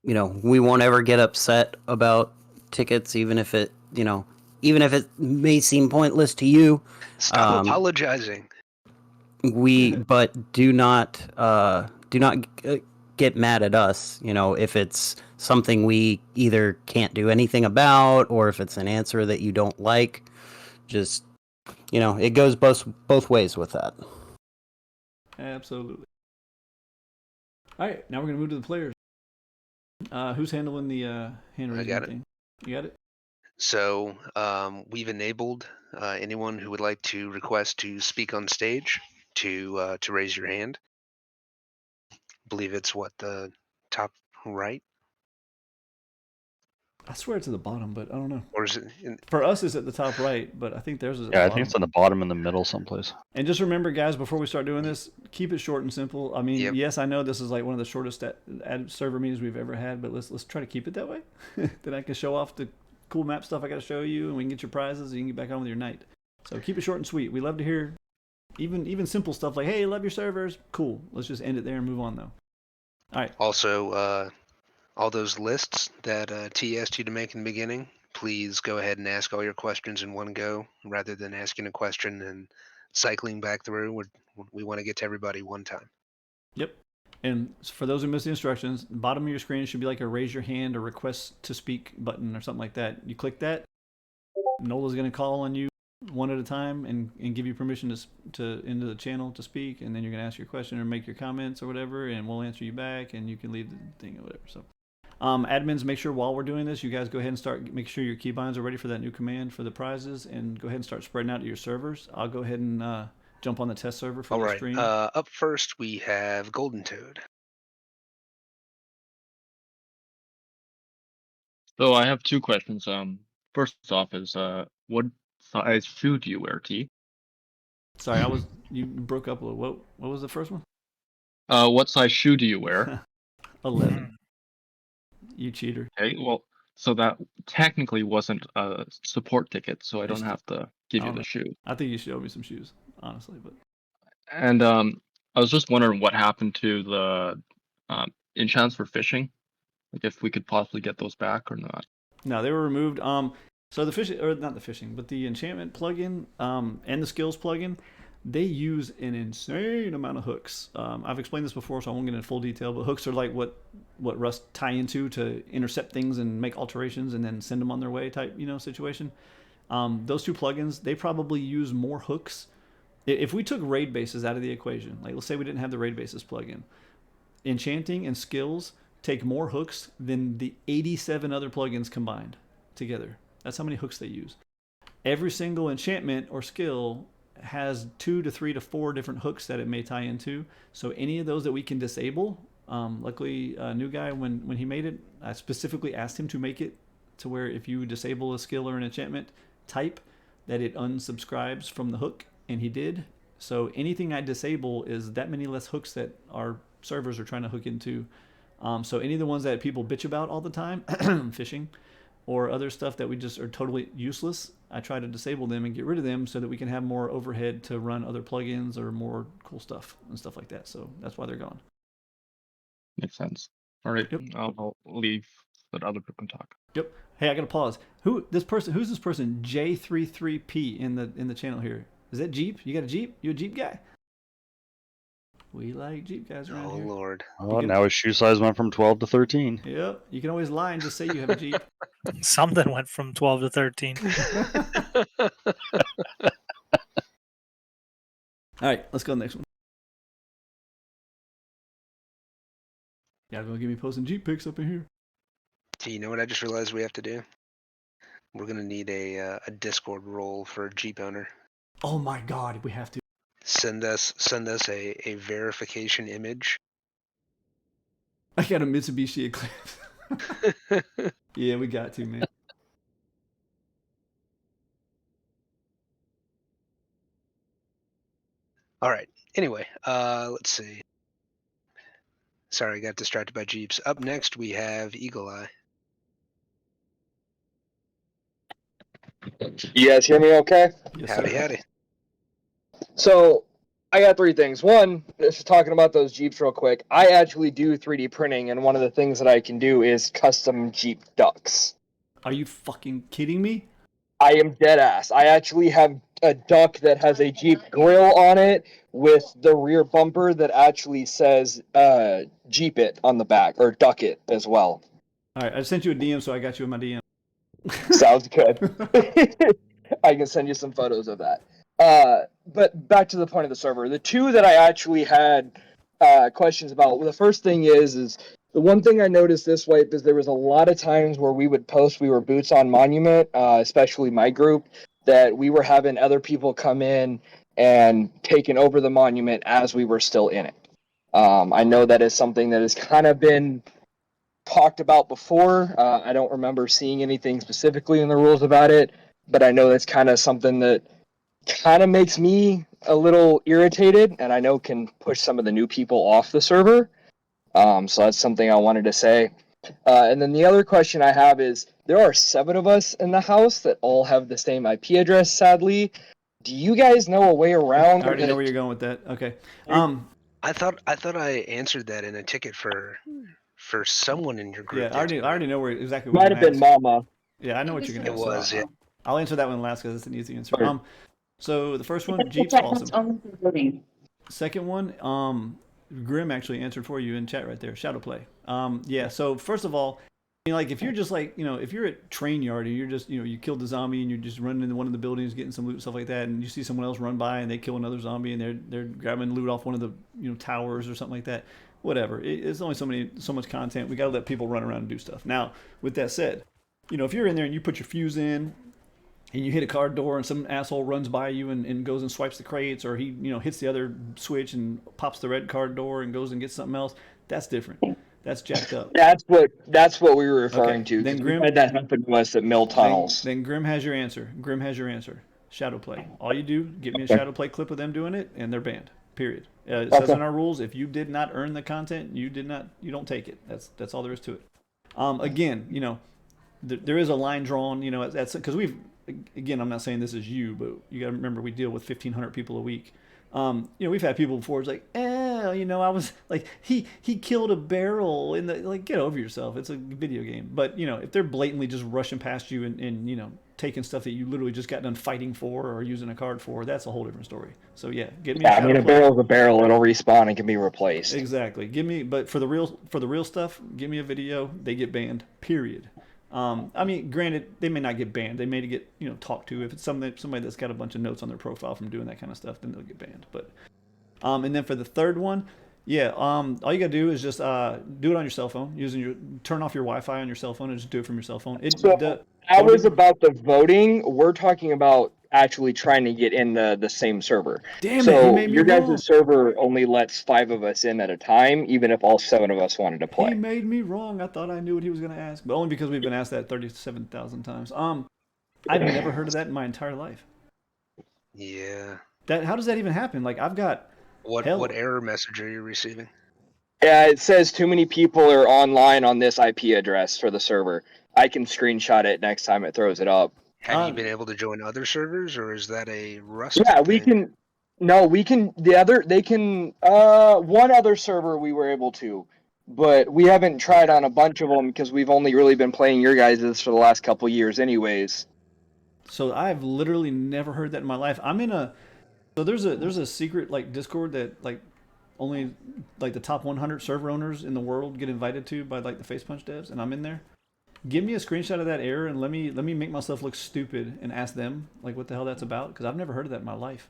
We won't ever get upset about tickets, even if it may seem pointless to you. Stop apologizing. But do not get mad at us. If it's something we either can't do anything about, or if it's an answer that you don't like, just it goes both ways with that. Absolutely. All right, now we're gonna move to the players. Who's handling the hand raising I got thing? You got it. So we've enabled anyone who would like to request to speak on stage to raise your hand. I believe it's the top right, I swear it's at the bottom, but I don't know. or is it? For us, it's at the top right, but I think theirs is at the Yeah, I bottom. think it's on the bottom in the middle someplace. And just remember, guys, before we start doing this, keep it short and simple. I mean, Yep. yes, I know this is like one of the shortest server meetings we've ever had, but let's try to keep it that way. Then I can show off the cool map stuff I got to show you, and we can get your prizes, and you can get back on with your night. So keep it short and sweet. We love to hear even simple stuff like, "Hey, love your servers." Cool. Let's just end it there and move on, though. All right. Also, all those lists that T asked you to make in the beginning, please go ahead and ask all your questions in one go rather than asking a question and cycling back through. We want to get to everybody one time. Yep. And for those who missed the instructions, the bottom of your screen should be like a raise your hand or request to speak button or something like that. You click that, Nola's going to call on you one at a time and give you permission to into the channel to speak, and then you're going to ask your question or make your comments or whatever, and we'll answer you back, and you can leave the thing or whatever. So admins, make sure while we're doing this, you guys go ahead and make sure your keybinds are ready for that new command for the prizes, and go ahead and start spreading out to your servers. I'll go ahead and jump on the test server for All the right. stream. Up first, we have Golden Toad. So I have two questions. First off is what size shoe do you wear, T? Sorry, you broke up a little. What was the first one? What size shoe do you wear? 11. You cheater. Okay, well, so that technically wasn't a support ticket, so I don't have to give you the shoe. I think you should owe me some shoes, honestly. But And I was just wondering what happened to the enchants for fishing, like if we could possibly get those back or not. no, they were removed. So the fishing, or not the fishing, but the enchantment plugin and the skills plugin, they use an insane amount of hooks. I've explained this before, so I won't get into full detail. But hooks are like what Rust tie into to intercept things and make alterations and then send them on their way type situation. Those two plugins, they probably use more hooks. If we took raid bases out of the equation, like let's say we didn't have the raid bases plugin, enchanting and skills take more hooks than the 87 other plugins combined together. That's how many hooks they use. Every single enchantment or skill has 2 to 3 to 4 different hooks that it may tie into. So any of those that we can disable, luckily New Guy, when he made it, I specifically asked him to make it to where if you disable a skill or an enchantment type, that it unsubscribes from the hook, and he did. So anything I disable is that many less hooks that our servers are trying to hook into So any of the ones that people bitch about all the time, fishing, or other stuff that we just are totally useless, I try to disable them and get rid of them so that we can have more overhead to run other plugins or more cool stuff and stuff like that. So that's why they're gone. Makes sense. All right, Yep. I'll leave so that other people can talk. Yep. Hey, I gotta pause. Who's this person? J33P in the channel here. Is that Jeep? You got a Jeep? You a Jeep guy? We like Jeep guys around Oh here. Lord. Oh, now his shoe size went from 12 to 13. Yep. You can always lie and just say you have a Jeep. Something went from 12 to 13. All right, let's go to the next one. Y'all gonna give me posting Jeep pics up in here? Do you know what I just realized we have to do? We're gonna need a Discord role for a Jeep owner. Oh my God, we have to. Send us a verification image. I got a Mitsubishi Eclipse. Yeah, we got to, man. All right. Anyway, let's see. Sorry, I got distracted by Jeeps. Up next, we have Eagle Eye. You guys hear me okay? Yes, Howdy, sir. howdy. So I got three things. One, just talking about those Jeeps real quick. I actually do 3D printing, and one of the things that I can do is custom Jeep ducks. Are you fucking kidding me? I am dead ass. I actually have a duck that has a Jeep grill on it with the rear bumper that actually says Jeep it on the back, or duck it as well. All right, I sent you a DM, so I got you in my DM. Sounds good. I can send you some photos of that. But back to the point of the server. The two that I actually had questions about. Well, the first thing is the one thing I noticed this wipe is there was a lot of times where we would post we were boots on monument, especially my group, that we were having other people come in and taking over the monument as we were still in it. I know that is something that has kind of been talked about before. I don't remember seeing anything specifically in the rules about it, but I know that's kind of something that kind of makes me a little irritated, and I know can push some of the new people off the server. So that's something I wanted to say. And then the other question I have is, there are 7 of us in the house that all have the same IP address, sadly. Do you guys know a way around? I already know where you're going with that. Okay. I thought I answered that in a ticket for someone in your group. Yeah, I already know where exactly. Might have been Mama. Yeah, I know what you're gonna It ask. was, yeah. I'll answer that one last because it's an easy answer. Sure. So the first one, Jeep's awesome. Second one, Grim actually answered for you in chat right there. Shadow play. Yeah. So first of all, you know, like if you're just like, you know, if you're at train yard and you're just, you know, you killed the zombie and you're just running into one of the buildings getting some loot and stuff like that, and you see someone else run by and they kill another zombie and they're grabbing loot off one of the, you know, towers or something like that. Whatever. It's only so much content. We got to let people run around and do stuff. Now, with that said, you know, if you're in there and you put your fuse in and you hit a car door and some asshole runs by you and goes and swipes the crates, or he, you know, hits the other switch and pops the red car door and goes and gets something else, that's different. That's jacked up. That's what we were referring to. Then We Grim had that happen to us at mill tunnels. Then Grim has your answer. Grim has your answer. Shadow play. All you do, get me a shadow play clip of them doing it, and they're banned. Period. It says in our rules, if you did not earn the content, you don't take it. That's all there is to it. Again, you know, there is a line drawn. You know, that's because again, I'm not saying this is you, but you got to remember we deal with 1,500 people a week. You know, we've had people before. It's like, you know, I was like, he killed a barrel in the, like, get over yourself. It's a video game. But you know, if they're blatantly just rushing past you and you know, taking stuff that you literally just got done fighting for or using a card for, that's a whole different story. So yeah, get me. I mean, a barrel's a barrel. It'll respawn and can be replaced. Exactly. But for the real stuff, give me a video. They get banned. Period. I mean, granted, they may not get banned. They may get, you know, talked to. If it's somebody that's got a bunch of notes on their profile from doing that kind of stuff, then they'll get banned. But, and then for the third one, yeah, all you gotta do is just do it on your cell phone, turn off your Wi-Fi on your cell phone and just do it from your cell phone. I was about the voting. We're talking about actually trying to get in the same server. Damn so it, you made me your wrong. guys' server only lets 5 of us in at a time, even if all 7 of us wanted to play. He made me wrong. I thought I knew what he was gonna ask, but only because we've been asked that 37,000 times. I've never heard of that in my entire life. Yeah. How does that even happen? Like, I've got what error message are you receiving? Yeah, it says too many people are online on this IP address for the server. I can screenshot it next time it throws it up. Have you been able to join other servers, or is that a Rust Yeah, we thing? can. No, we can. They can. One other server we were able to, but we haven't tried on a bunch of them because we've only really been playing your guys' for the last couple years, anyways. So I've literally never heard that in my life. So there's a secret like Discord that like only like the top 100 server owners in the world get invited to by like the Face Punch devs, and I'm in there. Give me a screenshot of that error and let me make myself look stupid and ask them like what the hell that's about, because I've never heard of that in my life.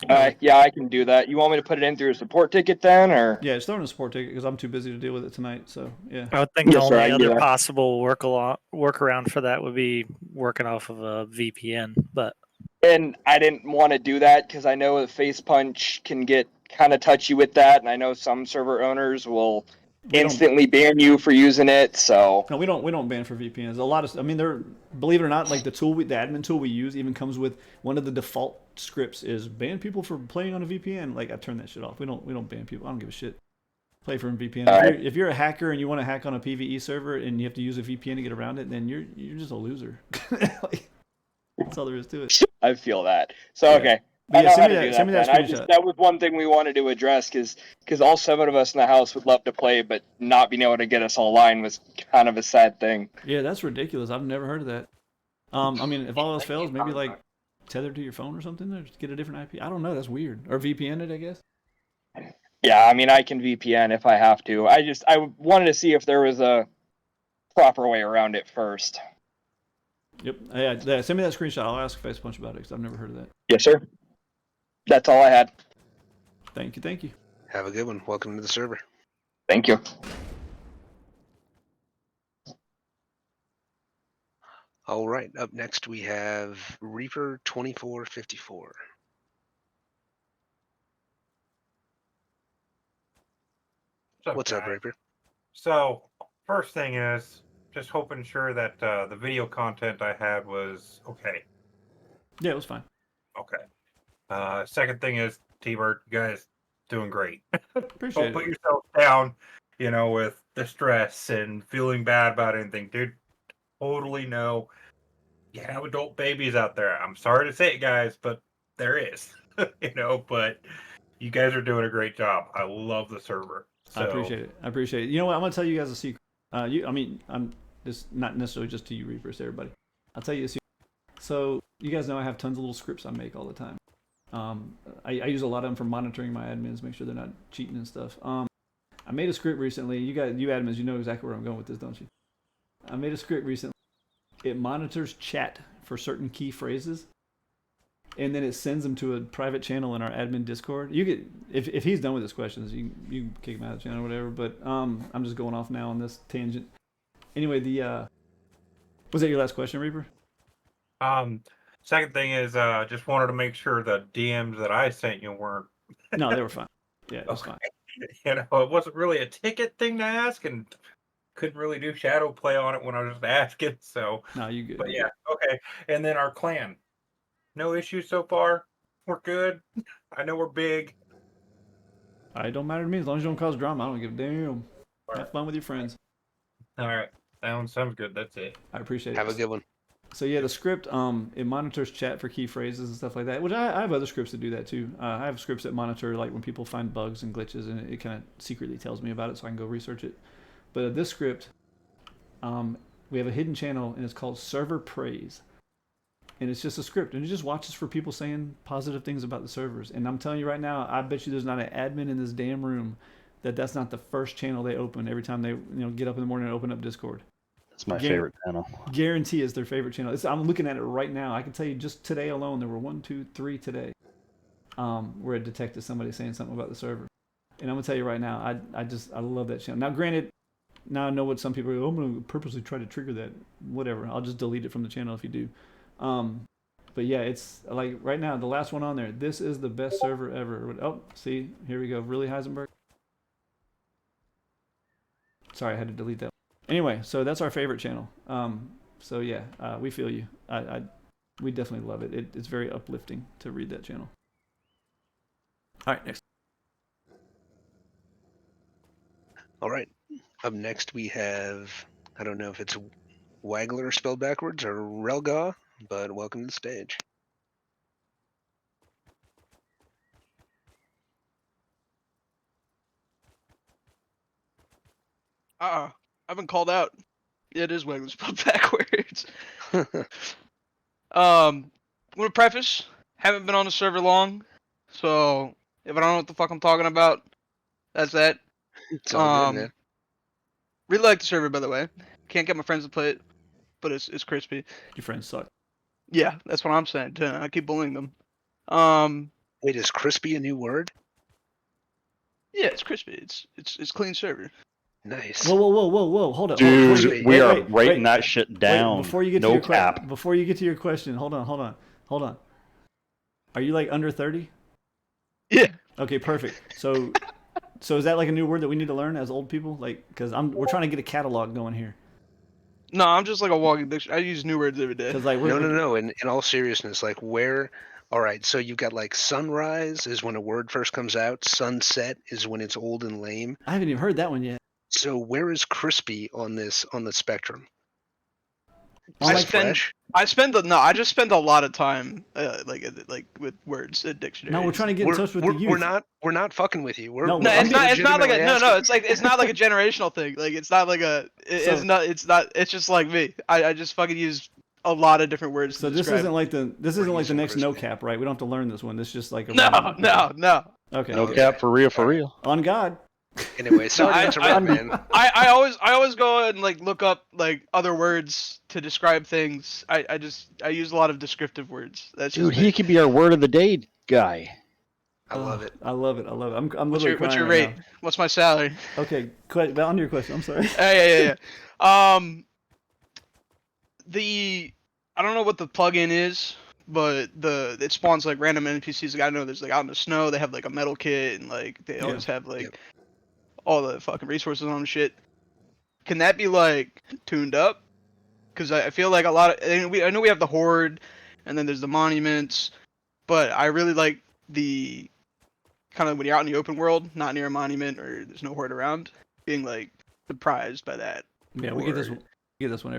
Yeah, I can do that. You want me to put it in through a support ticket then, or? Yeah, it's throwing a support ticket because I'm too busy to deal with it tonight. So yeah. I would think the Yes, sir, I only can do other that. possible workaround for that would be working off of a VPN. But And I didn't want to do that because I know the Face Punch can get kind of touchy with that, and I know some server owners will instantly ban you for using it. So No, we don't ban for VPNs. A lot of, I mean, they're, believe it or not, like the admin tool we use even comes with one of the default scripts is ban people for playing on a VPN. Like I turn that shit off. We don't ban people. I don't give a shit. Play from a VPN. If you're a hacker and you want to hack on a PvE server and you have to use a VPN to get around it, then you're just a loser. Like, that's all there is to it. I feel that. So Yeah. okay. But yeah, send me that screenshot. That was one thing we wanted to address because all 7 of us in the house would love to play, but not being able to get us online was kind of a sad thing. Yeah, that's ridiculous. I've never heard of that. I mean, if all else fails, maybe like tethered to your phone or something, or just get a different IP. I don't know. That's weird. Or VPN it, I guess. Yeah, I mean, I can VPN if I have to. I wanted to see if there was a proper way around it first. Yep. Yeah, send me that screenshot. I'll ask Face Punch about it because I've never heard of that. Yes, sir. That's all I had. Thank you. Have a good one. Welcome to the server. Thank you. All right. Up next we have Reaper 2454. What's up, guys? Reaper? So, first thing is just hoping sure that the video content I had was okay. Yeah, it was fine. Okay. Second thing is, T-Bird, you guys doing great. Appreciate Don't put it. yourself down, with distress and feeling bad about anything, dude. Totally no. You have adult babies out there. I'm sorry to say it, guys, but there is. But you guys are doing a great job. I love the server. So, I appreciate it. You know what? I'm gonna tell you guys a secret. I'm just not necessarily just to you Reapers, everybody. I'll tell you a secret. So you guys know I have tons of little scripts I make all the time. I use a lot of them for monitoring my admins, make sure they're not cheating and stuff. I made a script recently. You admins, you know exactly where I'm going with this, don't you? I made a script recently. It monitors chat for certain key phrases, and then it sends them to a private channel in our admin Discord. You get if he's done with his questions, you can kick him out of the channel or whatever. But I'm just going off now on this tangent. Anyway, was that your last question, Reaper? Second thing is, just wanted to make sure the DMs that I sent you weren't. No, they were fine. Yeah, it was fine. It wasn't really a ticket thing to ask, and couldn't really do shadow play on it when I was just asking. So, no, you good. But yeah, okay. And then our clan, no issues so far. We're good. I know we're big. It don't matter to me as long as you don't cause drama. I don't give a damn. Have fun with your friends. All right, sounds good. That's it. I appreciate it. Have a good one. So yeah, the script it monitors chat for key phrases and stuff like that. Which I have other scripts that do that too. I have scripts that monitor like when people find bugs and glitches, and it kind of secretly tells me about it, so I can go research it. But this script, we have a hidden channel, and it's called Server Praise, and it's just a script, and it just watches for people saying positive things about the servers. And I'm telling you right now, I bet you there's not an admin in this damn room that's not the first channel they open every time they get up in the morning and open up Discord. It's my favorite channel. Guarantee it's their favorite channel. I'm looking at it right now. I can tell you just today alone, there were 1, 2, 3 today where it detected somebody saying something about the server. And I'm going to tell you right now, I love that channel. Now, granted, now I know what some people are, I'm going to purposely try to trigger that. Whatever. I'll just delete it from the channel if you do. But yeah, it's like right now, the last one on there, this is the best server ever. Oh, see, here we go. Really, Heisenberg? Sorry, I had to delete that. Anyway, so that's our favorite channel. So yeah, we feel you. We definitely love it. It's very uplifting to read that channel. All right, next. All right. Up next we have, I don't know if it's Waggler spelled backwards or Relga, but welcome to the stage. I've been called out. Yeah, it is Wegler spelled backwards. I'm gonna preface, haven't been on the server long, so if I don't know what the fuck I'm talking about, that's that. It's all good, man. Really like the server, by the way. Can't get my friends to play it, but it's crispy. Your friends suck. Yeah, that's what I'm saying. Too. I keep bullying them. Wait, is crispy a new word? Yeah, it's crispy. It's clean server. Nice. Whoa! Hold up, Dude, we are writing that shit down. Before you get no to your cap. before you get to your question, hold on. Are you like under 30? Yeah. Okay, perfect. So is that like a new word that we need to learn as old people? Like, because we're trying to get a catalog going here. No, I'm just like a walking dictionary. I use new words every day. Because like No. In all seriousness, like where? All right, so you've got like sunrise is when a word first comes out. Sunset is when it's old and lame. I haven't even heard that one yet. So where is crispy on the spectrum? Oh, Is like it fresh? I just spend a lot of time like with words in dictionaries. No, we're trying to get in touch with the youth. We're not fucking with you. No, it's not like legitimately it's not like a generational thing. Like it's not like it's just like me. I just fucking use a lot of different words. So to this describe isn't like the next crispy. no cap, right? We don't have to learn this one. This is just like a no. Okay. No cap for real. On God. Anyway, sorry to interrupt, man. I always go and like look up like other words to describe things. I use a lot of descriptive words. That's Dude, just he me. could be our word of the day guy. I love it. I love it. I'm What's literally your crying rate? right now. What's my salary? Okay, on to your question. I'm sorry. Yeah. I don't know what the plugin is, but it spawns like random NPCs. Like I know there's like out in the snow, they have like a metal kit and like they always have like all the fucking resources on the shit. Can that be like tuned up? Because I feel like a lot of I know we have the Horde, and then there's the monuments, but I really like the kind of when you're out in the open world, not near a monument or there's no Horde around, being like surprised by that. Yeah, we get this one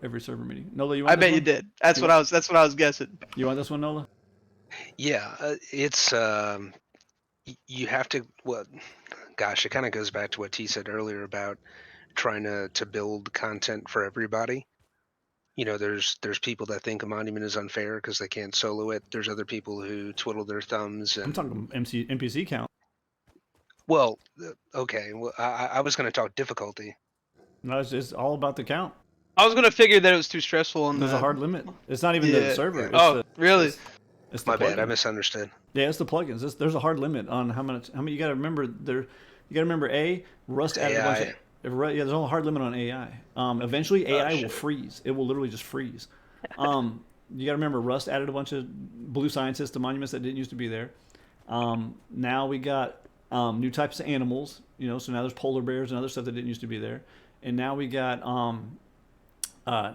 every server meeting. Nola, you want I this bet one? you did. That's what I was guessing. You want this one, Nola? Yeah, it's you have to. Well, gosh, it kind of goes back to what T said earlier about trying to build content for everybody. You know, there's people that think a monument is unfair because they can't solo it. There's other people who twiddle their thumbs. And, I'm talking NPC count. Well, okay. Well, I was going to talk difficulty. No, it's all about the count. I was gonna figure that it was too stressful. There's a hard limit. It's not even the server. It's really? It's the My bad. plugin. I misunderstood. Yeah, it's the plugins. There's a hard limit on how many. You got to remember there. You got to remember Rust added a bunch of. Yeah, there's a hard limit on AI. Eventually, AI will freeze. It will literally just freeze. You got to remember Rust added a bunch of blue scientists to monuments that didn't used to be there. Now we got new types of animals. You know, so now there's polar bears and other stuff that didn't used to be there. And now we got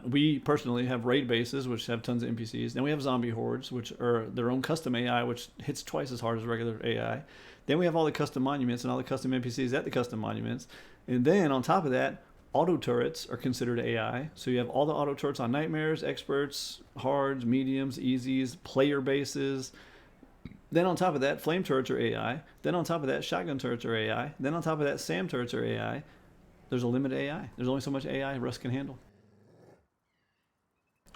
we personally have raid bases, which have tons of NPCs. Then we have zombie hordes, which are their own custom AI, which hits twice as hard as regular AI. Then we have all the custom monuments and all the custom NPCs at the custom monuments. And then on top of that, auto turrets are considered AI. So you have all the auto turrets on nightmares, experts, hards, mediums, easies, player bases. Then on top of that, flame turrets are AI. Then on top of that, shotgun turrets are AI. Then on top of that, SAM turrets are AI. There's a limit to AI. There's only so much AI Rust can handle.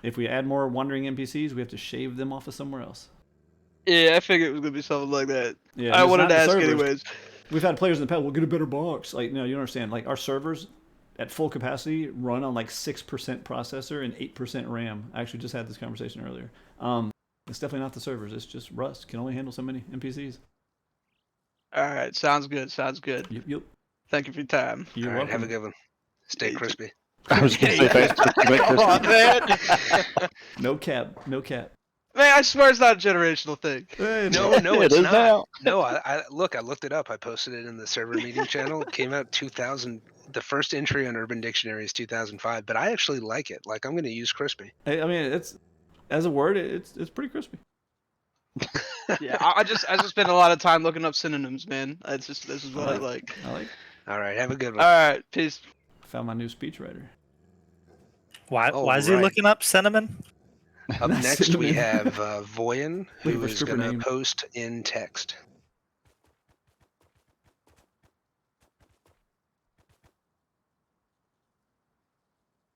If we add more wandering NPCs, we have to shave them off of somewhere else. Yeah, I figured it was gonna be something like that. Yeah, I wanted to ask anyways. We've had players in the past. We'll get a better box. Like, no, you don't understand. Like, our servers at full capacity run on like 6% processor and 8% RAM. I actually just had this conversation earlier. It's definitely not the servers. It's just Rust can only handle so many NPCs. All right, sounds good. Yep. Thank you for your time. You're All right, welcome. have a good one. Stay crispy. I was going to say thanks for keeping it Come on, crispy. man. No cap. Man, I swear it's not a generational thing. No, It it's is not. now. No, I looked it up. I posted it in the server meeting channel. It came out 2000. The first entry on Urban Dictionary is 2005, but I actually like it. Like, I'm going to use crispy. I mean, it's as a word, it's pretty crispy. Yeah, I just spend a lot of time looking up synonyms, man. This is what I like. All right, have a good All one. right, peace. Found my new speechwriter. Why All is he right. looking up cinnamon? Up Not next, we cinnamon. have Voyan, Looking who for is stripper going to name. post in text.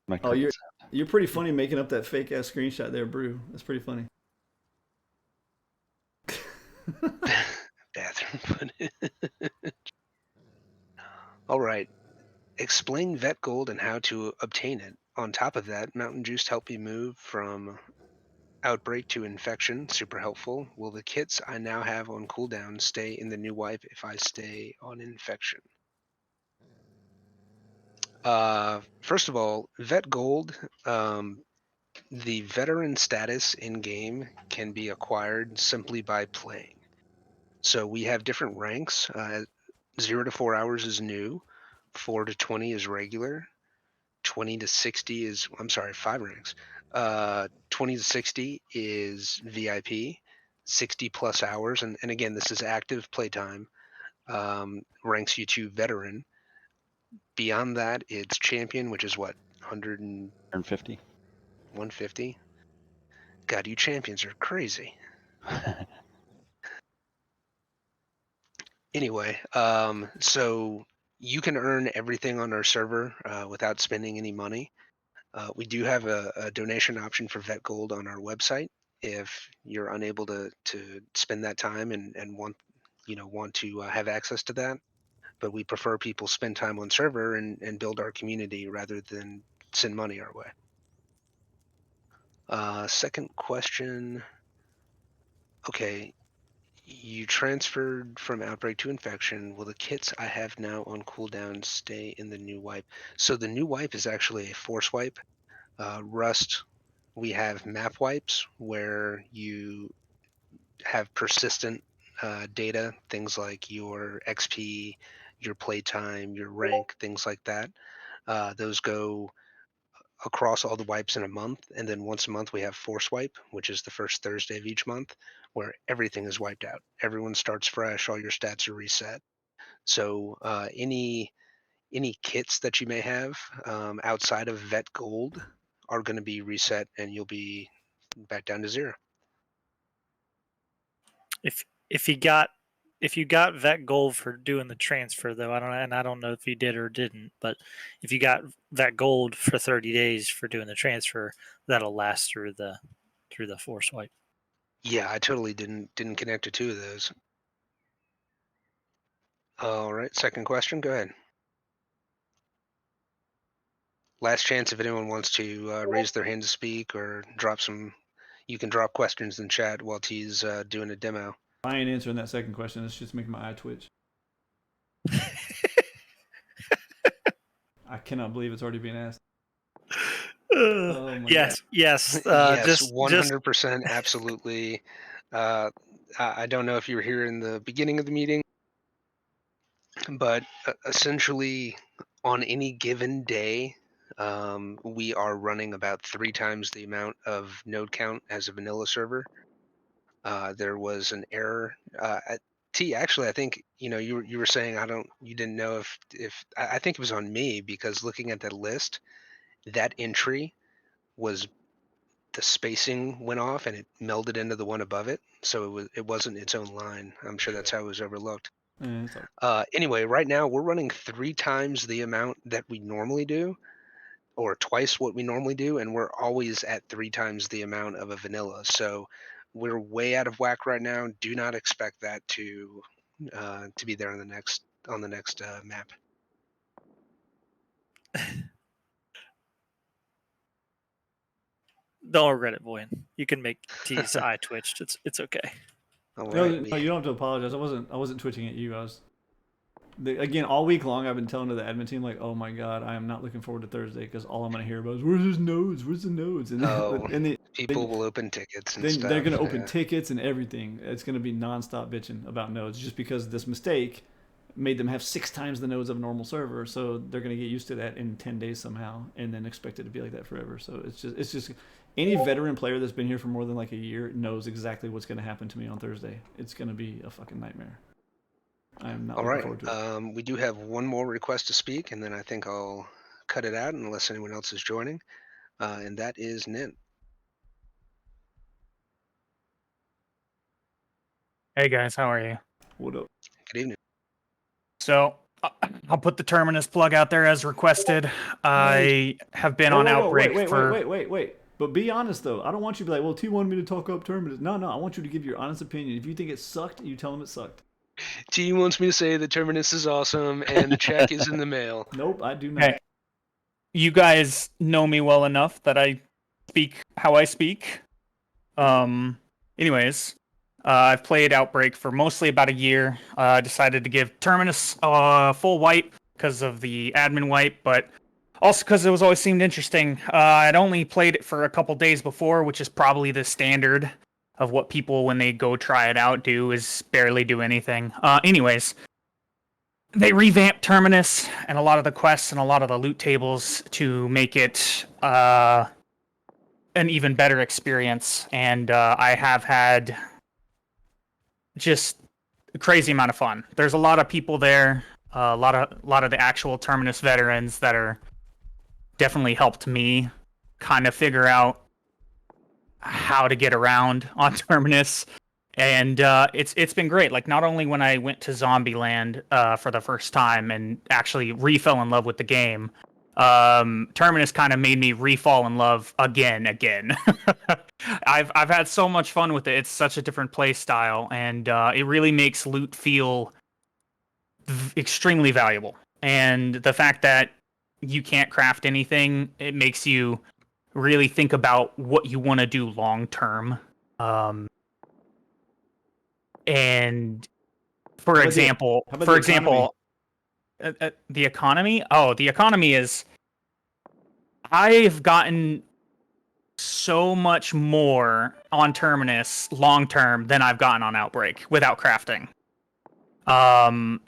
My Oh, crickets. you're pretty funny making up that fake ass screenshot there, Brew. That's pretty funny. Bathroom footage. All right. Explain vet gold and how to obtain it. On top of that, Mountain Juice help you move from outbreak to infection. Super helpful. Will the kits I now have on cooldown stay in the new wipe if I stay on infection? First of all, vet gold, the veteran status in game can be acquired simply by playing. So we have different ranks. 0 to 4 hours is new, 4 to 20 is regular, 20 to 60 is, I'm sorry, 5 ranks. 20 to 60 is VIP, 60 plus hours, and again, this is active playtime, ranks you to veteran. Beyond that, it's champion, which is what, 150. 150? God, you champions are crazy. Anyway, so you can earn everything on our server without spending any money. We do have a donation option for Vet Gold on our website if you're unable to spend that time and want to have access to that. But we prefer people spend time on server and build our community rather than send money our way. Second question. Okay, you transferred from outbreak to infection. Will the kits I have now on cooldown stay in the new wipe? So the new wipe is actually a force wipe. Rust, we have map wipes where you have persistent data, things like your XP, your playtime, your rank, things like that. Those go across all the wipes in a month, and then once a month we have force wipe, which is the first Thursday of each month, where everything is wiped out. Everyone starts fresh, all your stats are reset. So any kits that you may have outside of Vet Gold are going to be reset, and you'll be back down to 0. If you got vet gold for doing the transfer though, I don't know if you did or didn't, but if you got vet gold for 30 days for doing the transfer, that'll last through the force wipe. Yeah, I totally didn't connect to 2 of those. All right, second question, go ahead. Last chance if anyone wants to raise their hand to speak or you can drop questions in chat while T's doing a demo. I ain't answering that second question. It's just making my eye twitch. I cannot believe it's already being asked. Oh my yes, yes, 100%, absolutely. I don't know if you were here in the beginning of the meeting, but essentially on any given day, we are running about 3 times the amount of node count as a vanilla server. There was an error. T, actually, I think you were saying you didn't know if I think it was on me, because looking at that list, that entry was, the spacing went off and it melded into the one above it, so it wasn't its own line. I'm sure that's how it was overlooked. Anyway, right now we're running 3 times the amount that we normally do, or twice what we normally do, and we're always at 3 times the amount of a vanilla. So we're way out of whack right now. Do not expect that to be there on the next map. Don't regret it, Voyan. You can make T's eye twitched. It's okay. No, you don't have to apologize. I wasn't twitching at you. Again, all week long I've been telling to the admin team, like, oh my god, I am not looking forward to Thursday, because all I'm going to hear about is where's the nodes, and people will open tickets and stuff. They're going to open tickets and everything. It's going to be nonstop bitching about nodes, just because this mistake made them have 6 times the nodes of a normal server. So they're going to get used to that in 10 days somehow, and then expect it to be like that forever. So it's just any veteran player that's been here for more than like a year knows exactly what's going to happen to me on Thursday. It's going to be a fucking nightmare. I'm not All looking right. forward to it. We do have one more request to speak, and then I think I'll cut it out unless anyone else is joining. And that is Nin. Hey guys, how are you? What up? Good evening. So I'll put the Terminus plug out there as requested. I have been on Outbreak for. Wait. But be honest though. I don't want you to be like, well, T wanted me to talk up Terminus. No. I want you to give your honest opinion. If you think it sucked, you tell him it sucked. T wants me to say the Terminus is awesome and the check is in the mail. Nope, I do not. Hey, you guys know me well enough that I speak how I speak. Anyways, I've played Outbreak for mostly about a year. Decided to give Terminus a full wipe because of the admin wipe, but also because it was always seemed interesting. I'd only played it for a couple days before, which is probably the standard of what people, when they go try it out, do, is barely do anything. Anyways, they revamped Terminus and a lot of the quests and a lot of the loot tables to make it an even better experience. And I have had just a crazy amount of fun. There's a lot of people there, a lot of the actual Terminus veterans that are definitely helped me kind of figure out how to get around on Terminus, and it's been great. Like, not only when I went to Zombieland for the first time and actually re-fell in love with the game, Terminus kind of made me re-fall in love again. I've had so much fun with it. It's such a different play style, and it really makes loot feel extremely valuable. And the fact that you can't craft anything, it makes you really think about what you want to do long term. And for example, the economy. Oh, the economy is. I've gotten so much more on Terminus long term than I've gotten on Outbreak without crafting.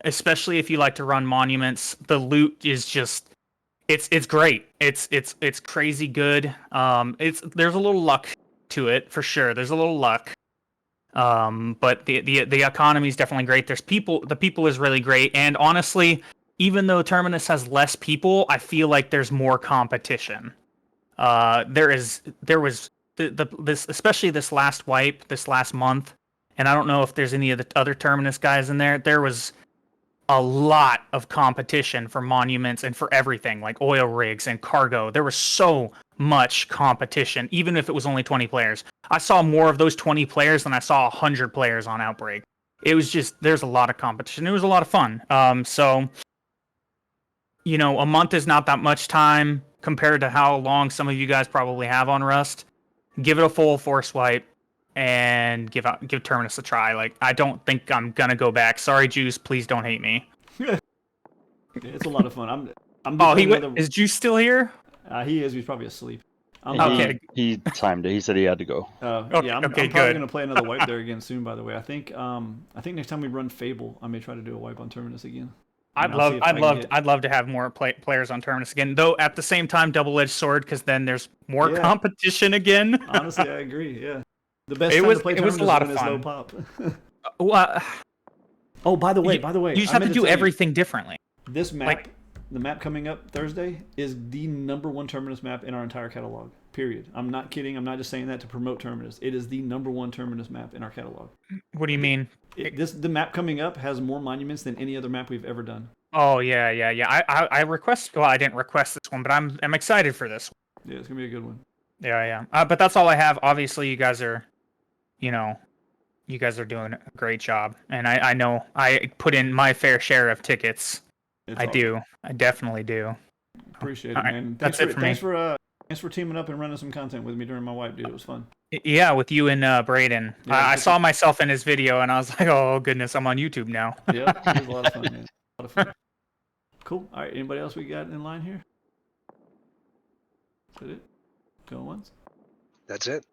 Especially if you like to run monuments, the loot is just. It's great. It's crazy good. There's a little luck to it for sure. There's a little luck. But the economy is definitely great. The people is really great. And honestly, even though Terminus has less people, I feel like there's more competition. There was this especially this last wipe, this last month, and I don't know if there's any of the other Terminus guys in there. There was a lot of competition for monuments and for everything, like oil rigs and cargo. There was so much competition, even if it was only 20 players. I saw more of those 20 players than I saw 100 players on Outbreak. It was just, there's a lot of competition. It was a lot of fun. So, you know, a month is not that much time compared to how long some of you guys probably have on Rust. Give it a full force wipe and give Terminus a try. Like, I don't think I'm gonna go back. Sorry, Juice. Please don't hate me. It's a lot of fun. Is Juice still here? He is. He's probably asleep. He timed it. He said he had to go. Okay, I'm probably gonna play another wipe there again soon. By the way, I think next time we run Fable, I may try to do a wipe on Terminus again. I'd love to have more players on Terminus again. Though at the same time, double-edged sword, because then there's more competition again. Honestly, I agree. Yeah. The best time to play Terminus a lot of is fun. low pop. By the way, you just have to do everything differently. This map, the map coming up Thursday, is the #1 Terminus map in our entire catalog. Period. I'm not kidding. I'm not just saying that to promote Terminus. It is the #1 Terminus map in our catalog. What do you mean? The map coming up has more monuments than any other map we've ever done. Oh yeah. I request. Well, I didn't request this one, but I'm excited for this one. Yeah, it's gonna be a good one. Yeah. But that's all I have. Obviously, you guys are doing a great job, and I know I put in my fair share of tickets. I definitely do. Appreciate it, man. That's it for me. Thanks for teaming up and running some content with me during my wipe, dude. It was fun. Yeah, with you and Braden. Yeah, I saw myself in his video, and I was like, oh, goodness, I'm on YouTube now. Yeah, it was a lot of fun, man. A lot of fun. Cool. All right, anybody else we got in line here? Is that it? Going once? That's it.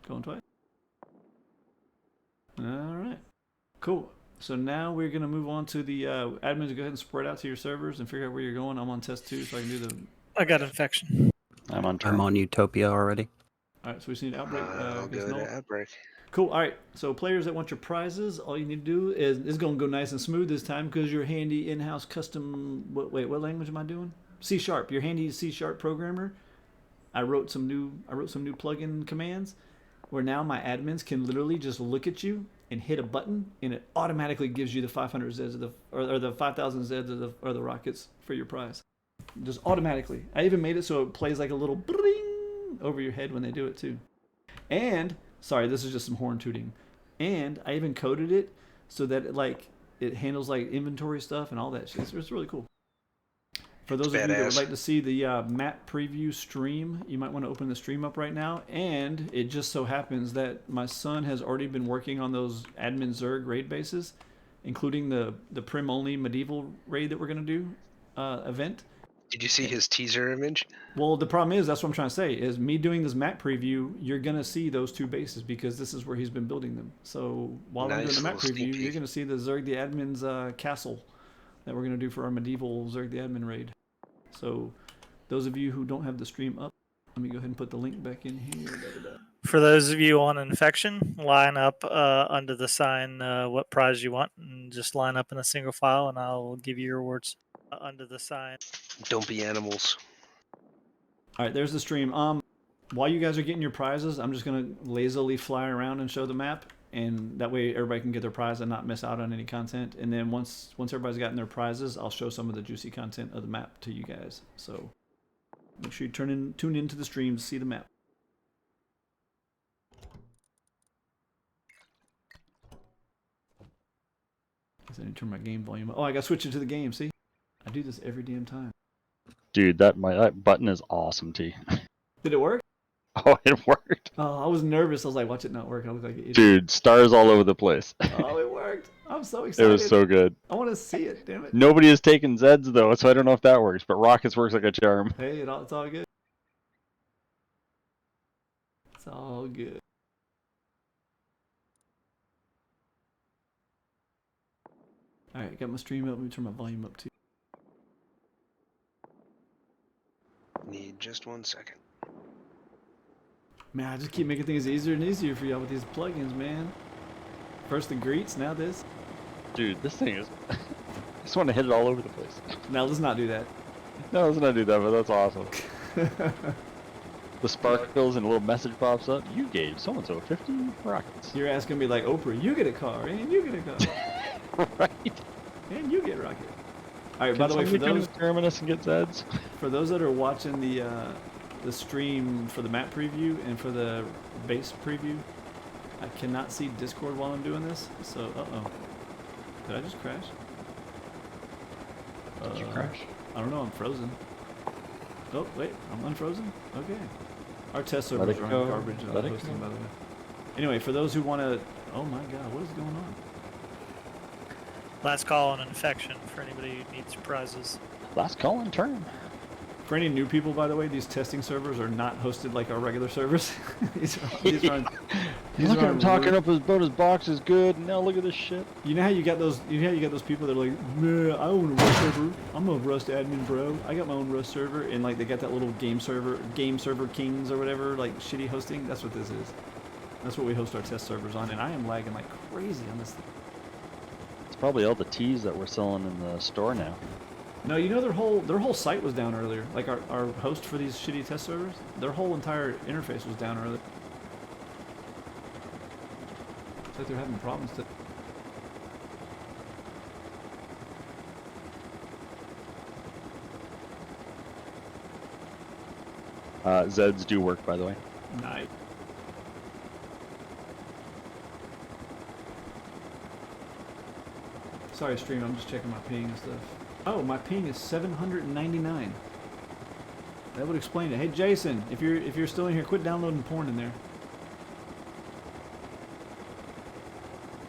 Going twice? All right. Cool. So now we're going to move on to the admins. Go ahead and spread out to your servers and figure out where you're going. I'm on test 2, so I can do the... I got infection. I'm on Utopia already. All All right, so we just need outbreak. I'll guess go no. to outbreak. Cool. All right. So players that want your prizes, all you need to do is it's going to go nice and smooth this time because your handy in-house custom. Wait, what language am I doing? C#. Your handy C# programmer. I wrote some new plugin commands where now my admins can literally just look at you and hit a button and it automatically gives you the 500 Zeds of the or the 5,000 Zeds or the rockets for your prize. Just automatically. I even made it so it plays like a little bling over your head when they do it too. And sorry, this is just some horn tooting. And I even coded it so that it handles like inventory stuff and all that shit. It's really cool. For those of you that would like to see the map preview stream, you might want to open the stream up right now. And it just so happens that my son has already been working on those admin Zerg raid bases, including the Prim only medieval raid that we're going to do event. Did you see his teaser image? Well, the problem is, that's what I'm trying to say, is me doing this map preview, you're going to see those two bases because this is where he's been building them. So while I'm doing the map preview, you're going to see the Zerg the Admin's castle that we're going to do for our medieval Zerg the Admin raid. So those of you who don't have the stream up, let me go ahead and put the link back in here. For those of you on infection, line up under the sign what prize you want and just line up in a single file and I'll give you your rewards. Under the sign. Don't be animals. All right, there's the stream. While you guys are getting your prizes, I'm just gonna lazily fly around and show the map, and that way everybody can get their prize and not miss out on any content. And then once everybody's gotten their prizes, I'll show some of the juicy content of the map to you guys. So make sure you tune into the stream to see the map. I need to turn my game volume up. Oh, I gotta switch it to the game. See, I do this every damn time. Dude, that button is awesome, T. Did it work? Oh, it worked. Oh, I was nervous. I was like, watch it not work. I look like an idiot. Dude, stars all over the place. Oh, it worked. I'm so excited. It was so good. I want to see it, damn it. Nobody has taken Zeds, though, so I don't know if that works, but Rockets works like a charm. Hey, it's all good. It's all good. Alright, got my stream up. Let me turn my volume up too. Need just 1 second. Man, I just keep making things easier and easier for y'all with these plugins, man. First the greets, now this. Dude, this thing is... I just want to hit it all over the place. Now let's not do that. No, let's not do that, but that's awesome. The sparkles and a little message pops up. You gave so-and-so 50 rockets. Your ass gonna be like, Oprah, you get a car, and you get a car. Right. And you get a rocket. Alright, by the way, for those... Terminus and get Zeds? For those that are watching the stream for the map preview and for the base preview, I cannot see Discord while I'm doing this, so uh-oh. Did I just crash? Did you crash? I don't know, I'm frozen. Oh, wait, I'm unfrozen? Okay. Our test servers are garbage hosting, by the way. Anyway, for those who want to... Oh my god, what is going on? Last call on infection for anybody who needs prizes. Last call on turn. For any new people, by the way, these testing servers are not hosted like our regular servers. these are Look at him talking up about his box is good, and now look at this shit. You know how you got those? You know how you got those people that are like, man, I own a Rust server. I'm a Rust admin, bro. I got my own Rust server, and like they got that little game server kings or whatever, like shitty hosting. That's what this is. That's what we host our test servers on, and I am lagging like crazy on this thing. It's probably all the teas that we're selling in the store now. No, you know their whole site was down earlier. Like our host for these shitty test servers, their whole entire interface was down earlier. It's like they're having problems to. Zeds do work, by the way. Nice. Sorry, stream. I'm just checking my ping and stuff. Oh, my ping is 799. That would explain it. Hey, Jason, if you're still in here, quit downloading porn in there.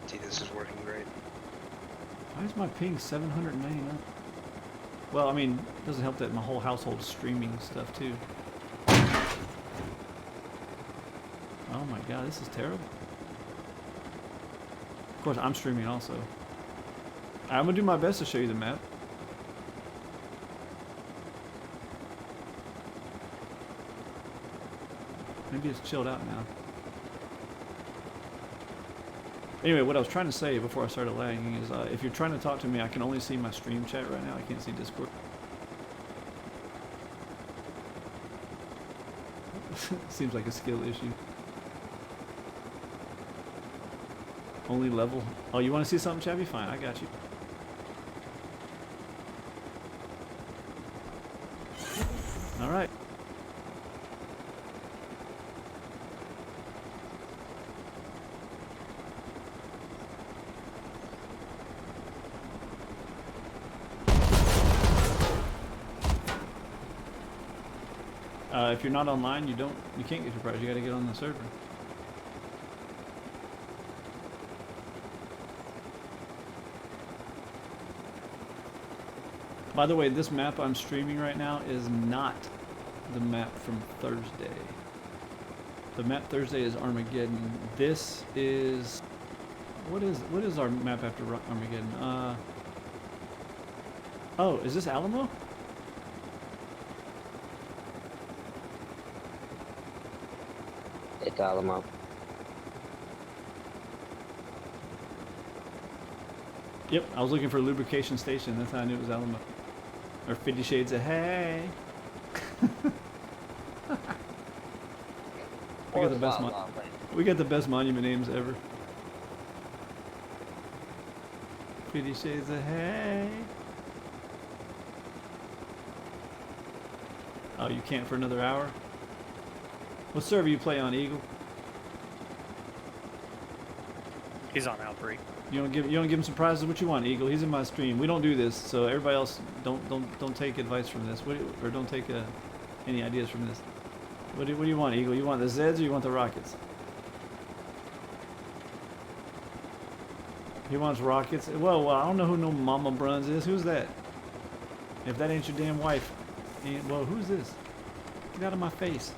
See, this is working great. Why is my ping 799? Well, I mean, it doesn't help that my whole household is streaming stuff too. Oh my god, this is terrible. Of course, I'm streaming also. I'm gonna do my best to show you the map. Maybe it's chilled out now. Anyway, what I was trying to say before I started lagging is if you're trying to talk to me, I can only see my stream chat right now. I can't see Discord. Seems like a skill issue. Only level. Oh, you want to see something, Chevy? Fine, I got you. All right. If you're not online, you can't get your prize. You got to get on the server. By the way, this map I'm streaming right now is not the map from Thursday. The map Thursday is Armageddon. This is what is our map after Armageddon? Oh, is this Alamo? It's Alamo. Yep, I was looking for a lubrication station. That's how I knew it was Alamo. Or 50 Shades of Hey. We got the best monument names ever. 50 Shades of Hey. Oh, you can't for another hour? What server you play on, Eagle? He's on Outbreak. You don't give him surprises. What you want, Eagle? He's in my stream. We don't do this, so everybody else don't take advice from this. Or don't take any ideas from this. What do you want, Eagle? You want the Zeds or you want the Rockets? He wants Rockets. Well, I don't know who no Mama Bruns is. Who's that? If that ain't your damn wife, well, who's this? Get out of my face.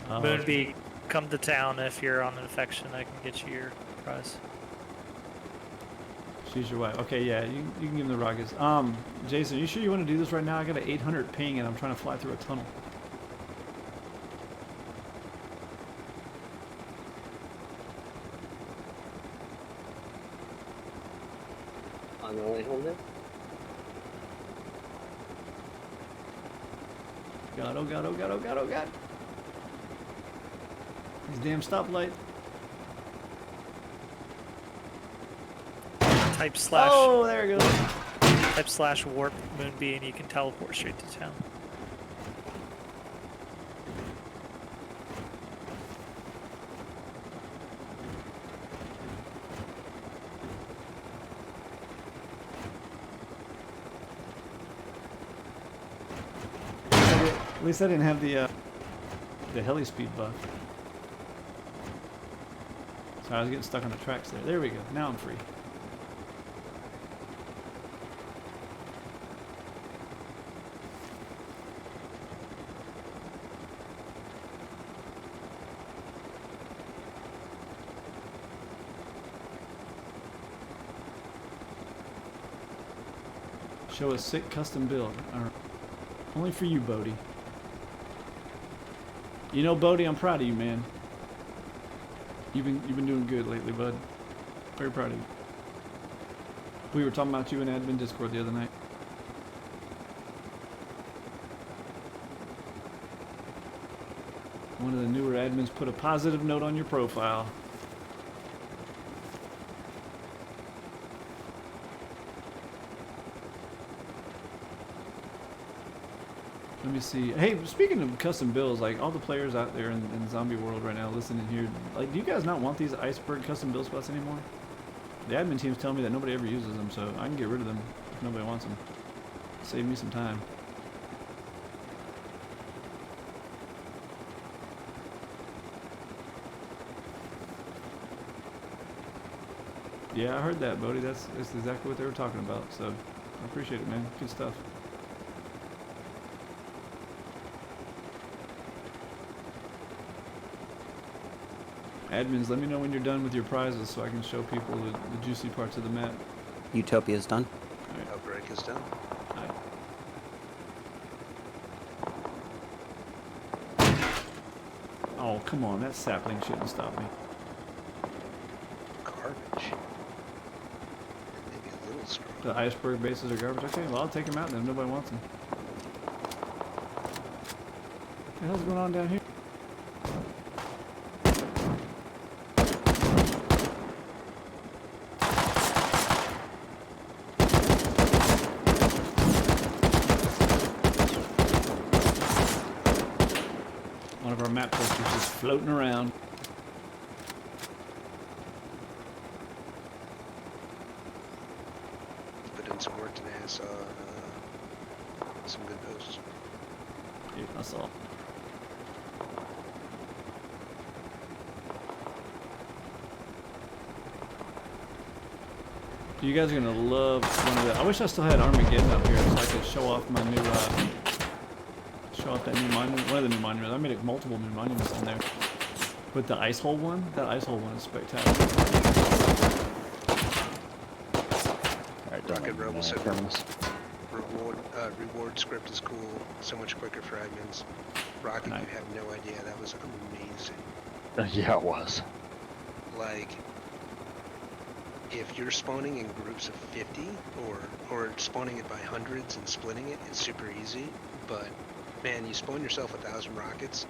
Moonbee, come to town if you're on infection. I can get you your prize. She's your wife. Okay, yeah, you can give him the Rockets. Jason, you sure you want to do this right now? I got an 800 ping and I'm trying to fly through a tunnel. On the way home then? God, oh God, oh God, oh God, oh God. These damn stoplight. Type slash. Oh, there it goes. Type slash warp Moonbee and you can teleport straight to town. At least I didn't have the heli speed buff. So I was getting stuck on the tracks there. There we go. Now I'm free. Show a sick custom build. Only for you, Bodie. You know, Bodie, I'm proud of you, man. You've been doing good lately, bud. Very proud of you. We were talking about you in admin Discord the other night. One of the newer admins put a positive note on your profile. Let me see. Hey, speaking of custom builds, like all the players out there in Zombie World right now listening here, like, do you guys not want these Iceberg custom build spots anymore? The admin team's telling me that nobody ever uses them, so I can get rid of them if nobody wants them. Save me some time. Yeah, I heard that, Bodie. That's exactly what they were talking about, so I appreciate it, man. Good stuff. Admins, let me know when you're done with your prizes so I can show people the juicy parts of the map. Utopia's done. Alright. Outbreak is done. Alright. Oh, come on. That sapling shouldn't stop me. Garbage. Maybe a little strong. The iceberg bases are garbage. Okay, well, I'll take them out then if nobody wants them. What the hell's going on down here? One of our map posters just floating around. Put in some work today. I saw some good posts. Yeah, I saw. You guys are gonna love one of the. I wish I still had Armageddon up here so I could show off my new. Show off that new monument. One of the new monuments. I made multiple new monuments in there. With the ice hole one, that ice hole one is spectacular. Alright, Rocket Rebel said Terminus. reward script is cool. So much quicker fragments. Rocket, Nice. you have no idea. That was amazing. Yeah, it was. Like, if you're spawning in groups of 50 or spawning it by hundreds and splitting it, it's super easy. But man, you spawn yourself 1,000 rockets.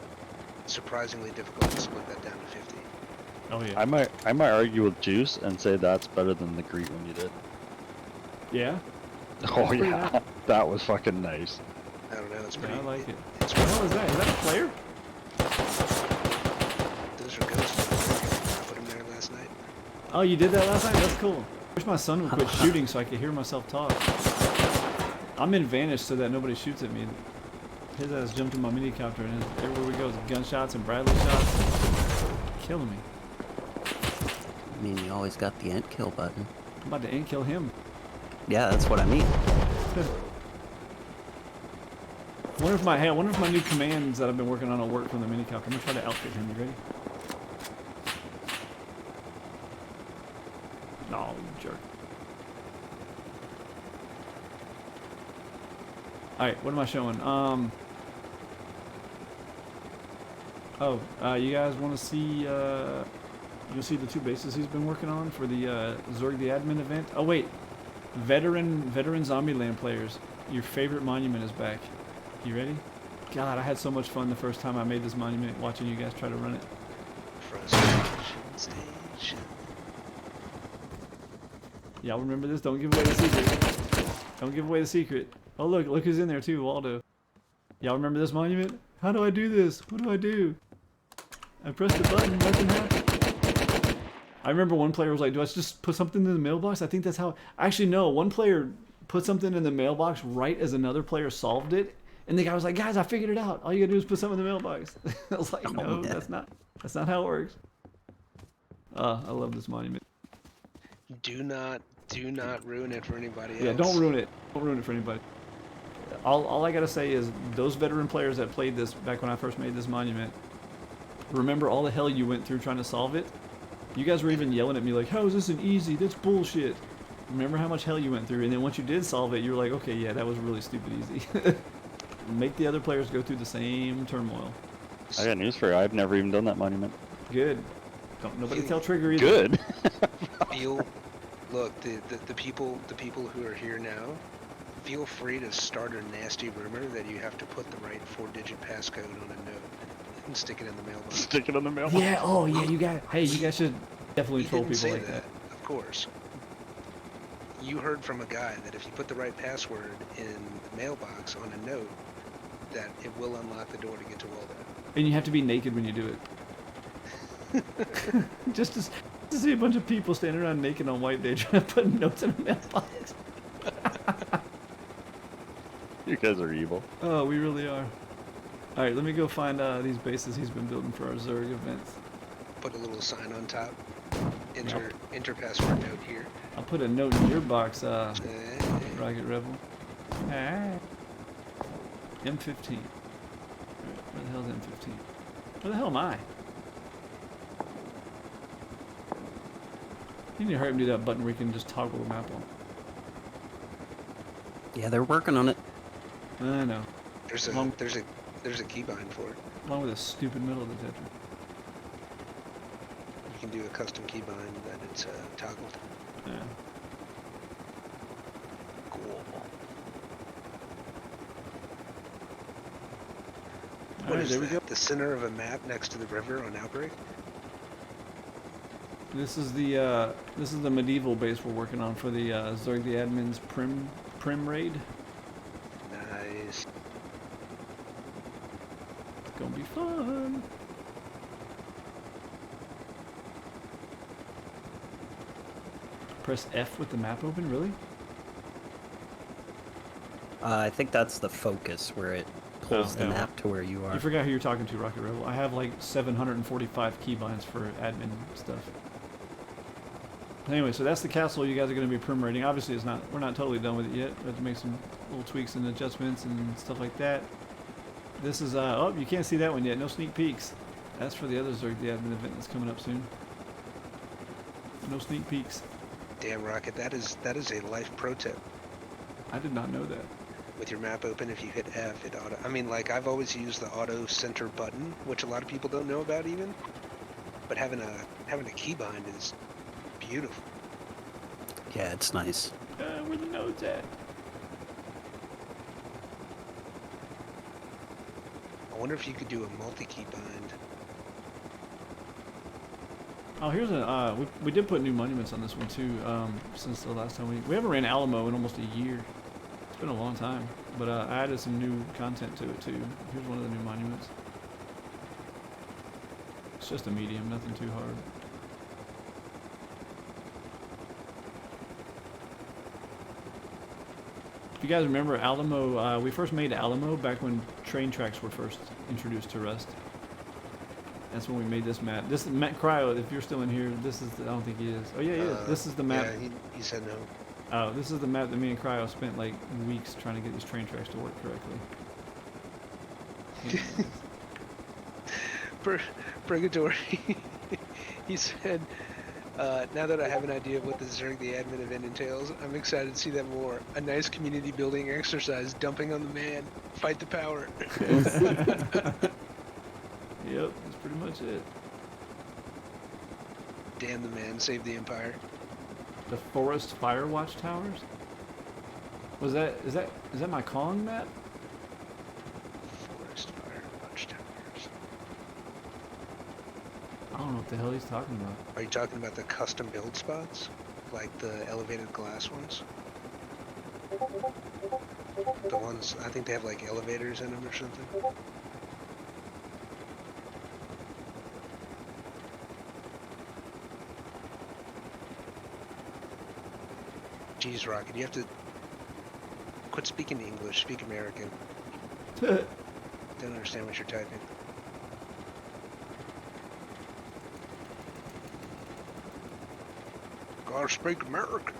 Surprisingly difficult to split that down to 50. Oh yeah. I might argue with Juice and say that's better than the Greet one you did. Yeah. Oh pretty yeah, nice. that was fucking nice. I don't know. It's Yeah, pretty. I like it. It's What the hell is that? Is that a player? Those are ghosts. I put them there last night. Oh, you did that last night? That's cool. Wish my son would quit shooting so I could hear myself talk. I'm in Vanish so that nobody shoots at me. His ass jumped in my minicopter and everywhere we go is gunshots and Bradley shots. Killing me. I mean, you always got the int kill button. I'm about to end kill him. Yeah, that's what I mean. I wonder if my new commands that I've been working on will work from the minicopter. I'm gonna try to outfit him. You ready? No, you jerk. Alright, what am I showing? You guys want to see, you'll see the two bases he's been working on for the Zorg the Admin event. Oh wait, veteran Zombieland players, your favorite monument is back. You ready? God, I had so much fun the first time I made this monument watching you guys try to run it. Frustration station. Y'all remember this? Don't give away the secret. Don't give away the secret. Oh look who's in there too, Waldo. Y'all remember this monument? How do I do this? What do I do? I press the button, nothing happens. I remember one player was like, do I just put something in the mailbox? I think that's how... Actually, no. One player put something in the mailbox right as another player solved it. And the guy was like, guys, I figured it out. All you gotta do is put something in the mailbox. I was like, no, that's not how it works. I love this monument. Do not ruin it for anybody else. Yeah, don't ruin it. Don't ruin it for anybody. All I gotta say is those veteran players that played this back when I first made this monument, remember all the hell you went through trying to solve it? You guys were even yelling at me like, how is this an easy? That's bullshit. Remember how much hell you went through, and then once you did solve it, you were like, okay, yeah, that was really stupid easy. Make the other players go through the same turmoil. I got news for you. I've never even done that monument. Good. Don't nobody tell Trigger either. Good. Look, the people who are here now, feel free to start a nasty rumor that you have to put the right 4-digit passcode on a note and stick it in the mailbox. Stick it in the mailbox. Yeah. Oh yeah. You guys should definitely troll didn't people say like that. Of course. You heard from a guy that if you put the right password in the mailbox on a note, that it will unlock the door to get to Waldo. And you have to be naked when you do it. just to see a bunch of people standing around naked on White Day trying to put notes in a mailbox. You guys are evil. Oh, we really are. Alright, let me go find these bases he's been building for our Zerg events. Put a little sign on top. Enter password note here. I'll put a note in your box, Rocket Rebel. Hey. M15. Alright, where the hell's M15? Where the hell am I? You need to hurry up and do that button where you can just toggle the map on. Yeah, they're working on it. I know. There's a keybind for it. Along with a stupid middle detector. you can do a custom keybind that it's toggled. Yeah. Cool. All What right, is there we that? go. The center of a map next to the river on Outbreak? This is the medieval base we're working on for the Zerg the Admin's Prim raid. Nice. It's gonna be fun. Press F with the map open, really? I think that's the focus where it pulls the yeah, map to where you are. You forgot who you're talking to, Rocket Rebel. I have like 745 keybinds for admin stuff. Anyway, so that's the castle you guys are going to be prim rating. Obviously, we're not totally done with it yet. We have to make some little tweaks and adjustments and stuff like that. This is oh, you can't see that one yet. No sneak peeks. That's for the other Zerg the Admin event that's coming up soon. No sneak peeks. Damn, Rocket, that is a life pro tip. I did not know that. With your map open, if you hit F, it auto. I mean, like, I've always used the auto center button, which a lot of people don't know about even. But having a keybind is beautiful. Yeah, it's nice. Where the nodes at? I wonder if you could do a multi-key bind. Oh, here's a we did put new monuments on this one too. Since the last time we haven't ran Alamo in almost a year. It's been a long time, but I added some new content to it too. Here's one of the new monuments. It's just a medium, nothing too hard. If you guys remember Alamo, we first made Alamo back when train tracks were first introduced to Rust. That's when we made this map. This map, Cryo, if you're still in here, this is I don't think he is. Oh yeah, he is. This is the map. Yeah, he said no. Oh, this is the map that me and Cryo spent like weeks trying to get these train tracks to work correctly. Purgatory. He said, now that I have an idea of what the Zerg the Admin event entails, I'm excited to see that more. A nice community building exercise, dumping on the man, fight the power. Yep, that's pretty much it. Damn the man, save the empire. The Forest Fire Watchtowers? Is that my Kong map? Forest Fire Watchtowers. I don't know what the hell he's talking about. Are you talking about the custom build spots? Like the elevated glass ones? The ones, I think they have like elevators in them or something. Jeez, Rocket, you have to quit speaking English, speak American. Don't understand what you're typing. Gotta speak American.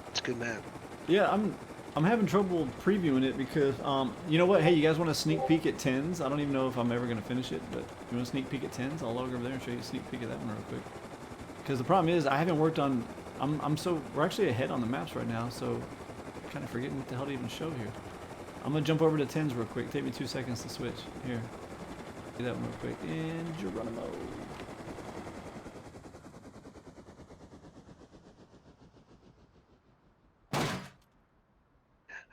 It's a good map. Yeah, I'm having trouble previewing it because you know what? Hey, you guys want a sneak peek at 10s? I don't even know if I'm ever gonna finish it, but you want a sneak peek at 10s? I'll log over there and show you a sneak peek of that one real quick. Because the problem is I haven't worked on. We're actually ahead on the maps right now, so I'm kind of forgetting what the hell to even show here. I'm gonna jump over to 10s real quick. Take me 2 seconds to switch. Here, do that one real quick. And Geronimo.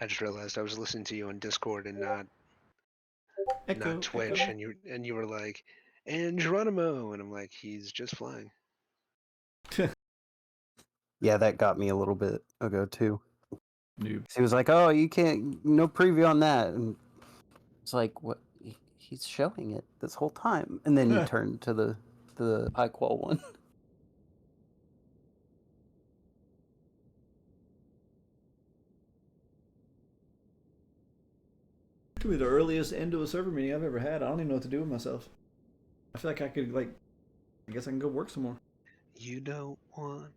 I just realized I was listening to you on Discord and not Echo, Twitch, echo. and you were like, and Geronimo, and I'm like, he's just flying. Yeah, that got me a little bit ago too. Noob. He was like, "Oh, you can't, no preview on that." And it's like, what? He's showing it this whole time, and then you turn to the high qual one. Could be the earliest end to a server meeting I've ever had. I don't even know what to do with myself. I feel like I could I guess I can go work some more. You don't want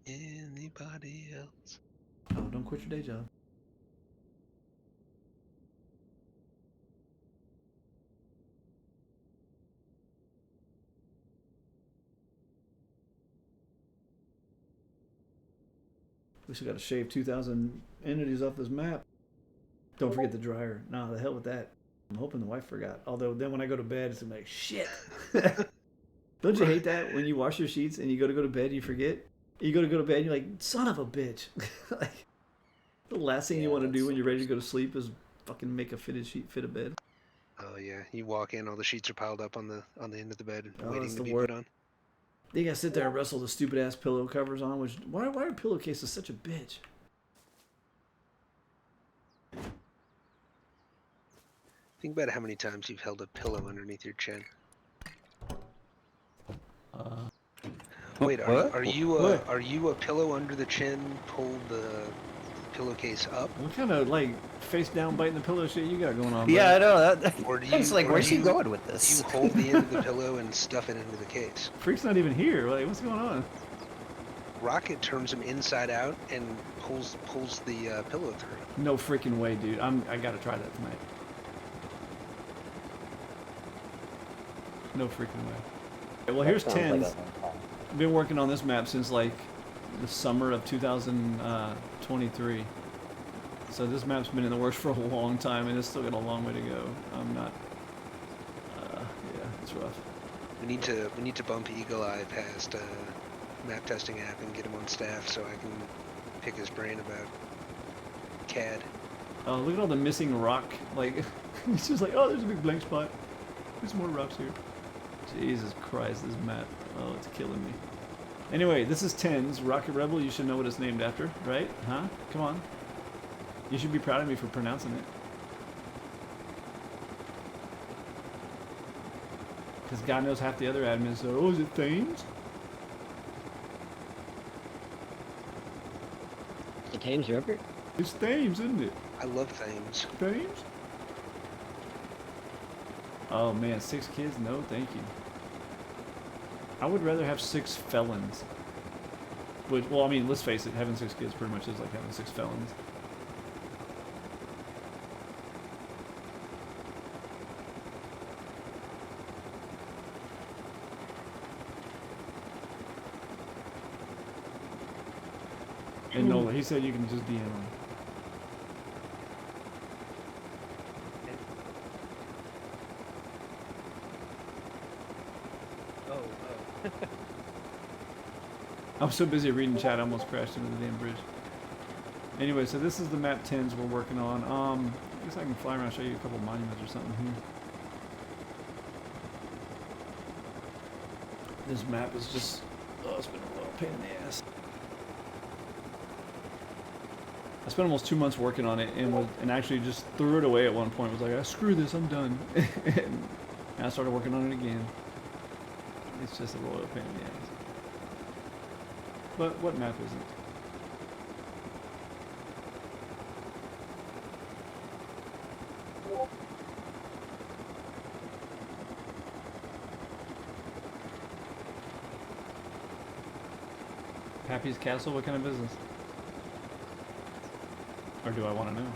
anybody else. Oh, don't quit your day job. We still got to shave 2,000 entities off this map. Don't forget the dryer. No, the hell with that. I'm hoping the wife forgot. Although then when I go to bed, it's like, shit. Don't you hate that when you wash your sheets and you go to bed, you forget? You go to bed and you're like, son of a bitch. Like, the last thing you want to do when you're ready to go to sleep is fucking make a fitted sheet fit a bed. Oh yeah, you walk in, all the sheets are piled up on the end of the bed, Oh, waiting that's to the be worst. put on. You gotta sit there and wrestle the stupid ass pillow covers on, which why are pillowcases such a bitch? Think about how many times you've held a pillow underneath your chin. Wait, are you a pillow under the chin? Pull the pillowcase up? What kind of like face down biting the pillow shit you got going on? Yeah, I know that. Or do I was like, or where's do he going with this? Do you hold the end of the pillow and stuff it into the case? Freak's not even here. Like, what's going on? Rocket turns him inside out and pulls the pillow through. No freaking way, dude. I gotta try that tonight. No freaking way. Well, here's tens. I've been working on this map since like the summer of 2023. So this map's been in the works for a long time, and it's still got a long way to go. I'm not. Yeah, it's rough. We need to bump Eagle Eye past map testing app and get him on staff so I can pick his brain about CAD. Oh, look at all the missing rock. Like, it's just like, oh, there's a big blank spot. There's more rocks here. Jesus Christ, this map. Oh, it's killing me. Anyway, this is Tens, Rocket Rebel. You should know what it's named after, right? Huh? Come on. You should be proud of me for pronouncing it. Because God knows half the other admins say, oh, is it Thames? The Thames River? It's Thames, isn't it? I love Thames. Thames? Oh man, 6 kids? No, thank you. I would rather have 6 felons. Which, well, I mean, let's face it, having 6 kids pretty much is like having 6 felons. And Nola, he said you can just DM him. I'm so busy reading chat, I almost crashed into the damn bridge. Anyway, so this is the map 10s we're working on. I guess I can fly around and show you a couple monuments or something here. This map is just, oh, it's been a little pain in the ass. I spent almost 2 months working on it and actually just threw it away at one point. Was like, screw this, I'm done. And I started working on it again. It's just a royal pain in the ass. But what map isn't? Happy's Castle? What kind of business? Or do I want to know?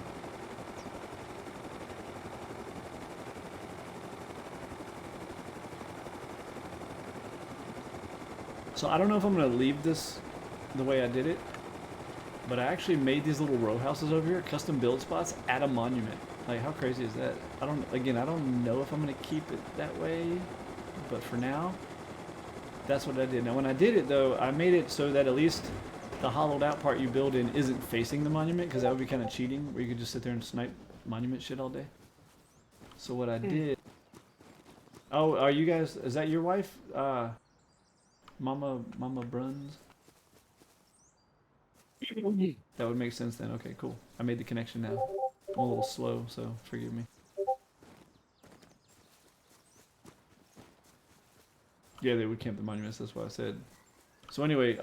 So I don't know if I'm going to leave this the way I did it, but I actually made these little row houses over here, custom build spots at a monument. Like, how crazy is that? I don't know if I'm going to keep it that way, but for now, that's what I did. Now when I did it though, I made it so that at least the hollowed out part you build in isn't facing the monument, because that would be kind of cheating, where you could just sit there and snipe monument shit all day. So what I did... Oh, are you guys... Is that your wife? Mama Bruns? That would make sense then. Okay, cool. I made the connection now. I'm a little slow, so forgive me. Yeah, they would camp the monuments, that's what I said. So anyway,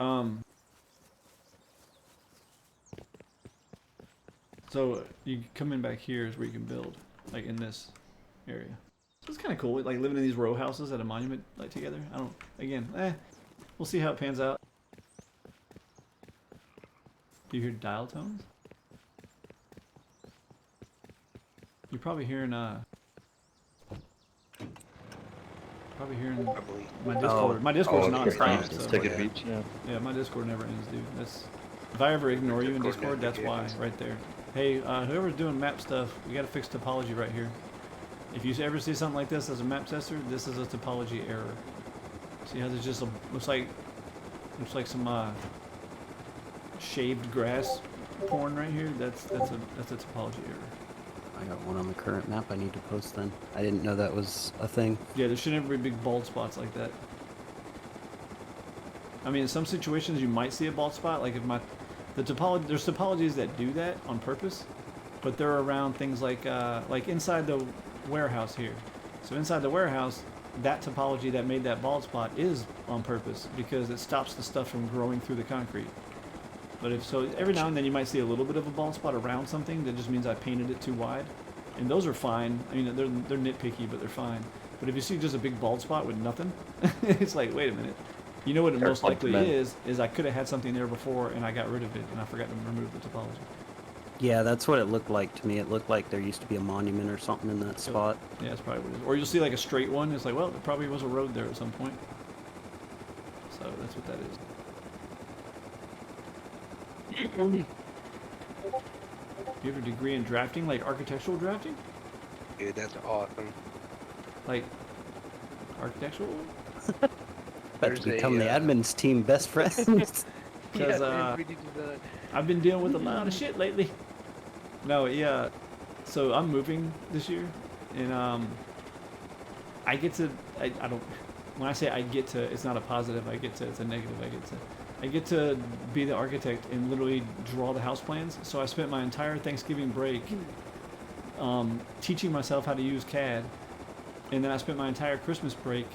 so you come in back here is where you can build, like in this area. So it's kind of cool, like living in these row houses at a monument, like together. We'll see how it pans out. Do you hear dial tones? You're probably hearing my Discord. My Discord's non-stop. So Ticket Beach, yeah. Yeah, my Discord never ends, dude. If I ever ignore you in Coordinate Discord, that's why, notifications. right there. Hey, whoever's doing map stuff, we gotta fix topology right here. If you ever see something like this as a map tester, this is a topology error. See how there's just a looks like some shaved grass porn right here. That's a topology error. I got one on the current map I need to post then. I didn't know that was a thing. Yeah, there shouldn't ever be big bald spots like that. I mean, in some situations you might see a bald spot, like if there's topologies that do that on purpose, but they're around things like inside the warehouse here. So inside the warehouse, that topology that made that bald spot is on purpose because it stops the stuff from growing through the concrete. But every now and then you might see a little bit of a bald spot around something that just means I painted it too wide, and those are fine. I mean, they're nitpicky, but they're fine. But if you see just a big bald spot with nothing, it's like, wait a minute. You know what it most likely is I could have had something there before and I got rid of it and I forgot to remove the topology. Yeah, that's what it looked like to me. It looked like there used to be a monument or something in that spot. Yeah, that's probably what it is. Or you'll see like a straight one. It's like, well, there probably was a road there at some point. So that's what that is. You have a degree in drafting, like architectural drafting? Dude, that's awesome. Like architectural? About to become the admin's team best friends. Because I've been dealing with a lot of shit lately. No, yeah. So I'm moving this year, and I get to. I don't. When I say I get to, it's not a positive. I get to. It's a negative. I get to be the architect and literally draw the house plans. So I spent my entire Thanksgiving break teaching myself how to use CAD, and then I spent my entire Christmas break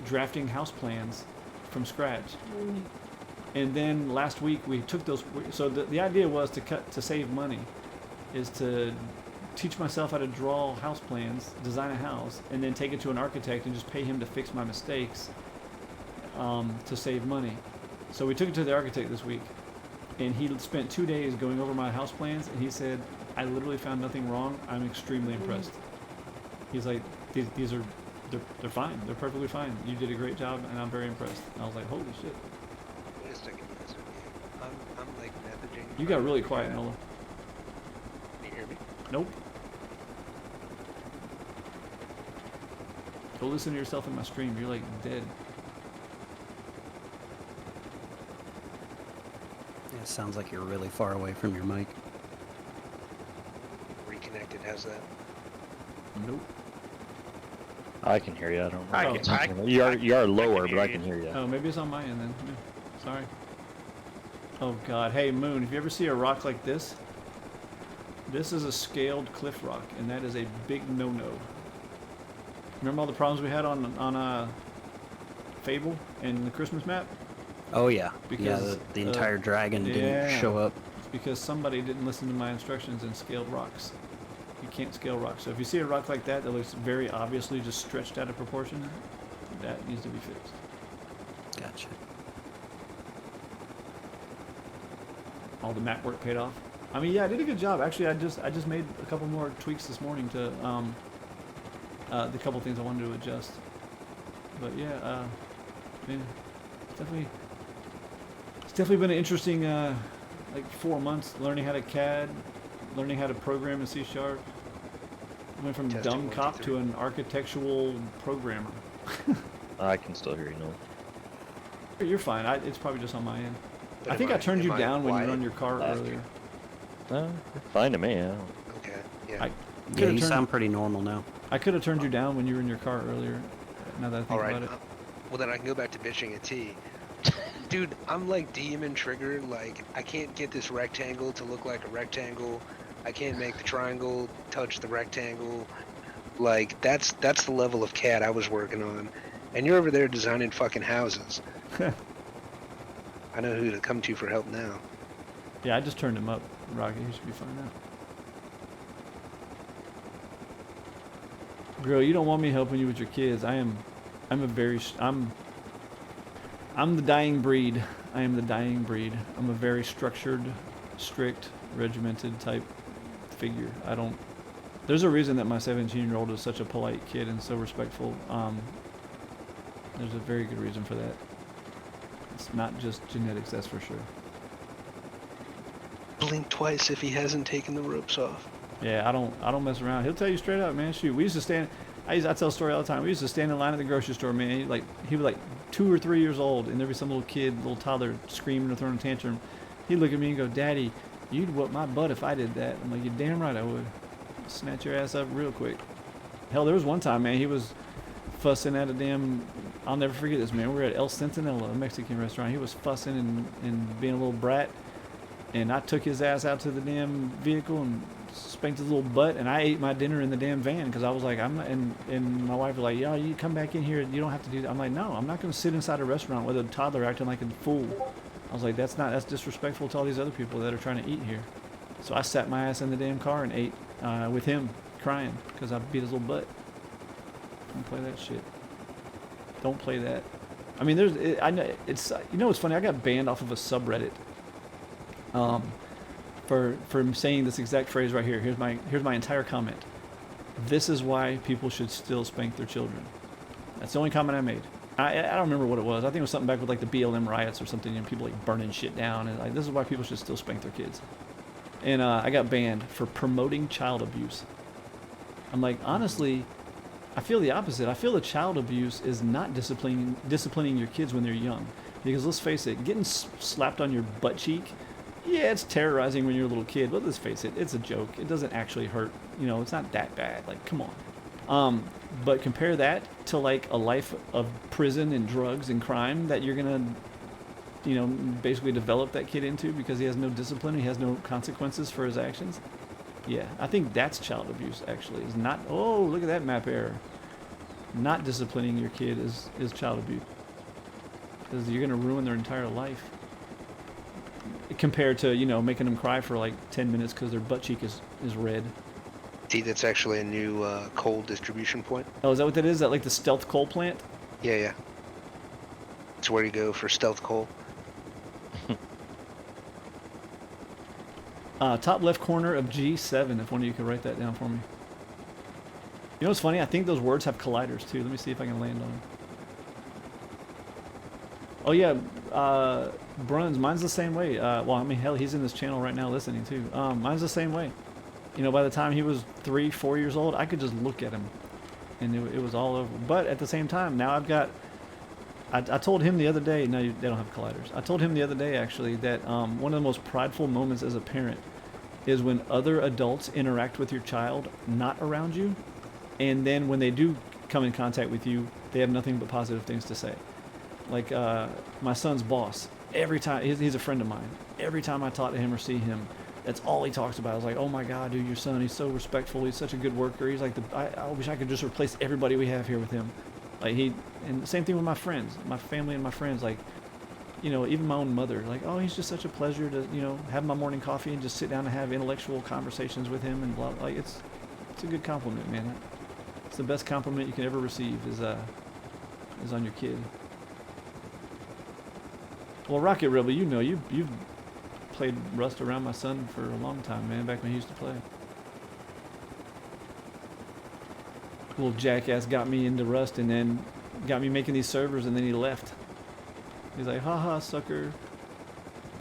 drafting house plans from scratch. And then last week we took those. So the idea was to save money, is to teach myself how to draw house plans, design a house, and then take it to an architect and just pay him to fix my mistakes to save money. So we took it to the architect this week, and he spent 2 days going over my house plans, and he said, I literally found nothing wrong. I'm extremely impressed. He's like, these are, they're fine. They're perfectly fine. You did a great job, and I'm very impressed. And I was like, holy shit. Wait a second, I'm like messaging. You got really quiet, Nola. Can you hear me? Nope. Go listen to yourself in my stream. You're like dead. Yeah, sounds like you're really far away from your mic. Reconnected, how's that? Nope. I can hear you. I don't know. I what's can- happening. You are lower, hear but I you. can hear you. Oh, maybe it's on my end then. Yeah. Sorry. Oh god. Hey Moon, if you ever see a rock like this, this is a scaled cliff rock, and that is a big no-no. Remember all the problems we had on Fable and the Christmas map? Oh yeah. Because, yeah, the entire dragon didn't show up. It's because somebody didn't listen to my instructions and scaled rocks. You can't scale rocks. So if you see a rock like that that looks very obviously just stretched out of proportion, that needs to be fixed. Gotcha. All the map work paid off. I mean, yeah, I did a good job. Actually, I just made a couple more tweaks this morning to the couple things I wanted to adjust. But yeah, man, it's definitely been an interesting like 4 months learning how to CAD, learning how to program in C#. I went from Testing dumb 1, 2, cop 3. to an architectural programmer. I can still hear you, no. You're fine. It's probably just on my end. But I think I turned you down when you were quiet? on your car earlier. You're fine to me. I don't... Okay, yeah. Yeah, you sound pretty normal now. I could have turned you down when you were in your car earlier. Now that I think Alright, about it. well then I can go back to bitching at T. Dude, I'm like DM Trigger, like, I can't get this rectangle to look like a rectangle. I can't make the triangle touch the rectangle. Like, that's the level of CAD I was working on. And you're over there designing fucking houses. I know who to come to for help now. Yeah, I just turned him up, Rocky. He should be fine now. Girl, you don't want me helping you with your kids. I'm the dying breed. I am the dying breed. I'm a very structured, strict, regimented type figure. There's a reason that my 17-year-old is such a polite kid and so respectful. There's a very good reason for that. It's not just genetics, that's for sure. blink twice if he hasn't taken the ropes off. Yeah, I don't mess around. He'll tell you straight up, man. Shoot, we used to stand. I tell a story all the time. We used to stand in line at the grocery store, man. He was like 2 or 3 years old, and there'd be some little kid, little toddler, screaming or throwing a tantrum. He'd look at me and go, "Daddy, you'd whoop my butt if I did that." I'm like, "You're damn right I would. Snatch your ass up real quick." Hell, there was one time, man. He was fussing at a damn. I'll never forget this, man. We were at El Centinela, a Mexican restaurant. He was fussing and being a little brat, and I took his ass out to the damn vehicle and spanked his little butt, and I ate my dinner in the damn van because I was like, I'm not, and my wife was like, "Yeah, you come back in here. You don't have to do that." I'm like, "No, I'm not going to sit inside a restaurant with a toddler acting like a fool." I was like, that's disrespectful to all these other people that are trying to eat here. So I sat my ass in the damn car and ate with him, crying because I beat his little butt. Don't play that shit. Don't play that. I mean, I know it's, you know, it's funny. I got banned off of a subreddit. For saying this exact phrase right here. Here's my entire comment. This is why people should still spank their children. That's the only comment I made. I don't remember what it was. I think it was something back with like the BLM riots or something, and people like burning shit down, and like this is why people should still spank their kids. And I got banned for promoting child abuse. I'm like, honestly, I feel the opposite. I feel that child abuse is not disciplining your kids when they're young, because let's face it, getting slapped on your butt cheek. Yeah, it's terrorizing when you're a little kid, but let's face it, it's a joke. It doesn't actually hurt. You know, it's not that bad. Like, come on. But compare that to like a life of prison and drugs and crime that you're gonna, you know, basically develop that kid into because he has no discipline, he has no consequences for his actions. Yeah, I think that's child abuse. Actually, is not. Oh, look at that map error. Not disciplining your kid is child abuse because you're gonna ruin their entire life. Compared to, you know, making them cry for like 10 minutes because their butt cheek is red. See, that's actually a new coal distribution point. Oh, is that what that is? Is that like the stealth coal plant? Yeah. It's where you go for stealth coal. Top left corner of G7, if one of you could write that down for me. You know what's funny? I think those words have colliders too. Let me see if I can land on them. Oh yeah, Bruns, mine's the same way. Well, I mean, hell, he's in this channel right now listening too. Mine's the same way. You know, by the time he was 3, 4 years old, I could just look at him, and it was all over. But at the same time, now I've got. I told him the other day. No, they don't have colliders. I told him the other day actually that one of the most prideful moments as a parent is when other adults interact with your child not around you, and then when they do come in contact with you, they have nothing but positive things to say. Like my son's boss, every time, he's a friend of mine. Every time I talk to him or see him, that's all he talks about. I was like, "Oh my God, dude, your son, he's so respectful. He's such a good worker. He's like, I wish I could just replace everybody we have here with him." Like and the same thing with my friends, my family and my friends. Like, you know, even my own mother. Like, "Oh, he's just such a pleasure to, you know, have my morning coffee and just sit down and have intellectual conversations with him and blah." Like, it's a good compliment, man. It's the best compliment you can ever receive is on your kid. Well, Rocket Rebel, you know, you've played Rust around my son for a long time, man, back when he used to play. Little jackass got me into Rust and then got me making these servers, and then he left. He's like, "Haha, sucker.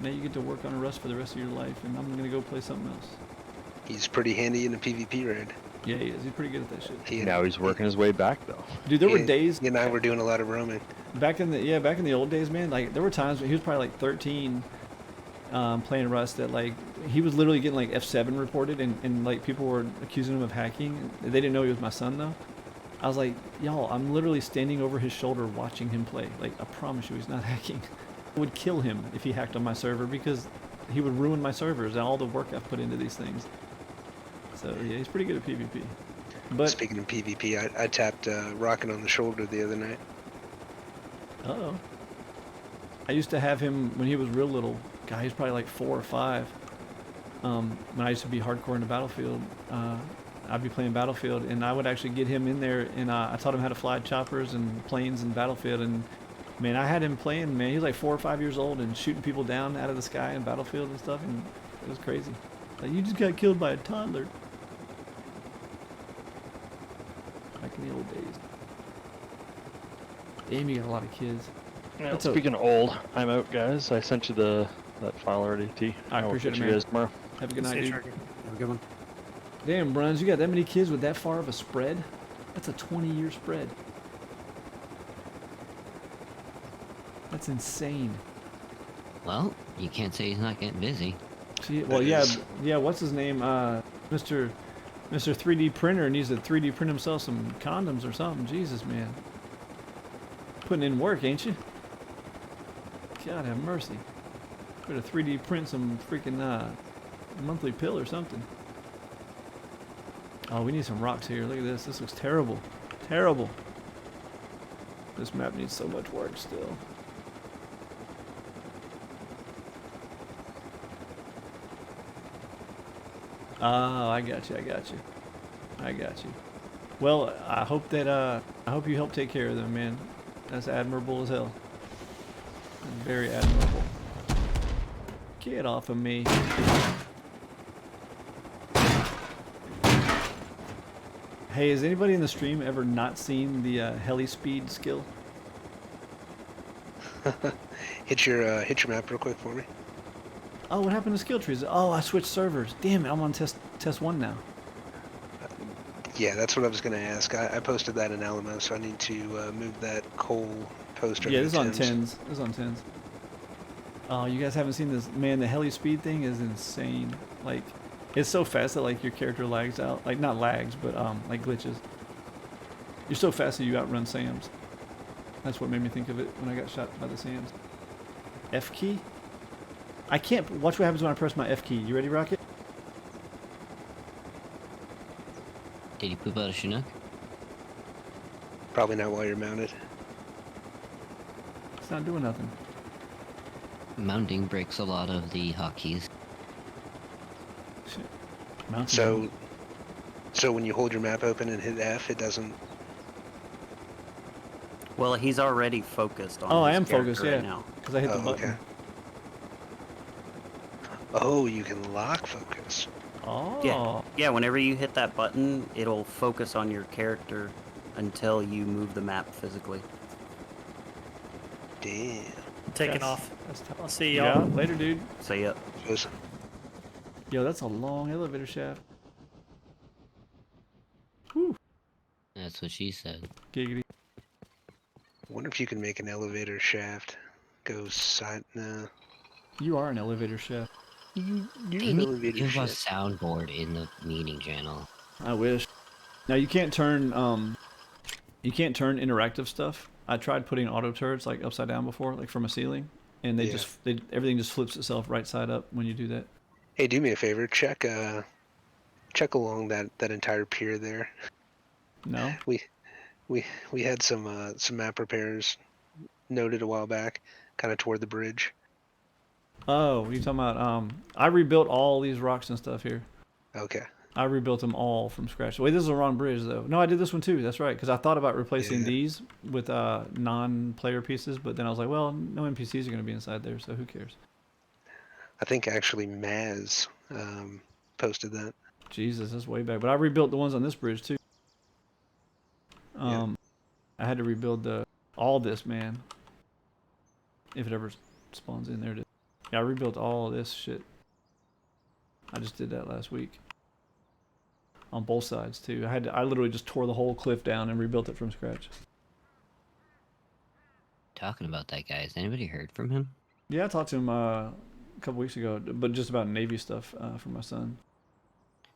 Now you get to work on Rust for the rest of your life, and I'm going to go play something else." He's pretty handy in the PvP raid. Yeah, he is. He's pretty good at that shit. Now he's working his way back though. Dude, there were days. He and I were doing a lot of roaming. Back in the old days, man. Like there were times when he was probably like 13, playing Rust that like he was literally getting like F7 reported, and like people were accusing him of hacking. They didn't know he was my son though. I was like, "Y'all, I'm literally standing over his shoulder watching him play. Like, I promise you, he's not hacking." I would kill him if he hacked on my server because he would ruin my servers and all the work I've put into these things. So yeah, he's pretty good at PvP. But speaking of PvP, I tapped Rocket on the shoulder the other night. Uh-oh. I used to have him when he was real little. God, he was probably like 4 or 5. When I used to be hardcore in the Battlefield, I'd be playing Battlefield, and I would actually get him in there, and I taught him how to fly choppers and planes in Battlefield, and man, I had him playing, man, he was like 4 or 5 years old and shooting people down out of the sky in Battlefield and stuff, and it was crazy. Like, you just got killed by a toddler. Back in the old days. Damn, you got a lot of kids. Yeah, speaking of old, I'm out, guys. I sent you the that file already, T. I will appreciate catch it, you man. guys tomorrow. Have a good night, Stay dude. sharky. Have a good one. Damn, Bruns, you got that many kids with that far of a spread? That's a 20-year spread. That's insane. Well, you can't say he's not getting busy. See, well, yeah, what's his name? Mr. 3D Printer needs to 3D print himself some condoms or something. Jesus, man. Putting in work, ain't you? God have mercy. Better 3D print some freaking monthly pill or something. Oh, we need some rocks here. Look at this. This looks terrible. Terrible. This map needs so much work still. Oh, I got you. I got you. Well, I hope you help take care of them, man. That's admirable as hell. Very admirable. Get off of me. Hey, has anybody in the stream ever not seen the heli speed skill? hit your map real quick for me. Oh, what happened to skill trees? Oh, I switched servers. Damn it, I'm on test 1 now. Yeah, that's what I was going to ask. I posted that in Alamo, so I need to move that coal poster. Yeah, this is on 10s. 10s. This is on 10s. Oh, you guys haven't seen this? Man, the heli speed thing is insane. Like, it's so fast that like your character lags out. Like, not lags, but like glitches. You're so fast that you outrun Sam's. That's what made me think of it when I got shot by the Sam's. F key? I can't. Watch what happens when I press my F key. You ready, Rocket? Did you poop out a Chinook? Probably not while you're mounted. It's not doing nothing. Mounting breaks a lot of the hotkeys. Shit. Mounting. So when you hold your map open and hit F, it doesn't. Well, he's already focused on. Oh, I his am focused, character yeah. right now. Because I hit the button. Okay. Oh, you can lock focus. Oh. Yeah, whenever you hit that button, it'll focus on your character until you move the map physically. Damn. Taking off. That's tough. I'll see Yeah, y'all. later, dude. See ya. Yo, that's a long elevator shaft. Whew. That's what she said. Giggity. I wonder if you can make an elevator shaft go side. No. You are an elevator shaft. They need to give a soundboard in the meeting channel. I wish. Now you can't turn interactive stuff. I tried putting auto turrets like upside down before, like from a ceiling, and they everything just flips itself right side up when you do that. Hey, do me a favor. Check along that entire pier there. No. We had some map repairs noted a while back, kind of toward the bridge. Oh, you talking about? I rebuilt all these rocks and stuff here. Okay. I rebuilt them all from scratch. Wait, this is the wrong bridge though. No, I did this one too. That's right. Because I thought about replacing these with non-player pieces, but then I was like, well, no NPCs are going to be inside there, so who cares? I think actually Maz posted that. Jesus, that's way back. But I rebuilt the ones on this bridge too. I had to rebuild all this, man. If it ever spawns in there. Yeah, I rebuilt all of this shit. I just did that last week. On both sides too. I literally just tore the whole cliff down and rebuilt it from scratch. Talking about that guy, has anybody heard from him? Yeah, I talked to him a couple weeks ago, but just about Navy stuff for my son.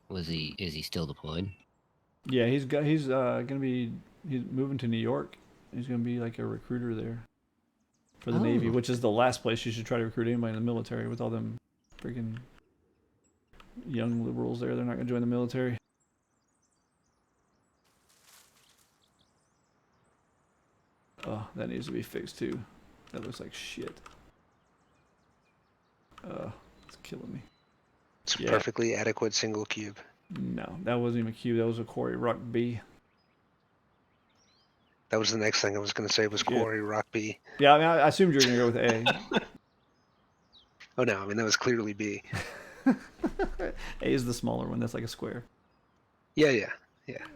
Is he still deployed? Yeah, he's moving to New York. He's gonna be like a recruiter there for the Navy, which is the last place you should try to recruit anybody in the military with all them freaking young liberals there. They're not gonna join the military. Oh, that needs to be fixed too. That looks like shit. It's killing me. It's a perfectly adequate single cube. No, that wasn't even a cube. That was a Quarry Rock B. That was the next thing I was going to say was Quarry Rock B. Yeah, I mean, I assumed you were going to go with A. Oh no, I mean that was clearly B. A is the smaller one. That's like a square. Yeah.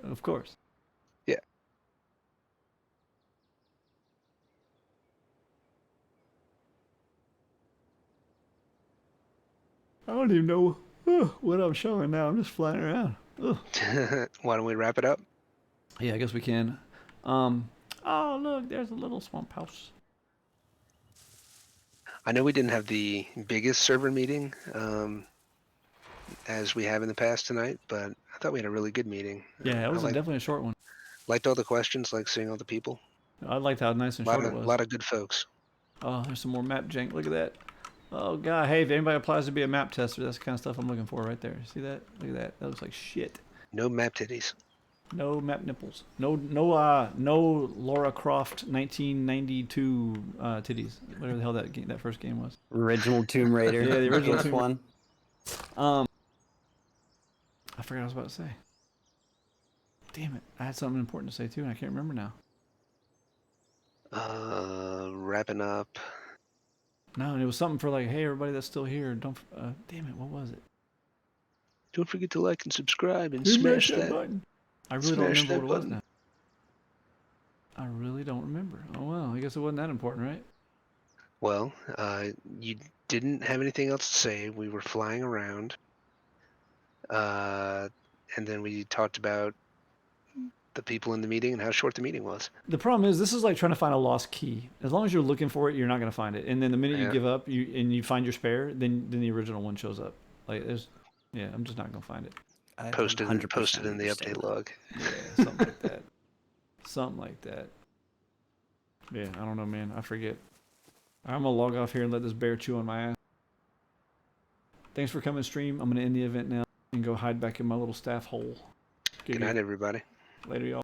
Of course. Yeah. I don't even know what I'm showing now. I'm just flying around. Ugh. Why don't we wrap it up? Yeah, I guess we can. Oh, look, there's a little swamp house. I know we didn't have the biggest server meeting as we have in the past tonight, but I thought we had a really good meeting. Yeah, it was I definitely a short one. liked all the questions, liked seeing all the people. I liked how nice and short it was. A lot of good folks. Oh, there's some more map jank. Look at that. Oh, God. Hey, if anybody applies to be a map tester, that's the kind of stuff I'm looking for right there. See that? Look at that. That looks like shit. No map titties. No map nipples. No Laura Croft 1992 titties. Whatever the hell that first game was. Original Tomb Raider. Yeah, the original Tomb one. I forgot what I was about to say. Damn it. I had something important to say too, and I can't remember now. Wrapping up. No, and it was something for like, hey, everybody that's still here, don't. Damn it, what was it? Don't forget to like and subscribe and smash that button. I really don't remember what it was now. I really don't remember. Oh well, I guess it wasn't that important, right? Well, you didn't have anything else to say. We were flying around. And then we talked about the people in the meeting and how short the meeting was. The problem is, this is like trying to find a lost key. As long as you're looking for it, you're not going to find it. And then the minute you give up, you find your spare, then the original one shows up. Like yeah, I'm just not going to find it. Posted in the update log. Yeah, something like that. Something like that. Yeah, I don't know, man. I forget. I'm gonna log off here and let this bear chew on my ass. Thanks for coming, stream. I'm gonna end the event now and go hide back in my little staff hole. Good night, everybody. Later, y'all.